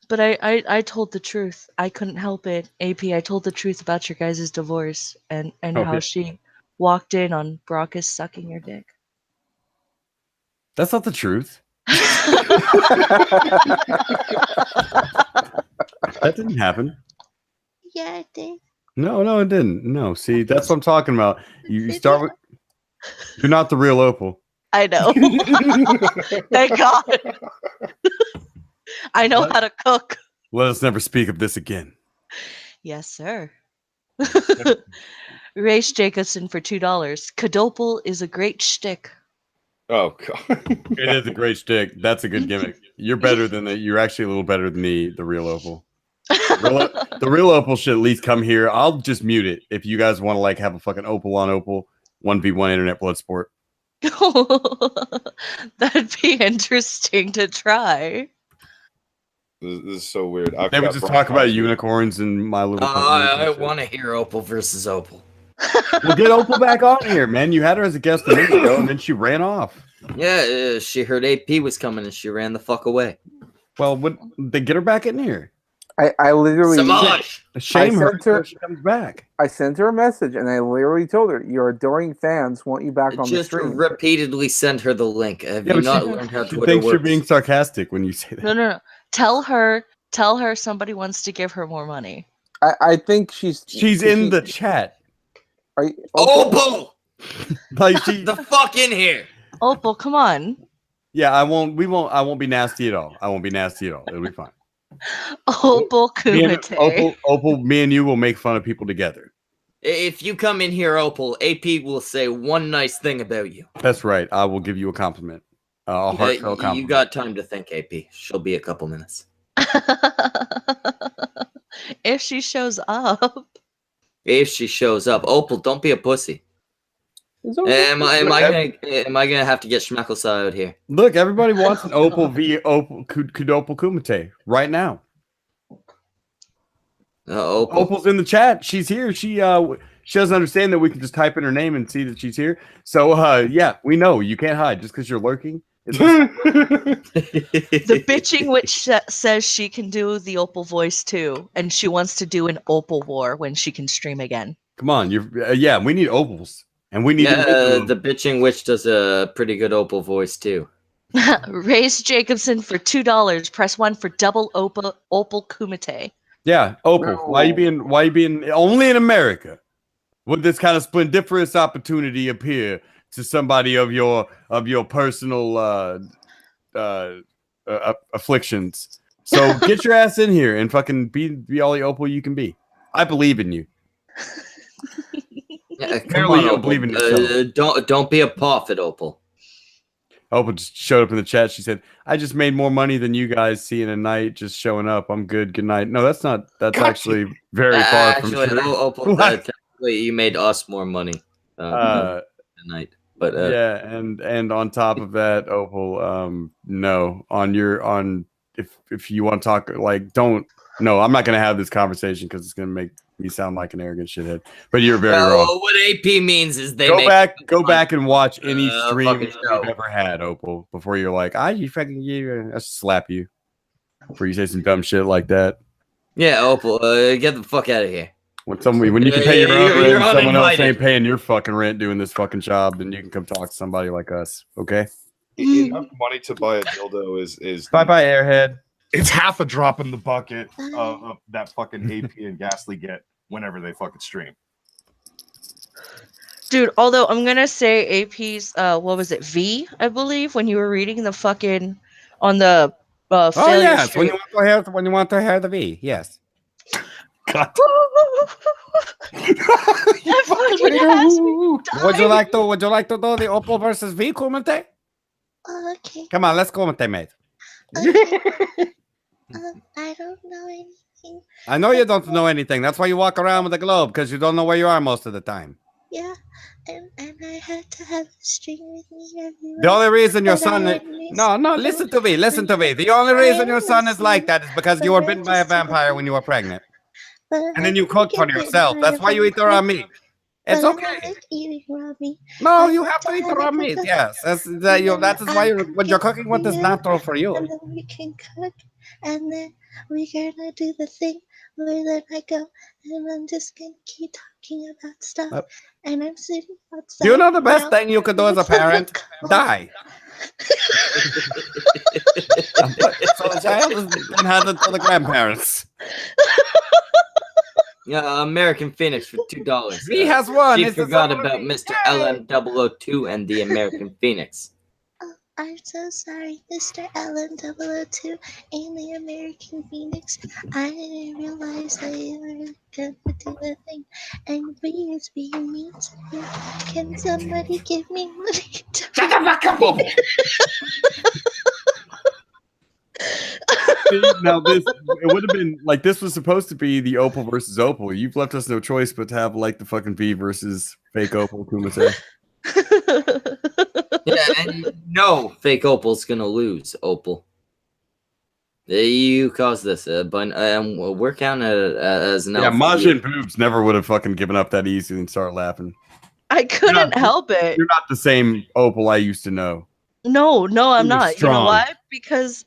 D: But I told the truth. I couldn't help it. AP, I told the truth about your guys' divorce and how she walked in on Brockus sucking your dick.
I: That's not the truth. That didn't happen.
G: Yeah, it did.
I: No, it didn't. No, see, that's what I'm talking about. You start with. You're not the real Opal.
D: I know. Thank God. I know how to cook.
I: Let us never speak of this again.
D: Yes, sir. Race Jacobson for $2. Kadopal is a great shtick.
A: Oh God.
I: It is a great shtick. That's a good gimmick. You're better than that. You're actually a little better than the real Opal. The real Opal should at least come here. I'll just mute it if you guys want to like have a fucking Opal on Opal 1v1 internet blood sport.
D: That'd be interesting to try.
A: This is so weird.
I: They would just talk about unicorns and My Little Pony.
B: I want to hear Opal versus Opal.
I: We'll get Opal back on here, man. You had her as a guest a minute ago, and then she ran off.
B: Yeah, she heard AP was coming, and she ran the fuck away.
I: Well, they get her back in here.
C: I literally
I: shame her until she comes back.
C: I sent her a message, and I literally told her, "Your adoring fans want you back on the
B: Just
C: stream."
B: repeatedly send her the link. Have you not learned how Twitter
I: thinks
B: works?
I: you're being sarcastic when you say that.
D: No. Tell her somebody wants to give her more money.
C: I think she's
I: in the chat.
C: Are you,
B: Opal?
I: Like
B: the fuck in here.
D: Opal, come on.
I: Yeah, I won't be nasty at all. It'll be fine.
D: Opal Kumite.
I: Opal, me and you will make fun of people together.
B: If you come in here, Opal, AP will say one nice thing about you.
I: That's right. I will give you a compliment. A heartfelt compliment.
B: You got time to think, AP. She'll be a couple minutes.
D: If she shows up.
B: If she shows up. Opal, don't be a pussy. Am I gonna have to get Schmeckles out here?
I: Look, everybody wants an Opal v Opal Kudopal Kumite right now. Opal's in the chat. She's here. She doesn't understand that we can just type in her name and see that she's here. So yeah, we know you can't hide just because you're lurking.
D: The bitching witch says she can do the Opal voice too, and she wants to do an Opal war when she can stream again.
I: Come on, yeah, we need Opals, and we need
B: the bitching witch does a pretty good Opal voice too.
D: Race Jacobson for $2. Press 1 for double Opal Kumite.
I: Yeah, Opal. No. Why you being only in America? Would this kind of splendiferous opportunity appear to somebody of your personal afflictions? So get your ass in here and fucking be all the Opal you can be. I believe in you.
B: Come
I: Apparently
B: on,
I: you don't
B: Opal.
I: believe in yourself.
B: Don't be a prophet, Opal.
I: Opal just showed up in the chat. She said, "I just made more money than you guys seeing a night just showing up. I'm good. Good night." No, that's not. That's actually very far from
B: Actually,
I: true.
B: Opal, technically, you made us more money tonight. But
I: yeah, and on top of that, Opal, no, if you want to talk, like, don't. No, I'm not going to have this conversation because it's going to make me sound like an arrogant shithead. But you're very wrong.
B: What AP means is they
I: go back and watch any stream
B: fucking
I: you've ever had, Opal, before you're like, you fucking I slap you before you say some dumb shit like that.
B: Yeah, Opal, get the fuck out of here.
I: When you can pay your own rent,
B: you're
I: and someone else
B: uninvited.
I: ain't paying your fucking rent doing this fucking job, then you can come talk to somebody like us, okay?
A: Enough money to buy a dildo is
I: bye, Airhead.
A: It's half a drop in the bucket of that fucking AP and Ghastly get whenever they fucking stream.
D: Dude, although I'm gonna say AP's what was it, V, I believe, when you were reading the fucking on the failure
J: yes,
D: stream.
J: when you want to hear the V, yes.
A: God.
J: Would you like to do the Opal versus V commentate?
G: Okay.
J: Come on, let's commentate, mate.
G: I don't know anything.
J: I know you don't know anything. That's why you walk around with a globe, because you don't know where you are most of the time.
G: Yeah, and I had to have a string with me everywhere.
J: The only reason your son listen to me. The only reason your son is like that is because you were bitten by a vampire when you were pregnant. And then you cooked for yourself. That's why you eat the raw meat. It's okay.
G: I like eating raw meat.
J: No, you have to eat the raw meat. Yes, that is why what you're cooking with is natural for you.
G: And then we can cook, and then we're gonna do the thing where then I go, and I'm just gonna keep talking about stuff, and I'm sitting outside.
J: Do you know the best thing you could do as a parent? Die. So the child is handed to the grandparents.
B: Yeah, American Phoenix for $2.
J: He has one.
B: She forgot about Mr. LM002 and the American Phoenix.
G: Oh, I'm so sorry, Mr. LM002 and the American Phoenix. I didn't realize that you were gonna do the thing, and we is being mean to you. Can somebody give me money? Shut the fuck up!
I: Now it would have been like this was supposed to be the Opal versus Opal. You've left us no choice but to have like the fucking V versus fake Opal Kumite.
B: Yeah, and no, fake Opal's gonna lose. Opal, you caused this, but we're counting it as an.
I: Yeah, Masha and Boobs never would have fucking given up that easy and start laughing.
D: I couldn't help it.
I: You're not the same Opal I used to know.
D: No, I'm not.
I: Strong.
D: You know why? Because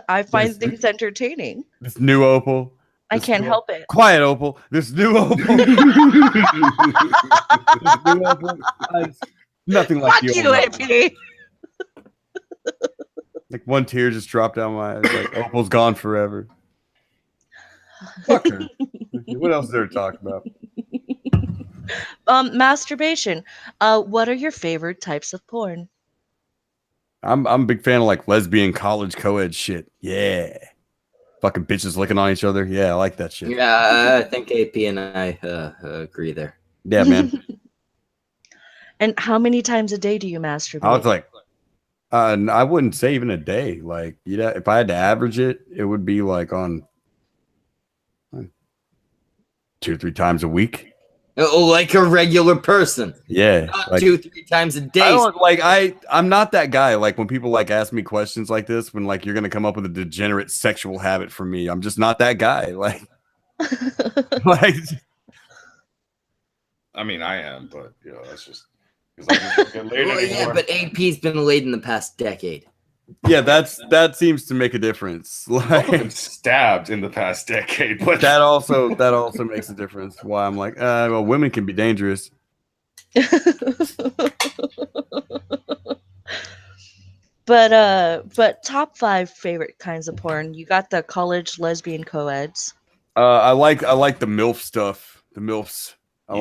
D: I find things entertaining.
I: This new Opal.
D: I can't help it.
I: Quiet, Opal. This new Opal. This new Opal. Nothing like
D: Fuck
I: the
D: you,
I: old
D: AP.
I: Like one tear just dropped down my eyes. Like Opal's gone forever. Fuck her. What else is there to talk about?
D: Masturbation. What are your favorite types of porn?
I: I'm a big fan of like lesbian college co-ed shit. Yeah. Fucking bitches licking on each other. Yeah, I like that shit.
B: Yeah, I think AP and I agree there.
I: Yeah, man.
B: And how many times a day do you masturbate?
I: I was like, I wouldn't say even a day. Like, if I had to average it, it would be like on 2 or 3 times a week.
B: Oh, like a regular person.
I: Yeah,
B: not
I: like,
B: 2 or 3 times a day.
I: I don't, like I'm not that guy. Like when people like ask me questions like this, when like you're gonna come up with a degenerate sexual habit for me, I'm just not that guy. Like, like.
A: I mean, I am, but that's just. Like,
B: well, yeah, but AP's been laid in the past decade.
I: Yeah, that seems to make a difference. Like
A: been stabbed in the past decade, but
I: that also makes a difference. Why I'm like, well, women can be dangerous.
D: But top 5 favorite kinds of porn. You got the college lesbian co-eds.
I: I like the MILF stuff. The MILFs. I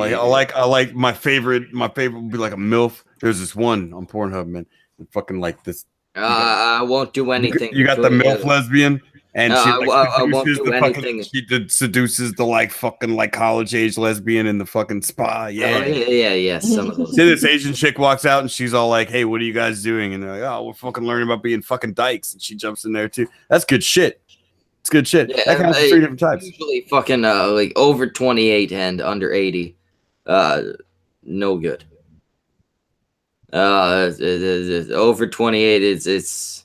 I: like my favorite would be like a MILF. There's this one on Pornhub, man. Fucking like this.
B: I won't do anything.
I: You got the MILF lesbian. And
B: No,
I: she
B: I won't do anything.
I: Seduces the like fucking like college age lesbian in the fucking spa. Yeah.
B: Oh, yeah. Some of those.
I: See, this Asian chick walks out and she's all like, "Hey, what are you guys doing?" And they're like, "Oh, we're fucking learning about being fucking dykes." And she jumps in there too. That's good shit. It's good shit.
B: Yeah,
I: that counts for 3 different types.
B: Usually fucking like over 28 and under 80. No good. Over 28 it's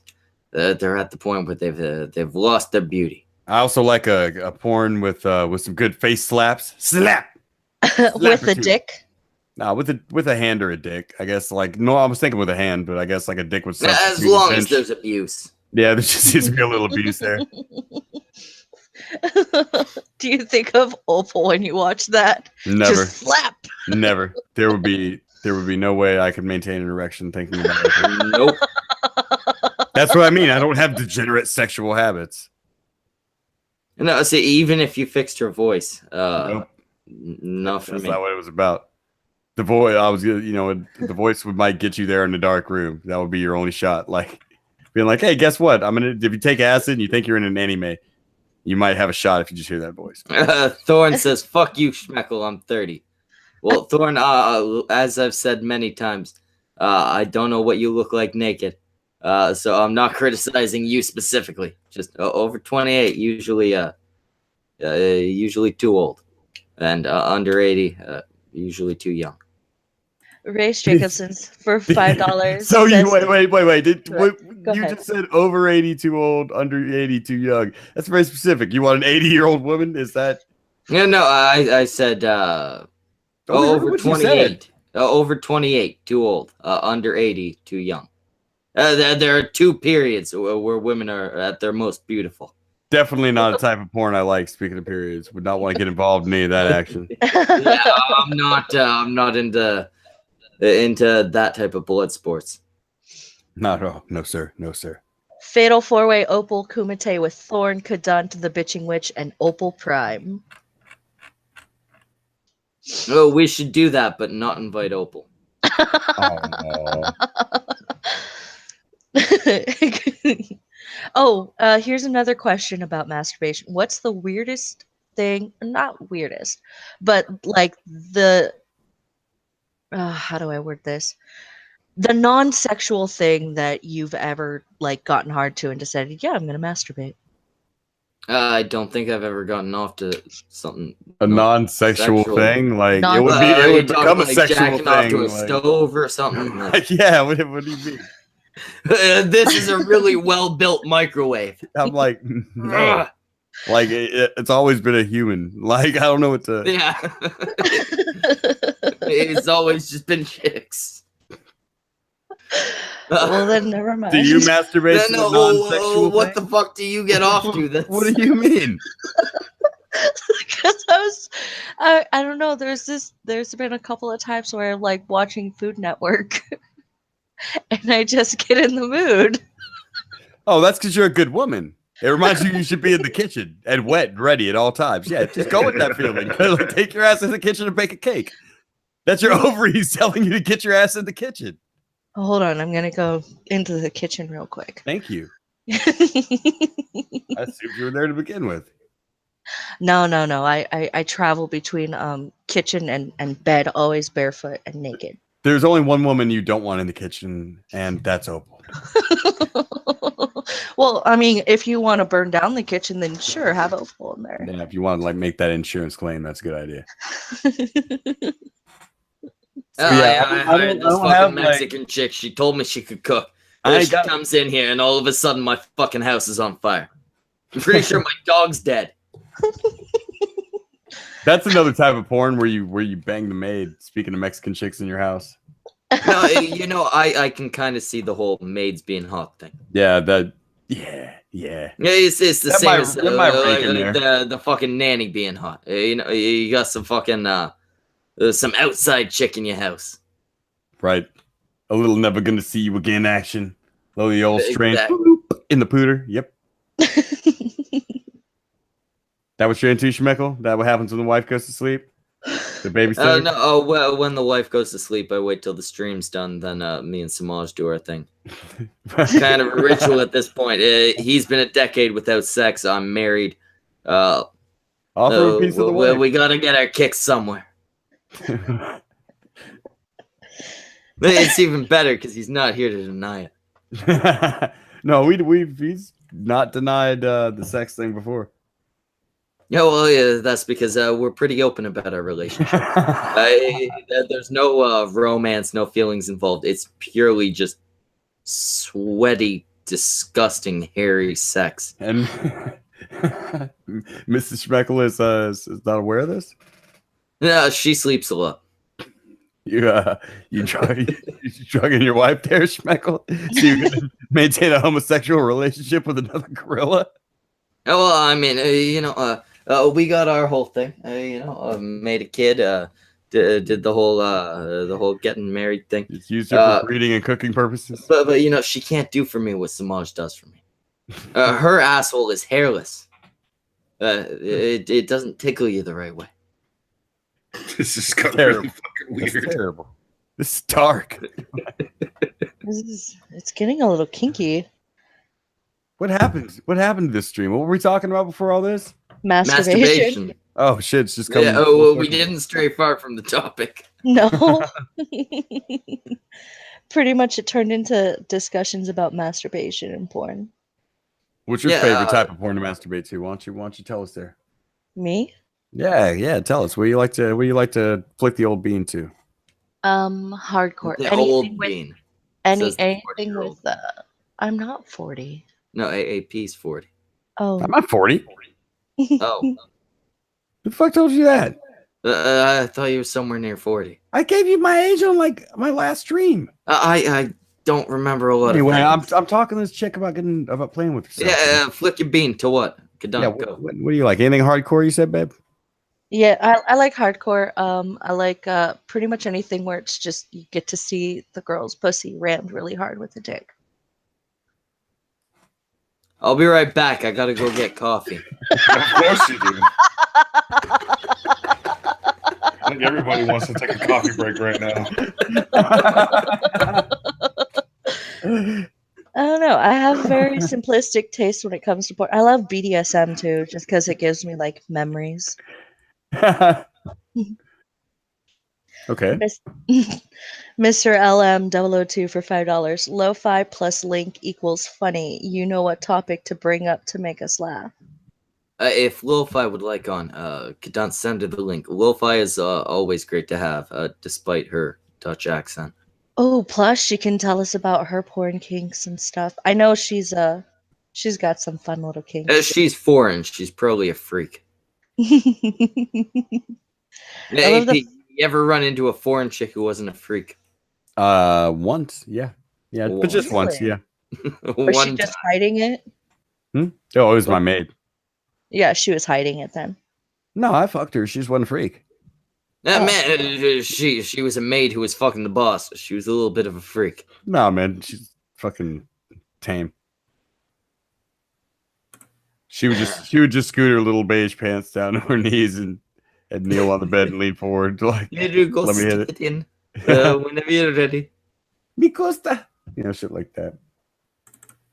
B: they're at the point where they've lost their beauty.
I: I also like a porn with some good face slaps. Slap
D: with a dick.
I: No, with a hand or a dick. I guess like no, I was thinking with a hand, but I guess like a dick with
B: as long as there's abuse.
I: Yeah, there just seems to be a little abuse there.
D: Do you think of Opal when you watch that?
I: Never.
D: Just slap.
I: Never. There would be no way I could maintain an erection thinking about it.
B: Nope.
I: That's what I mean. I don't have degenerate sexual habits.
B: No, see, even if you fixed her voice,
I: nope.
B: Not for me.
I: That's not what it was about. The voice, the voice might get you there in the dark room. That would be your only shot. Like being like, hey, guess what? If you take acid and you think you're in an anime, you might have a shot if you just hear that voice.
B: Thorn says, "Fuck you, Schmeckle. I'm 30." Well, Thorn, as I've said many times, I don't know what you look like naked. So I'm not criticizing you specifically. Just over 28, usually too old, and under 80, usually too young.
D: Race Jacobson's for $5.
I: So you wait. You
D: ahead.
I: just said over 80 too old, under 80 too young. That's very specific. You want an 80-year-old woman? Is that?
B: No. I said over 28. Over 28 too old. Under 80 too young. There are two periods where women are at their most beautiful.
I: Definitely not a type of porn I like. Speaking of periods, would not want to get involved in any of that action.
B: Yeah, I'm not into that type of blood sports.
I: Not at all. No, sir. No, sir.
D: Fatal 4-way Opal Kumite with Thorn, Kadant, the Bitching Witch, and Opal Prime.
B: Oh, we should do that, but not invite Opal.
D: Here's another question about masturbation. What's the weirdest thing? Not weirdest, but like the how do I word this? The non-sexual thing that you've ever like gotten hard to and decided, yeah, I'm gonna masturbate.
B: I don't think I've ever gotten off to something
I: non-sexual thing. Like it would become a sexual thing.
B: Off to a stove or something. Like,
I: yeah. What do you mean?
B: This is a really well-built microwave.
I: I'm like, no. Like it's always been a human. Like I don't know what to.
B: Yeah. It's always just been chicks.
D: Well, then never mind.
I: Do you masturbate to non-sexual
B: what the fuck do you get off to? This?
I: What do you mean?
D: Because I don't know. There's been a couple of times where I'm like watching Food Network, and I just get in the mood.
I: Oh, that's because you're a good woman. It reminds you should be in the kitchen and wet and ready at all times. Yeah, just go with that feeling. Like, take your ass in the kitchen and bake a cake. That's your ovaries telling you to get your ass in the kitchen.
D: Oh, hold on, I'm gonna go into the kitchen real quick.
I: Thank you. I assumed you were there to begin with.
D: No. I travel between kitchen and bed, always barefoot and naked.
I: There's only one woman you don't want in the kitchen, and that's Opal.
D: Well, I mean, if you want to burn down the kitchen, then sure, have Opal in there.
I: Yeah, if you want to like make that insurance claim, that's a good idea.
B: I hired this fucking Mexican chick. She told me she could cook. She comes in here, and all of a sudden, my fucking house is on fire. I'm pretty sure my dog's dead.
I: That's another type of porn where you bang the maid. Speaking of Mexican chicks in your house.
B: No, I can kind of see the whole maids being hot thing.
I: Yeah,
B: Yeah, it's the same as the fucking nanny being hot. You got some fucking some outside chick in your house.
I: Right. A little never gonna see you again action. Little the old strain in the pooter. Yep. That what you're into, Schmeckle? That what happens when the wife goes to sleep? The babysitter?
B: No. Oh, well, when the wife goes to sleep, I wait till the stream's done. Then me and Samaj do our thing. Kind of a ritual at this point. He's been a decade without sex. I'm married.
I: Offer a piece of the wife.
B: We gotta get our kicks somewhere. It's even better because he's not here to deny
I: it. No, he's not denied the sex thing before.
B: Yeah, well, yeah, that's because we're pretty open about our relationship. There's no romance, no feelings involved. It's purely just sweaty, disgusting, hairy sex.
I: And Mrs. Schmeckel is not aware of this?
B: No, she sleeps a lot.
I: You drugging your wife there, Schmeckel? So you can maintain a homosexual relationship with another gorilla?
B: Oh, well, I mean, we got our whole thing. Made a kid. Did the whole getting married thing.
I: It's used for breeding and cooking purposes.
B: But she can't do for me what Samaj does for me. Her asshole is hairless. It doesn't tickle you the right way.
A: This is really fucking weird.
I: That's terrible. This is dark.
D: It's getting a little kinky.
I: What happened? What happened to this stream? What were we talking about before all this?
D: Masturbation.
I: Oh shit! It's just coming.
B: Yeah. Oh, well, we didn't stray far from the topic.
D: No. Pretty much, it turned into discussions about masturbation and porn.
I: What's your favorite type of porn to masturbate to? Why don't you tell us there?
D: Me?
I: Yeah. Tell us. What do you like to flick the old bean to?
D: Hardcore.
B: The old bean.
D: Anything with I'm not 40.
B: No, AAP's 40.
D: Oh.
I: I'm not 40.
B: Oh.
I: Who the fuck told you that?
B: I thought you were somewhere near 40.
I: I gave you my age on like my last stream.
B: I don't remember a lot.
I: Anyway, I'm talking to this chick about playing with herself.
B: Yeah, flick your bean to what?
I: Yeah, what do you like? Anything hardcore? You said, babe.
D: Yeah, I like hardcore. I like pretty much anything where it's just you get to see the girl's pussy rammed really hard with a dick.
B: I'll be right back. I gotta go get coffee.
A: Of course you do. I think everybody wants to take a coffee break right now.
D: I don't know. I have very simplistic taste when it comes to porn. I love BDSM too, just because it gives me like memories.
I: Okay.
D: Mr. LM002 for $5. Lo-fi plus link equals funny. You know what topic to bring up to make us laugh.
B: If Lo-fi would like on, Kadant send her the link. Lo-fi is always great to have, despite her Dutch accent.
D: Oh, plus she can tell us about her porn kinks and stuff. I know she's got some fun little kinks.
B: She's foreign. She's probably a freak. You ever run into a foreign chick who wasn't a freak?
I: Once, yeah, but just once, yeah.
D: Was she just hiding it?
I: Oh, it was my maid.
D: Yeah, she was hiding it then.
I: No, I fucked her. She just wasn't a freak.
B: Man, she was a maid who was fucking the boss. She was a little bit of a freak.
I: No, man, she's fucking tame. She would just scoot her little beige pants down to her knees and kneel on the bed and lean forward like,
B: let me hit it in whenever you're ready.
I: Mi costa. Shit like that.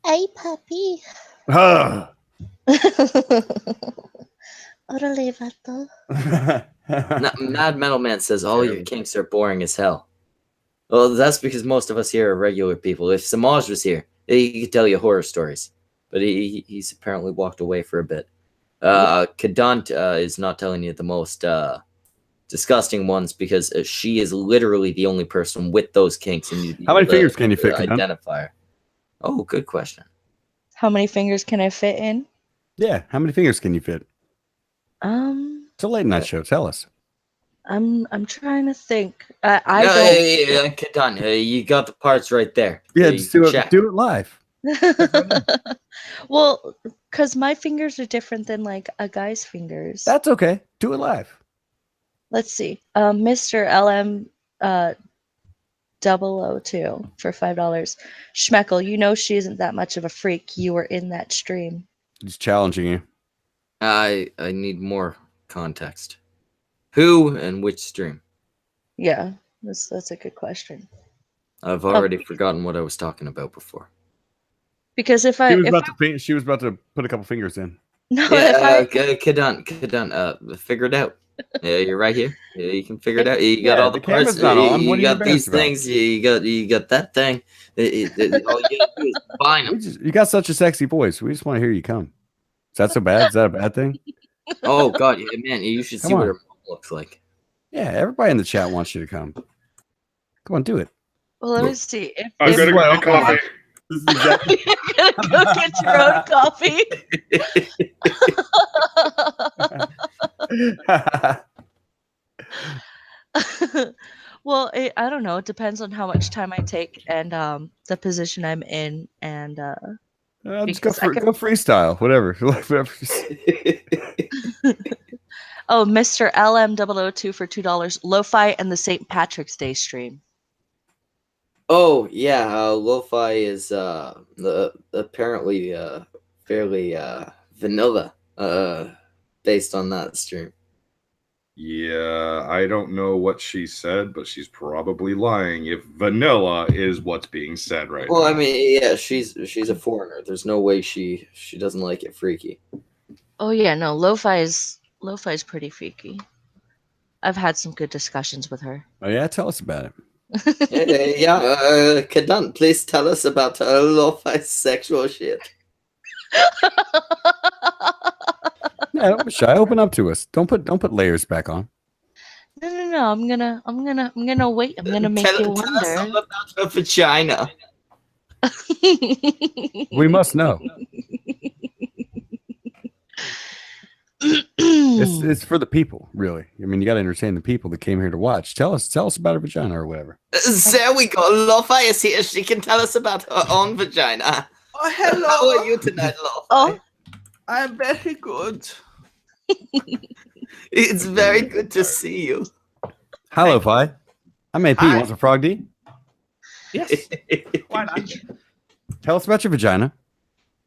G: Hey, puppy. Orale, vato.
B: Mad Metal Man says all your kinks are boring as hell. Well, that's because most of us here are regular people. If Samaj was here, he could tell you horror stories. But he's apparently walked away for a bit. Kadant is not telling you the most disgusting ones because she is literally the only person with those kinks. And
I: how many fingers can you fit?
B: Identifier. Oh, good question.
D: How many fingers can I fit in?
I: Yeah, how many fingers can you fit? It's a late night show. Tell us.
D: I'm trying to think.
B: Kadant, you got the parts right there.
I: Yeah, just do it live.
D: Well, because my fingers are different than like a guy's fingers.
I: That's okay. Do it live.
D: Let's see. Mr. LM 002 for $5. Schmeckel, you know she isn't that much of a freak. You were in that stream.
I: He's challenging you.
B: I need more context. Who and which stream?
D: Yeah, that's a good question.
B: I've already forgotten what I was talking about before.
D: Because if
I: she was about to put a couple fingers in.
D: No,
B: Kadan, figure it out. Yeah, you're right here. Yeah, you can figure it out. You got all the parts.
I: Not on. What
B: you got these things. You got that thing. All you gotta do is combine them.
I: You got such a sexy voice. We just want to hear you come. Is that so bad? Is that a bad thing?
B: Oh God, man, you should see what her mom looks like.
I: Yeah, everybody in the chat wants you to come. Come on, do it.
D: Well, let me see.
A: I'm gonna go get coffee.
I: This is exactly.
D: You're gonna go get your own coffee. Well, I don't know. It depends on how much time I take and the position I'm in, and
I: just go freestyle, whatever.
D: Oh, Mr. LM002 for $2. Lo-fi and the St. Patrick's Day stream.
B: Oh yeah, lo-fi is apparently fairly vanilla based on that stream.
A: Yeah, I don't know what she said, but she's probably lying if vanilla is what's being said right now.
B: Well, I mean, yeah, she's a foreigner. There's no way she doesn't like it freaky.
D: Oh yeah, no, lo-fi is pretty freaky. I've had some good discussions with her.
I: Oh yeah, tell us about it.
B: Kadan, please tell us about lo-fi sexual shit.
I: Yeah, don't be shy. Open up to us. Don't put layers back on.
D: No. I'm gonna wait. I'm gonna make you wonder.
B: Tell us all about her vagina.
I: We must know. It's for the people, really. I mean, you got to entertain the people that came here to watch. Tell us about her vagina or whatever.
B: There we go. Lo-fi is here. She can tell us about her own vagina.
K: Oh, hello.
B: How are you tonight, Lo-fi?
K: Oh, I'm very good.
B: It's very good to see you.
I: Hello, Fi. I'm AP. You want some Frog D?
K: Yes. Why not?
I: Tell us about your vagina.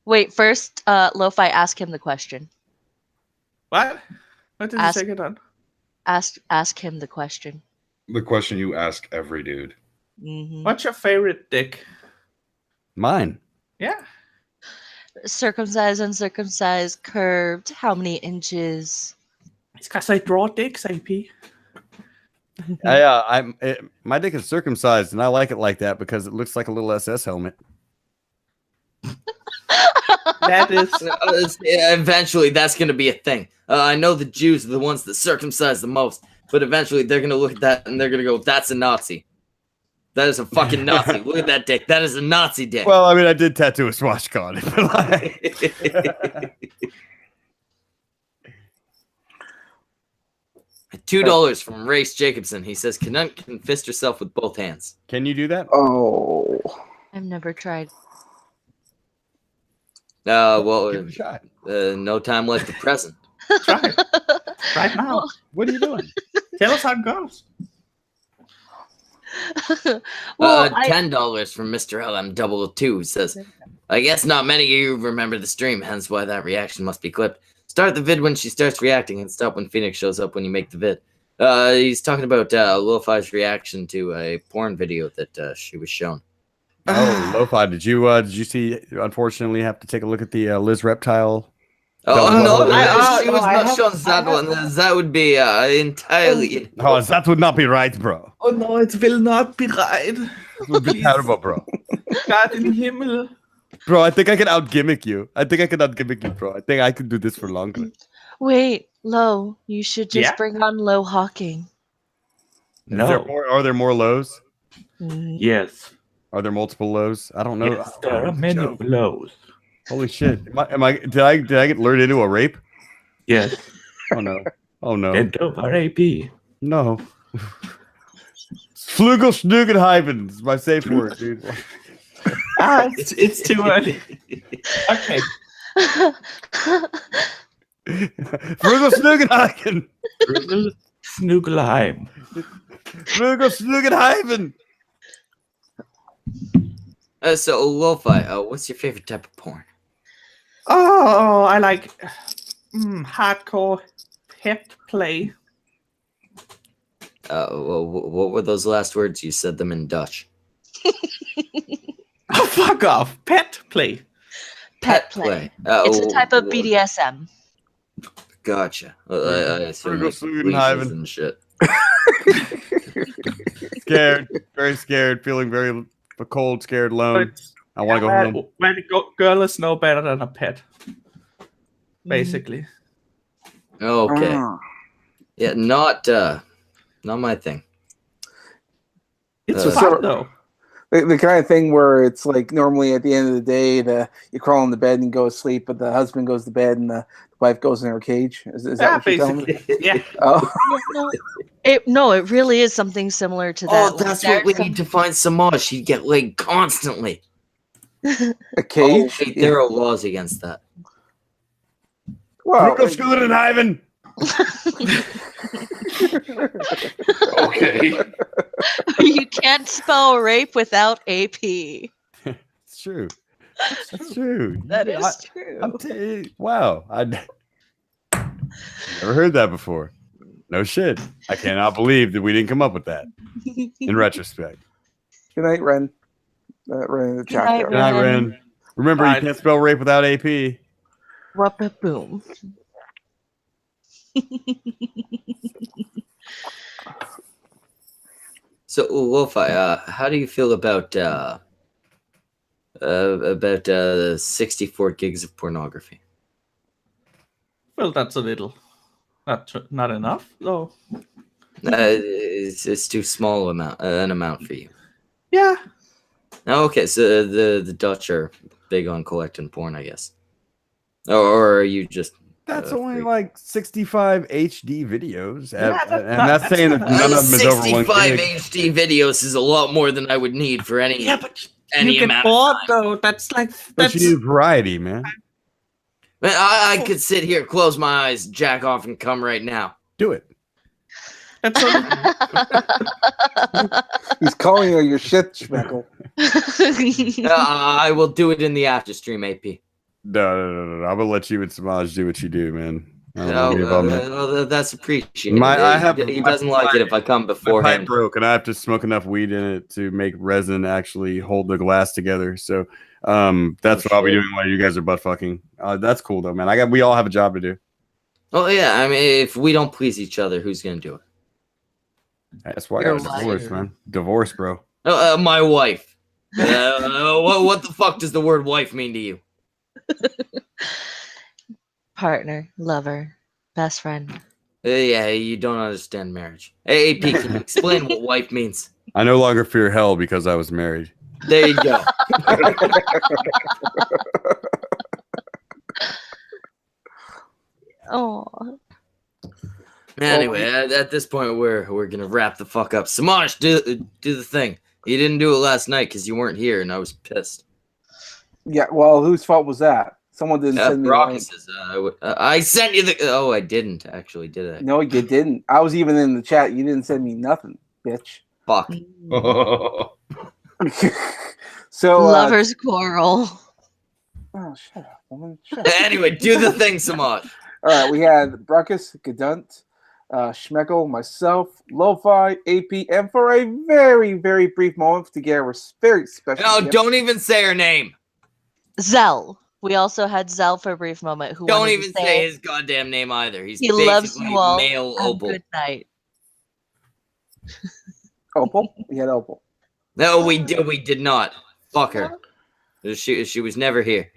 D: Wait, first, Lo-fi, ask him the question.
K: What? What did you say, Kadan?
D: Ask him the question.
A: The question you ask every dude.
D: Mm-hmm.
K: What's your favorite dick?
I: Mine.
K: Yeah.
D: Circumcised, uncircumcised, curved. How many inches?
K: It's because I draw dicks, AP.
I: My dick is circumcised, and I like it like that because it looks like a little SS helmet.
K: That is
B: eventually that's going to be a thing. I know the Jews are the ones that circumcise the most, but eventually they're going to look at that and they're going to go, "That's a Nazi. That is a fucking Nazi. Look at that dick. That is a Nazi dick."
I: Well, I mean, I did tattoo a swastika on it.
B: $2 from Race Jacobson. He says, "Canuck can fist herself with both hands."
I: Can you do that?
C: Oh,
D: I've never tried.
B: Well,
I: Give it a shot.
B: no time like the present.
K: Try it. Right now.
I: What are you doing?
K: Tell us how it goes.
D: Well,
B: $10 from Mr. LM002 says, "I guess not many of you remember the stream, hence why that reaction must be clipped. Start the vid when she starts reacting and stop when Phoenix shows up when you make the vid." He's talking about Lo-Fi's reaction to a porn video that she was shown.
I: Oh, Lo-Fi, did you see, unfortunately, have to take a look at the Liz Reptile?
B: Oh, no, she was not shown that one. That would be entirely...
I: Oh, that would not be right, bro.
K: Oh no, it will not be right.
I: It would be terrible, bro.
K: God in Himmel.
I: Bro, I think I can out-gimmick you. Bro. I think I can do this for longer.
D: Wait, Lo, you should just bring on Lo Hawking.
K: No.
I: Are there more lows?
K: Yes.
I: Are there multiple lows? I don't know.
K: Yes, there are many lows.
I: Holy shit! Did I get lured into a rape?
K: Yes.
I: Oh no! Oh no!
K: Bent over, AP.
I: No. Flügelschnugenheiben is my safe word, dude.
K: It's too early. Okay.
I: Flügelschnugenheiben.
K: Snugelheim.
I: Flügelschnugenheiben.
B: So, Lo-Fi, what's your favorite type of porn?
K: Oh, I like hardcore pet play.
B: What were those last words? You said them in Dutch.
K: Oh, fuck off. Pet play.
D: Pet play. It's a type of BDSM.
B: Gotcha. I assume like
I: Ivan.
B: and shit.
I: Scared, very scared, feeling very cold, scared, alone. I want to go home.
K: When a girl is no better than a pet, basically.
B: Okay. Yeah, not my thing.
K: It's fun though.
C: The kind of thing where it's like normally at the end of the day, you crawl in the bed and go to sleep, but the husband goes to bed and the wife goes in her cage. Is that what you're telling me?
K: Yeah.
C: Oh.
D: It really is something similar to that.
B: Oh, that's what we need to find Samaj. She'd get laid constantly.
C: A cage?
B: Oh, wait, there are laws against that.
C: Well,
I: Ivan.
A: Okay.
D: You can't spell rape without AP.
I: It's true. That's true.
D: That is true.
I: Wow. I never heard that before. No shit. I cannot believe that we didn't come up with that in retrospect.
C: Good night, Ren. Ren in the chat there.
I: Good night, Ren. Remember, you can't spell rape without AP.
D: Whoop boom.
B: So, Wolfie, how do you feel about 64 gigs of pornography?
K: Well, that's a little, not enough though.
B: It's too small an amount for you.
K: Yeah.
B: Okay, so the Dutch are big on collecting porn, I guess. Or are you just?
I: That's only like 65 HD videos, and that's saying that none of them is over 1
B: 65
I: gig.
B: HD videos is a lot more than I would need for any.
K: Yeah, but
B: any
K: you get
B: amount
K: bored
B: of time.
K: though. That's like
I: But you need variety, man.
B: Man, I could sit here, close my eyes, jack off, and come right now.
I: Do it.
K: That's
C: He's calling you your shit, Schmeckle.
B: I will do it in the after stream, AP.
I: No. I'm gonna let you and Samaj do what you do, man.
B: That's appreciated. He doesn't like it if I come
I: My
B: beforehand.
I: pipe broke, and I have to smoke enough weed in it to make resin actually hold the glass together. So that's what I'll be doing while you guys are butt fucking. That's cool though, man. We all have a job to do.
B: Oh yeah, I mean, if we don't please each other, who's gonna do it?
I: That's why I got a divorce, man. Divorce, bro.
B: My wife. What the fuck does the word wife mean to you?
D: Partner, lover, best friend.
B: Yeah, you don't understand marriage. Hey, AP, can you explain what wife means?
I: I no longer fear hell because I was married.
B: There you go.
D: Oh.
B: Anyway, at this point, we're gonna wrap the fuck up. Samaj, do the thing. You didn't do it last night because you weren't here, and I was pissed.
C: Yeah, well, whose fault was that? Someone didn't send me the link.
B: I sent you the. Oh, I didn't actually, did I?
C: No, you didn't. I was even in the chat. You didn't send me nothing, bitch.
B: Fuck.
C: So
D: lovers quarrel.
C: Oh, shut up, woman. Shut up.
B: Anyway, do the thing, Samaj.
C: All right, we had Bruckus, Gadunt, Schmeckle, myself, Lo-Fi, AP, and for a very, very brief moment to get a very special.
B: No,
C: gift.
B: don't even say her name.
D: Zell. We also had Zell for a brief moment. Who
B: don't
D: wanted
B: even
D: to
B: say his goddamn name either. He
D: loves you all.
B: Male Opal.
D: Good night.
C: Opal? We had Opal.
B: No, we did not. Fuck her. She was never here.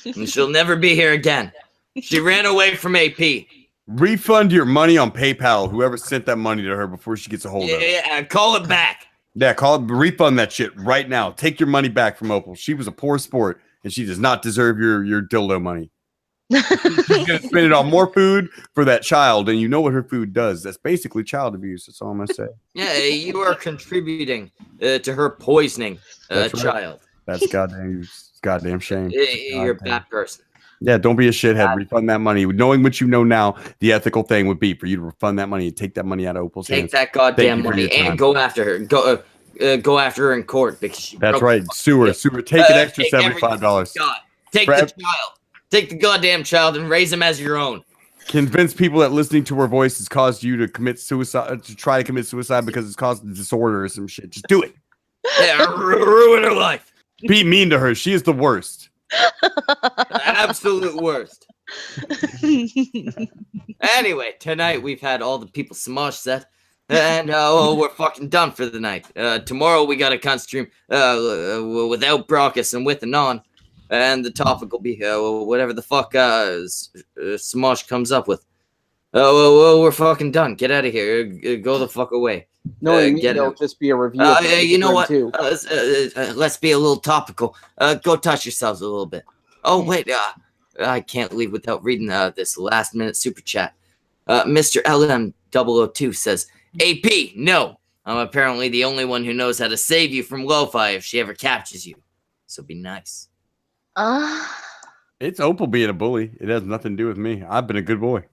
B: And she'll never be here again. She ran away from AP.
I: Refund your money on PayPal. Whoever sent that money to her before she gets a hold of it.
B: Yeah, call it back.
I: Yeah, refund that shit right now. Take your money back from Opal. She was a poor sport, and she does not deserve your dildo money. She's gonna spend it on more food for that child, and you know what her food does. That's basically child abuse. That's all I'm gonna say.
B: Yeah, you are contributing to her poisoning a child.
I: That's goddamn shame.
B: You're a bad person.
I: Yeah, don't be a shithead. Refund that money. Knowing what you know now, the ethical thing would be for you to refund that money and take that money out of Opal's hands.
B: Take that goddamn money and go after her. Go after her in court because she.
I: That's right. Sue her. Take an extra $75.
B: Take the child. Take the goddamn child and raise him as your own.
I: Convince people that listening to her voice has caused you to commit suicide, to try to commit suicide because it's caused a disorder or some shit. Just do it.
B: Yeah, ruin her life.
I: Be mean to her. She is the worst.
B: Absolute worst. Anyway, tonight we've had all the people Smosh set, and we're fucking done for the night. Tomorrow we got a cunt stream without Brockus and with and on, and the topic will be whatever the fuck Smosh comes up with. We're fucking done. Get out of here. Go the fuck away.
C: No, it'll just be a review.
B: You know what? Let's be a little topical. Go touch yourselves a little bit. Oh, wait. I can't leave without reading this last minute super chat. Mr. LM002 says, AP, no. I'm apparently the only one who knows how to save you from lo-fi if she ever catches you. So be nice.
I: It's Opal being a bully. It has nothing to do with me. I've been a good boy.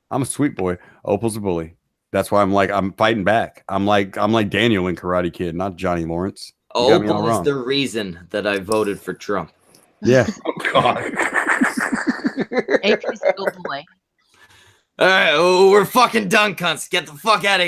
I: I'm a sweet boy. Opal's a bully. That's why I'm fighting back. I'm like Daniel in Karate Kid, not Johnny Lawrence.
B: Opal is the reason that I voted for Trump.
I: Yeah.
A: Oh God.
D: AP's a good boy.
B: All right, we're fucking done, cunts. Get the fuck out of here.